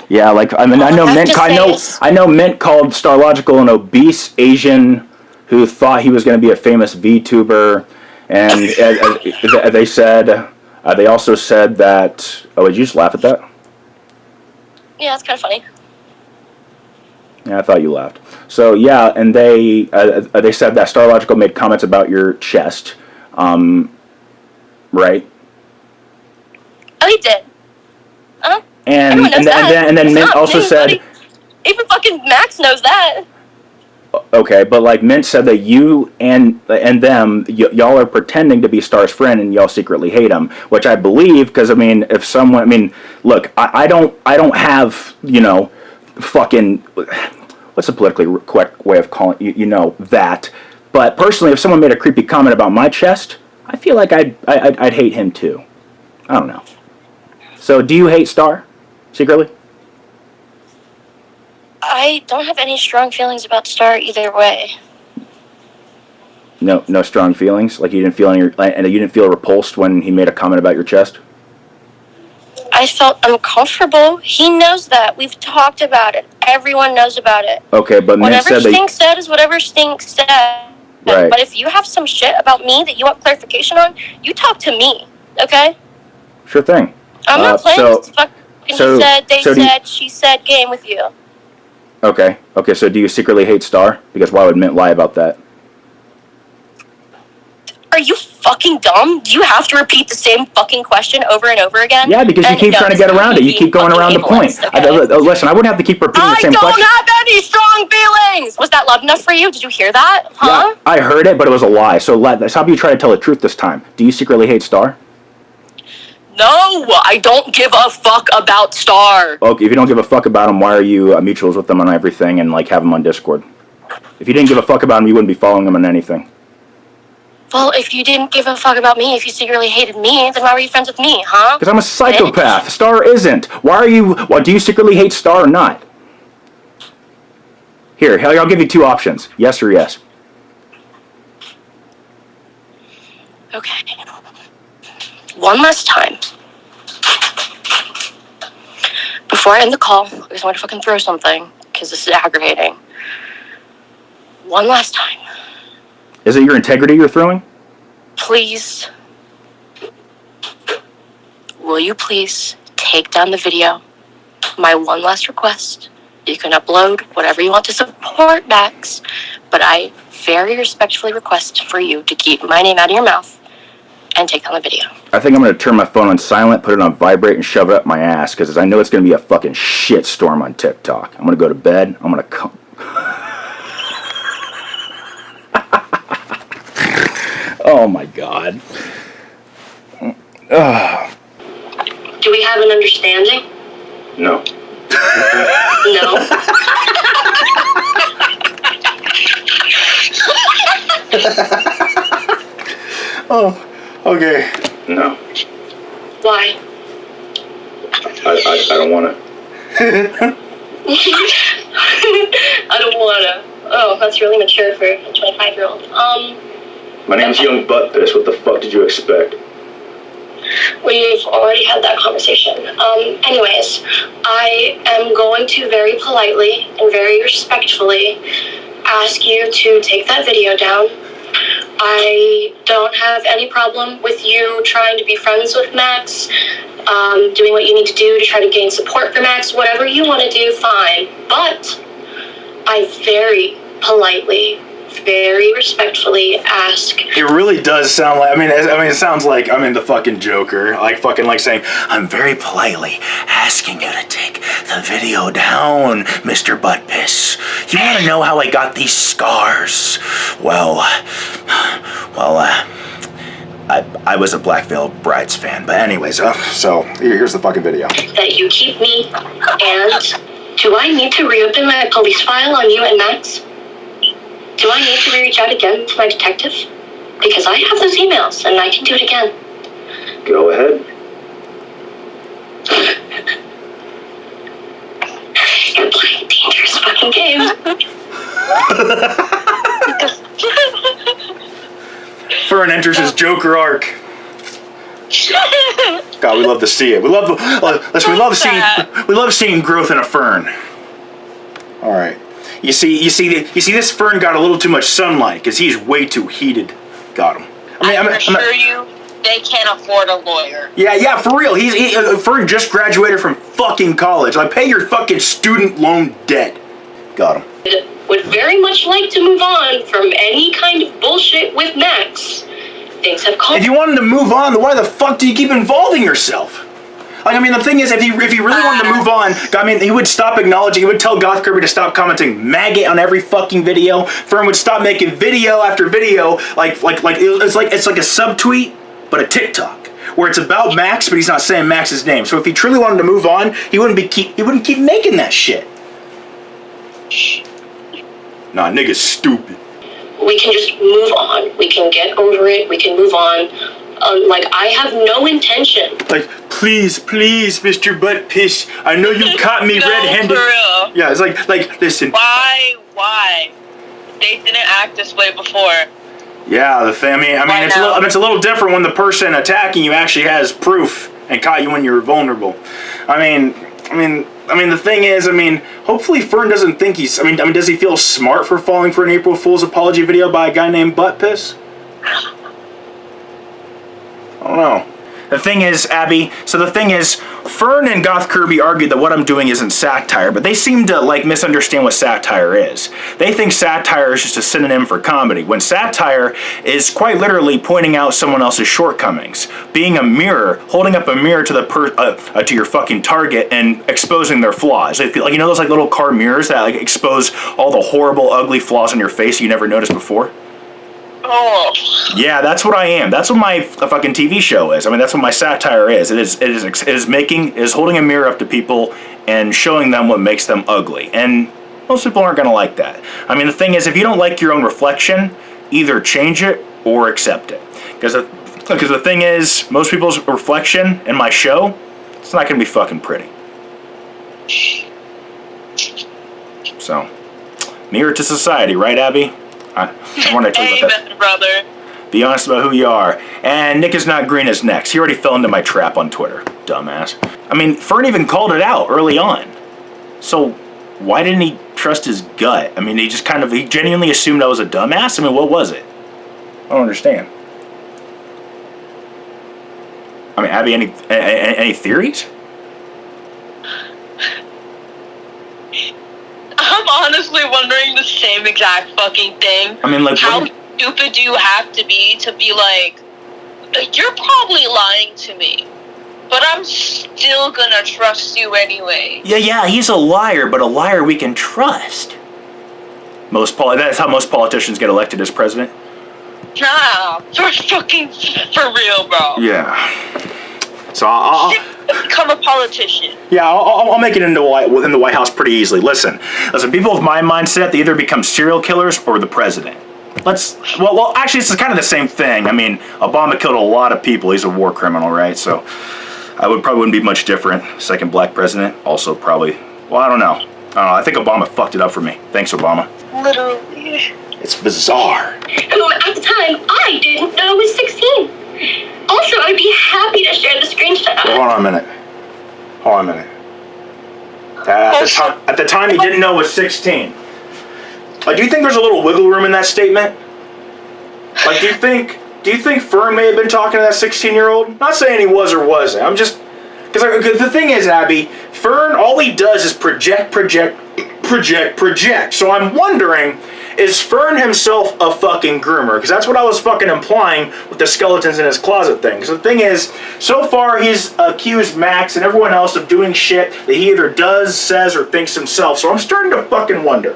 Yeah, like I mean, I know Mint called Starlogical an obese Asian who thought he was going to be a famous VTuber, and they said they also said that. Oh, did you just laugh at that? Yeah, it's kind of funny. Yeah, I thought you laughed. So yeah, and they said that Starlogical made comments about your chest, right? Oh, he did. And then Mint also said, buddy. Even fucking Max knows that. Okay, but like Mint said that you and them, y'all are pretending to be Star's friend and y'all secretly hate him, which I believe because I mean, if someone, I mean, look, I don't have, you know, fucking, what's a politically correct way of calling you know that, but personally, if someone made a creepy comment about my chest, I feel like I'd hate him too. I don't know. So, do you hate Star secretly? I don't have any strong feelings about Star either way. No strong feelings. Like you didn't feel repulsed when he made a comment about your chest. I felt uncomfortable. He knows that. We've talked about it. Everyone knows about it. Okay, but Mint said whatever Stink said is whatever Stink said. Right. But if you have some shit about me that you want clarification on, you talk to me. Okay? Sure thing. I'm not playing this fucking he said, they said, she said game with you. Okay. So do you secretly hate Star? Because why would Mint lie about that? Are you fucking dumb? Do you have to repeat the same fucking question over and over again? Yeah, because you keep trying to get around it. You keep going around the point. Okay? Listen, I wouldn't have to keep repeating the same question. I don't have any strong feelings! Was that loud enough for you? Did you hear that? Huh? Yeah, I heard it, but it was a lie. So let's have you try to tell the truth this time. Do you secretly hate Star? No, I don't give a fuck about Star. Okay, if you don't give a fuck about him, why are you mutuals with them on everything and like have him on Discord? If you didn't give a fuck about him, you wouldn't be following him on anything. Well, if you didn't give a fuck about me, if you secretly hated me, then why were you friends with me, huh? Because I'm a psychopath. Star isn't. Why do you secretly hate Star or not? Here, I'll give you 2 options. Yes or yes. Okay. One last time. Before I end the call, I just want to fucking throw something, because this is aggravating. One last time. Is it your integrity you're throwing? Please. Will you please take down the video? My one last request. You can upload whatever you want to support Max, but I very respectfully request for you to keep my name out of your mouth and take down the video. I think I'm going to turn my phone on silent, put it on vibrate, and shove it up my ass, because I know it's going to be a fucking shitstorm on TikTok. I'm going to go to bed. I'm going to come. Oh my God. Do we have an understanding? No. No. Oh, okay. No. Why? I don't want to. I don't wanna. Oh, that's really mature for a 25-year-old. My name's Young Butt Piss. What the fuck did you expect? We've already had that conversation. Anyways, I am going to very politely and very respectfully ask you to take that video down. I don't have any problem with you trying to be friends with Max, doing what you need to do to try to gain support for Max. Whatever you want to do, fine. But I very politely, very respectfully ask. It really does sound like, I mean, it sounds like I'm in the fucking Joker, like saying, I'm very politely asking you to take the video down, Mr. Butt Piss. You want to know how I got these scars? Well, I was a Black Veil Brides fan, but anyways, so here's the fucking video. That you keep me, and do I need to reopen my police file on you and Max? Do I need to reach out again to my detective? Because I have those emails, and I can do it again. Go ahead. You're playing a dangerous fucking game. Fern enters his Joker arc. God, we love to see it. We love seeing growth in a Fern. All right. You see, this Fern got a little too much sunlight because he's way too heated. Got him. I assure you, they can't afford a lawyer. Yeah, for real. Fern just graduated from fucking college. Like, pay your fucking student loan debt. Got him. Would very much like to move on from any kind of bullshit with Max. Things have come. If you wanted to move on, then why the fuck do you keep involving yourself? Like, I mean, the thing is, if he really wanted to move on, I mean, he would stop acknowledging, he would tell Goth Kirby to stop commenting maggot on every fucking video. Fern would stop making video after video, it's like a subtweet, but a TikTok, where it's about Max, but he's not saying Max's name. So if he truly wanted to move on, he wouldn't keep making that shit. Nah, nigga's stupid. We can just move on. We can get over it. We can move on. I have no intention. Like, please, Mr. Butt Piss, I know you caught me red-handed. For real. Yeah, it's like, listen. Why? They didn't act this way before. Yeah, it's a little different when the person attacking you actually has proof and caught you when you were vulnerable. I mean, the thing is, hopefully Fern doesn't think he's, does he feel smart for falling for an April Fool's apology video by a guy named Butt Piss? I don't know. The thing is, Abby, Fern and Goth Kirby argued that what I'm doing isn't satire, but they seem to, misunderstand what satire is. They think satire is just a synonym for comedy, when satire is quite literally pointing out someone else's shortcomings. Being a mirror, holding up a mirror to to your fucking target and exposing their flaws. Those little car mirrors that expose all the horrible, ugly flaws in your face you never noticed before? Oh. Yeah, that's what I am. That's what my fucking TV show is. That's what my satire is. It is holding a mirror up to people and showing them what makes them ugly. And most people aren't going to like that. The thing is, if you don't like your own reflection, either change it or accept it. Because the thing is, most people's reflection in my show, it's not going to be fucking pretty. So, Mirror to society, right, Abby? I want to tell you about that. Amen, brother. Be honest about who you are. And Nick is not green is next. He already fell into my trap on Twitter, dumbass. I mean, Fern even called it out early on. So why didn't he trust his gut? I mean, he genuinely assumed I was a dumbass? I mean, what was it? I don't understand. I mean, Abby, any theories? I'm honestly wondering the same exact fucking thing. I mean, like, how stupid do you have to be like, you're probably lying to me, but I'm still gonna trust you anyway. Yeah, he's a liar, but a liar we can trust. That's how most politicians get elected as president. Nah, for real, bro. Yeah. So I'll become a politician. Yeah, I'll make it within the White House pretty easily. Listen, people with my mindset, they either become serial killers or the president. Well, actually, it's kind of the same thing. I mean, Obama killed a lot of people. He's a war criminal, right? So I probably wouldn't be much different. Second black president, also probably. Well, I don't know. I think Obama fucked it up for me. Thanks, Obama. Literally. It's bizarre. Whom at the time I didn't know was 16. Also, I'd be happy to share the screenshot. Hold on a minute. At the time he didn't know was 16. Do you think there's a little wiggle room in that statement? Like, do you think Fern may have been talking to that 16-year-old? Not saying he was or wasn't. I'm just... Because the thing is, Abby, Fern, all he does is project. So I'm wondering, is Fern himself a fucking groomer? Because that's what I was fucking implying with the skeletons in his closet thing. Because the thing is, so far he's accused Max and everyone else of doing shit that he either does, says, or thinks himself. So I'm starting to fucking wonder,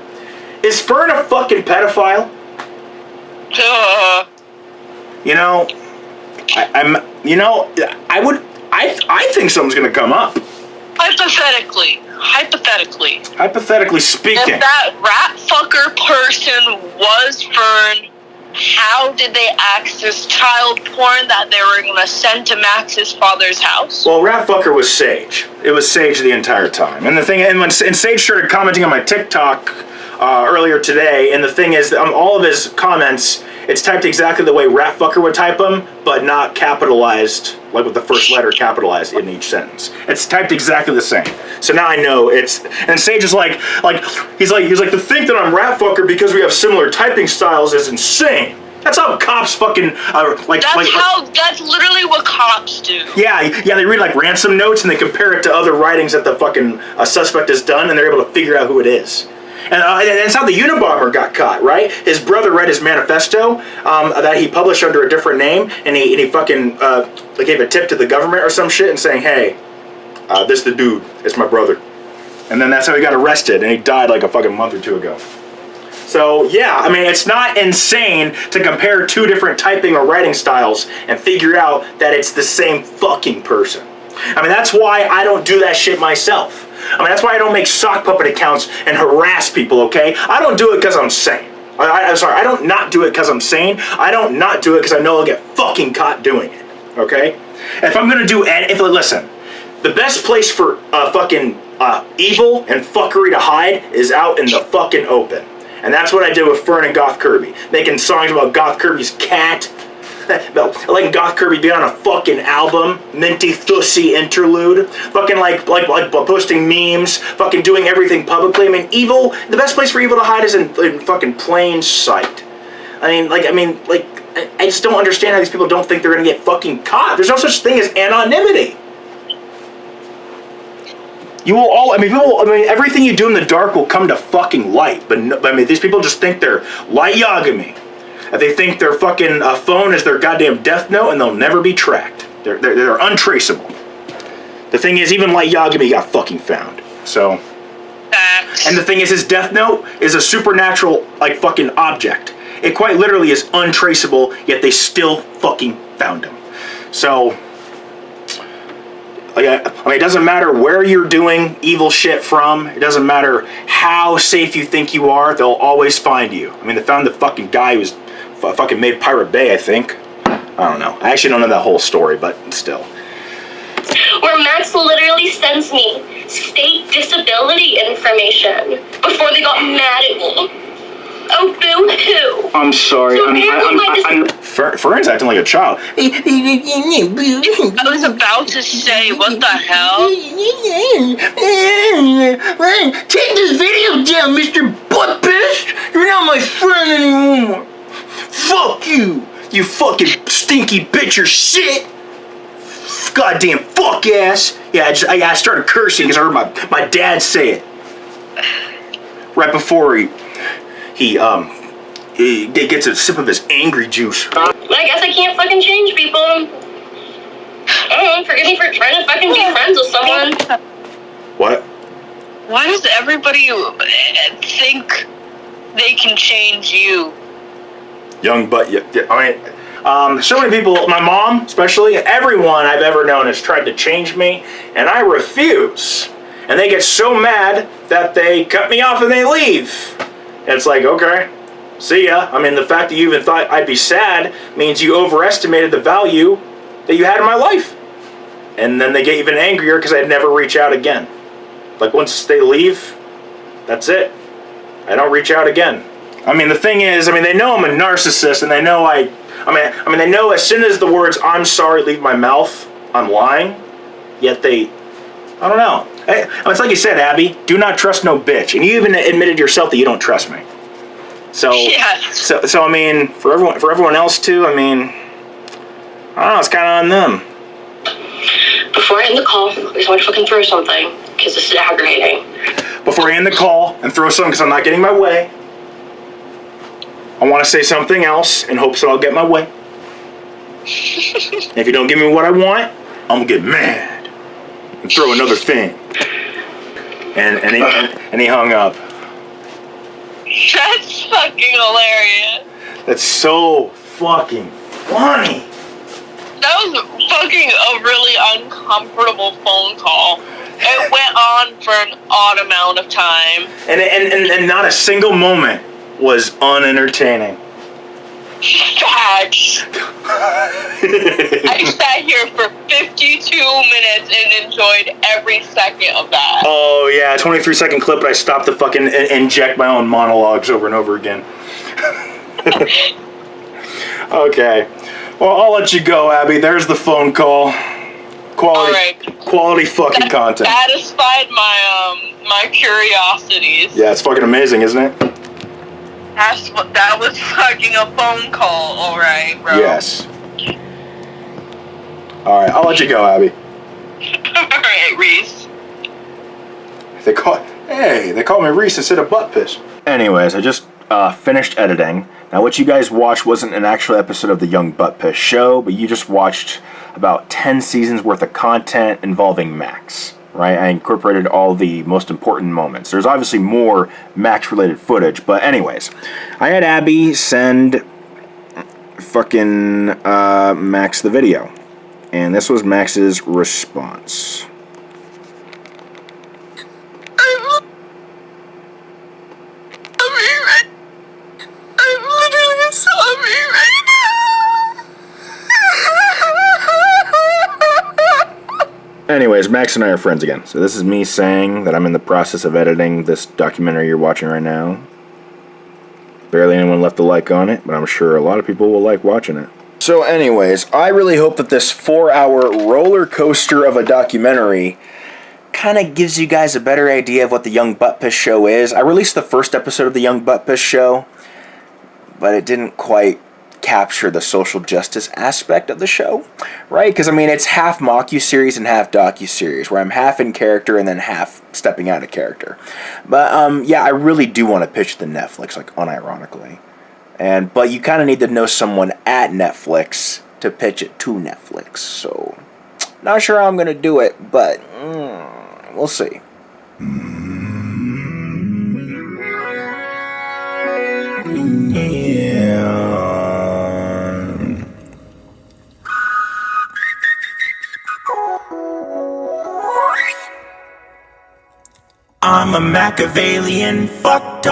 is Fern a fucking pedophile? You know, I think something's gonna come up. Hypothetically speaking. If that rat fucker person was Fern, how did they access child porn that they were gonna send to Max's father's house? Well, rat fucker was Sage. It was Sage the entire time. And when Sage started commenting on my TikTok earlier today, and the thing is, all of his comments, it's typed exactly the way rat fucker would type them, but not capitalized, like with the first letter capitalized in each sentence. It's typed exactly the same. So now I know it's, and Sage is he's like to think that I'm rat fucker because we have similar typing styles is insane. That's how cops fucking that's literally what cops do. Yeah, they read like ransom notes and they compare it to other writings that the fucking suspect has done, and they're able to figure out who it is. And that's how the Unabomber got caught, right? His brother read his manifesto that he published under a different name, and he fucking gave a tip to the government or some shit and saying, hey, this the dude, it's my brother. And then that's how he got arrested, and he died like a fucking month or two ago. So yeah, I mean, it's not insane to compare two different typing or writing styles and figure out that it's the same fucking person. I mean, that's why I don't do that shit myself. I mean, that's why I don't make sock puppet accounts and harass people, okay? I don't do it because I'm sane. I'm sorry, I don't not do it because I'm sane. I don't not do it because I know I'll get fucking caught doing it, okay? If I'm gonna do listen, the best place for fucking evil and fuckery to hide is out in the fucking open. And that's what I did with Fern and Goth Kirby. Making songs about Goth Kirby's cat. Letting Goth Kirby be on a fucking album, minty thussy interlude, fucking like posting memes, fucking doing everything publicly. I mean, the best place for evil to hide is in fucking plain sight. I just don't understand how these people don't think they're gonna get fucking caught. There's no such thing as anonymity. Everything you do in the dark will come to fucking light. But these people just think they're light Yagami. They think their fucking phone is their goddamn death note, and they'll never be tracked. They're untraceable. The thing is, even Light Yagami got fucking found. So, and the thing is, his death note is a supernatural fucking object. It quite literally is untraceable, yet they still fucking found him. So, it doesn't matter where you're doing evil shit from. It doesn't matter how safe you think you are. They'll always find you. I mean, they found the fucking guy who was fucking made Pirate Bay, I think. I don't know. I actually don't know that whole story, but still. Where Max literally sends me state disability information before they got mad at me. Oh, boo-hoo. I'm sorry. So apparently Fern's acting like a child. I was about to say, what the hell? Take this video down, Mr. Butt Piss. You're not my friend anymore. Fuck you, you fucking stinky bitch or shit. Goddamn fuck ass. Yeah, I started cursing because I heard my dad say it. Right before he gets a sip of his angry juice. I guess I can't fucking change people. I don't know, forgive me for trying to fucking be friends with someone. What? Why does everybody think they can change you? Young butt, yeah, I mean, so many people, my mom especially, everyone I've ever known has tried to change me, and I refuse. And they get so mad that they cut me off and they leave. And it's like, okay, see ya. I mean, the fact that you even thought I'd be sad means you overestimated the value that you had in my life. And then they get even angrier because I'd never reach out again. Like, once they leave, that's it. I don't reach out again. I mean, the thing is, I mean, they know I'm a narcissist, and they know I mean, they know as soon as the words "I'm sorry" leave my mouth, I'm lying. Yet they, I don't know. It's like you said, Abby. Do not trust no bitch, and you even admitted yourself that you don't trust me. So, yes. So I mean, for everyone else too. I mean, I don't know. It's kind of on them. Before I end the call, I just want to fucking throw something, because this is aggravating. Before I end the call and throw something because I'm not getting my way, I want to say something else in hopes that I'll get my way. If you don't give me what I want, I'm gonna get mad and throw another thing. And he hung up. That's fucking hilarious. That's so fucking funny. That was fucking a really uncomfortable phone call. It went on for an odd amount of time. And not a single moment was unentertaining. Facts. I sat here for 52 minutes and enjoyed every second of that. Oh yeah, 23-second clip, but I stopped to fucking inject my own monologues over and over again. Okay. Well, I'll let you go, Abby. There's the phone call. Quality fucking content. Satisfied my curiosities. Yeah, it's fucking amazing, isn't it? That was fucking a phone call, alright, bro. Yes. Alright, I'll let you go, Abby. Alright, Reese. They call me Reese instead of butt piss. Anyways, I just finished editing. Now, what you guys watched wasn't an actual episode of the Young Butt Piss show, but you just watched about 10 seasons worth of content involving Max, right? I incorporated all the most important moments. There's obviously more Max-related footage, but anyways, I had Abby send fucking Max the video, and this was Max's response. Anyways, Max and I are friends again. So this is me saying that I'm in the process of editing this documentary you're watching right now. Barely anyone left a like on it, but I'm sure a lot of people will like watching it. So anyways, I really hope that this 4-hour roller coaster of a documentary kind of gives you guys a better idea of what the Young Butt Piss show is. I released the first episode of the Young Butt Piss show, but it didn't quite capture the social justice aspect of the show, right? Because I mean, it's half mocu-series and half docu-series, where I'm half in character and then half stepping out of character. But yeah, I really do want to pitch to Netflix, like unironically, but you kind of need to know someone at Netflix to pitch it to Netflix. So not sure how I'm gonna do it, but we'll see. I'm a Machiavellian fucktard.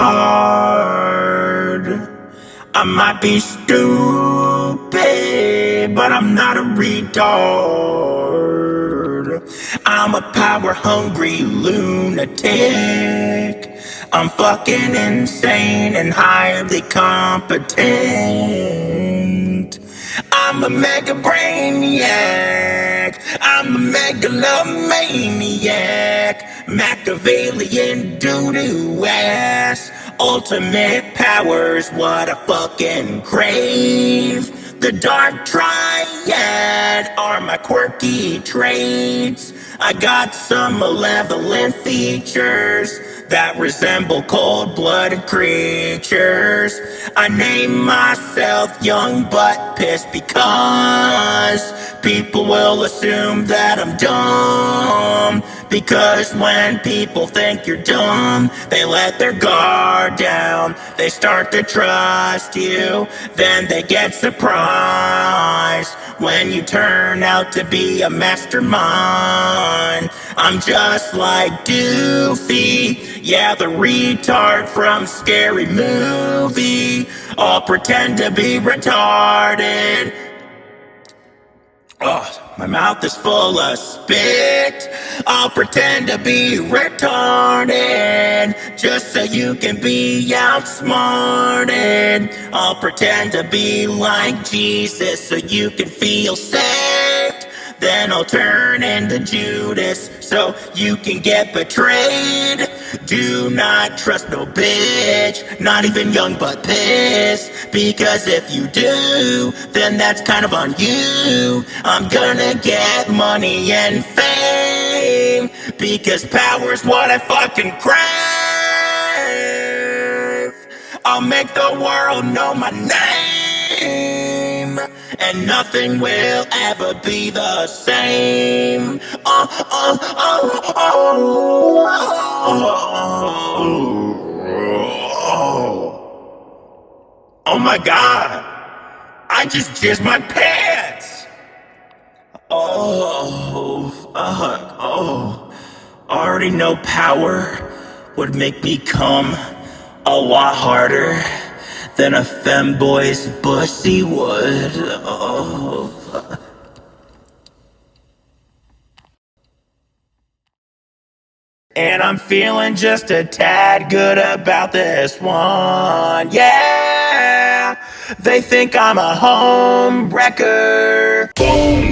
I might be stupid, but I'm not a retard. I'm a power-hungry lunatic. I'm fucking insane and highly competent. I'm a mega brainiac. I'm a megalomaniac. Machiavellian doo-doo ass. Ultimate powers, what I fucking crave. The dark triad are my quirky traits. I got some malevolent features that resemble cold-blooded creatures. I name myself Young Butt Piss because people will assume that I'm dumb. Because when people think you're dumb, they let their guard down. They start to trust you, then they get surprised when you turn out to be a mastermind. I'm just like Doofy, yeah, the retard from Scary Movie. I'll pretend to be retarded. Oh, my mouth is full of spit. I'll pretend to be retarded just so you can be outsmarted. I'll pretend to be like Jesus so you can feel saved. Then I'll turn into Judas so you can get betrayed. Do not trust no bitch, not even Young Butt Piss. Because if you do, then that's kind of on you. I'm gonna get money and fame, because power's what I fucking crave. I'll make the world know my name, and nothing will ever be the same. Oh my god, I just jizzed my pants. I already know power would make me come a lot harder than a femboy's pussy would. And I'm feeling just a tad good about this one, yeah. They think I'm a home wrecker. Boom.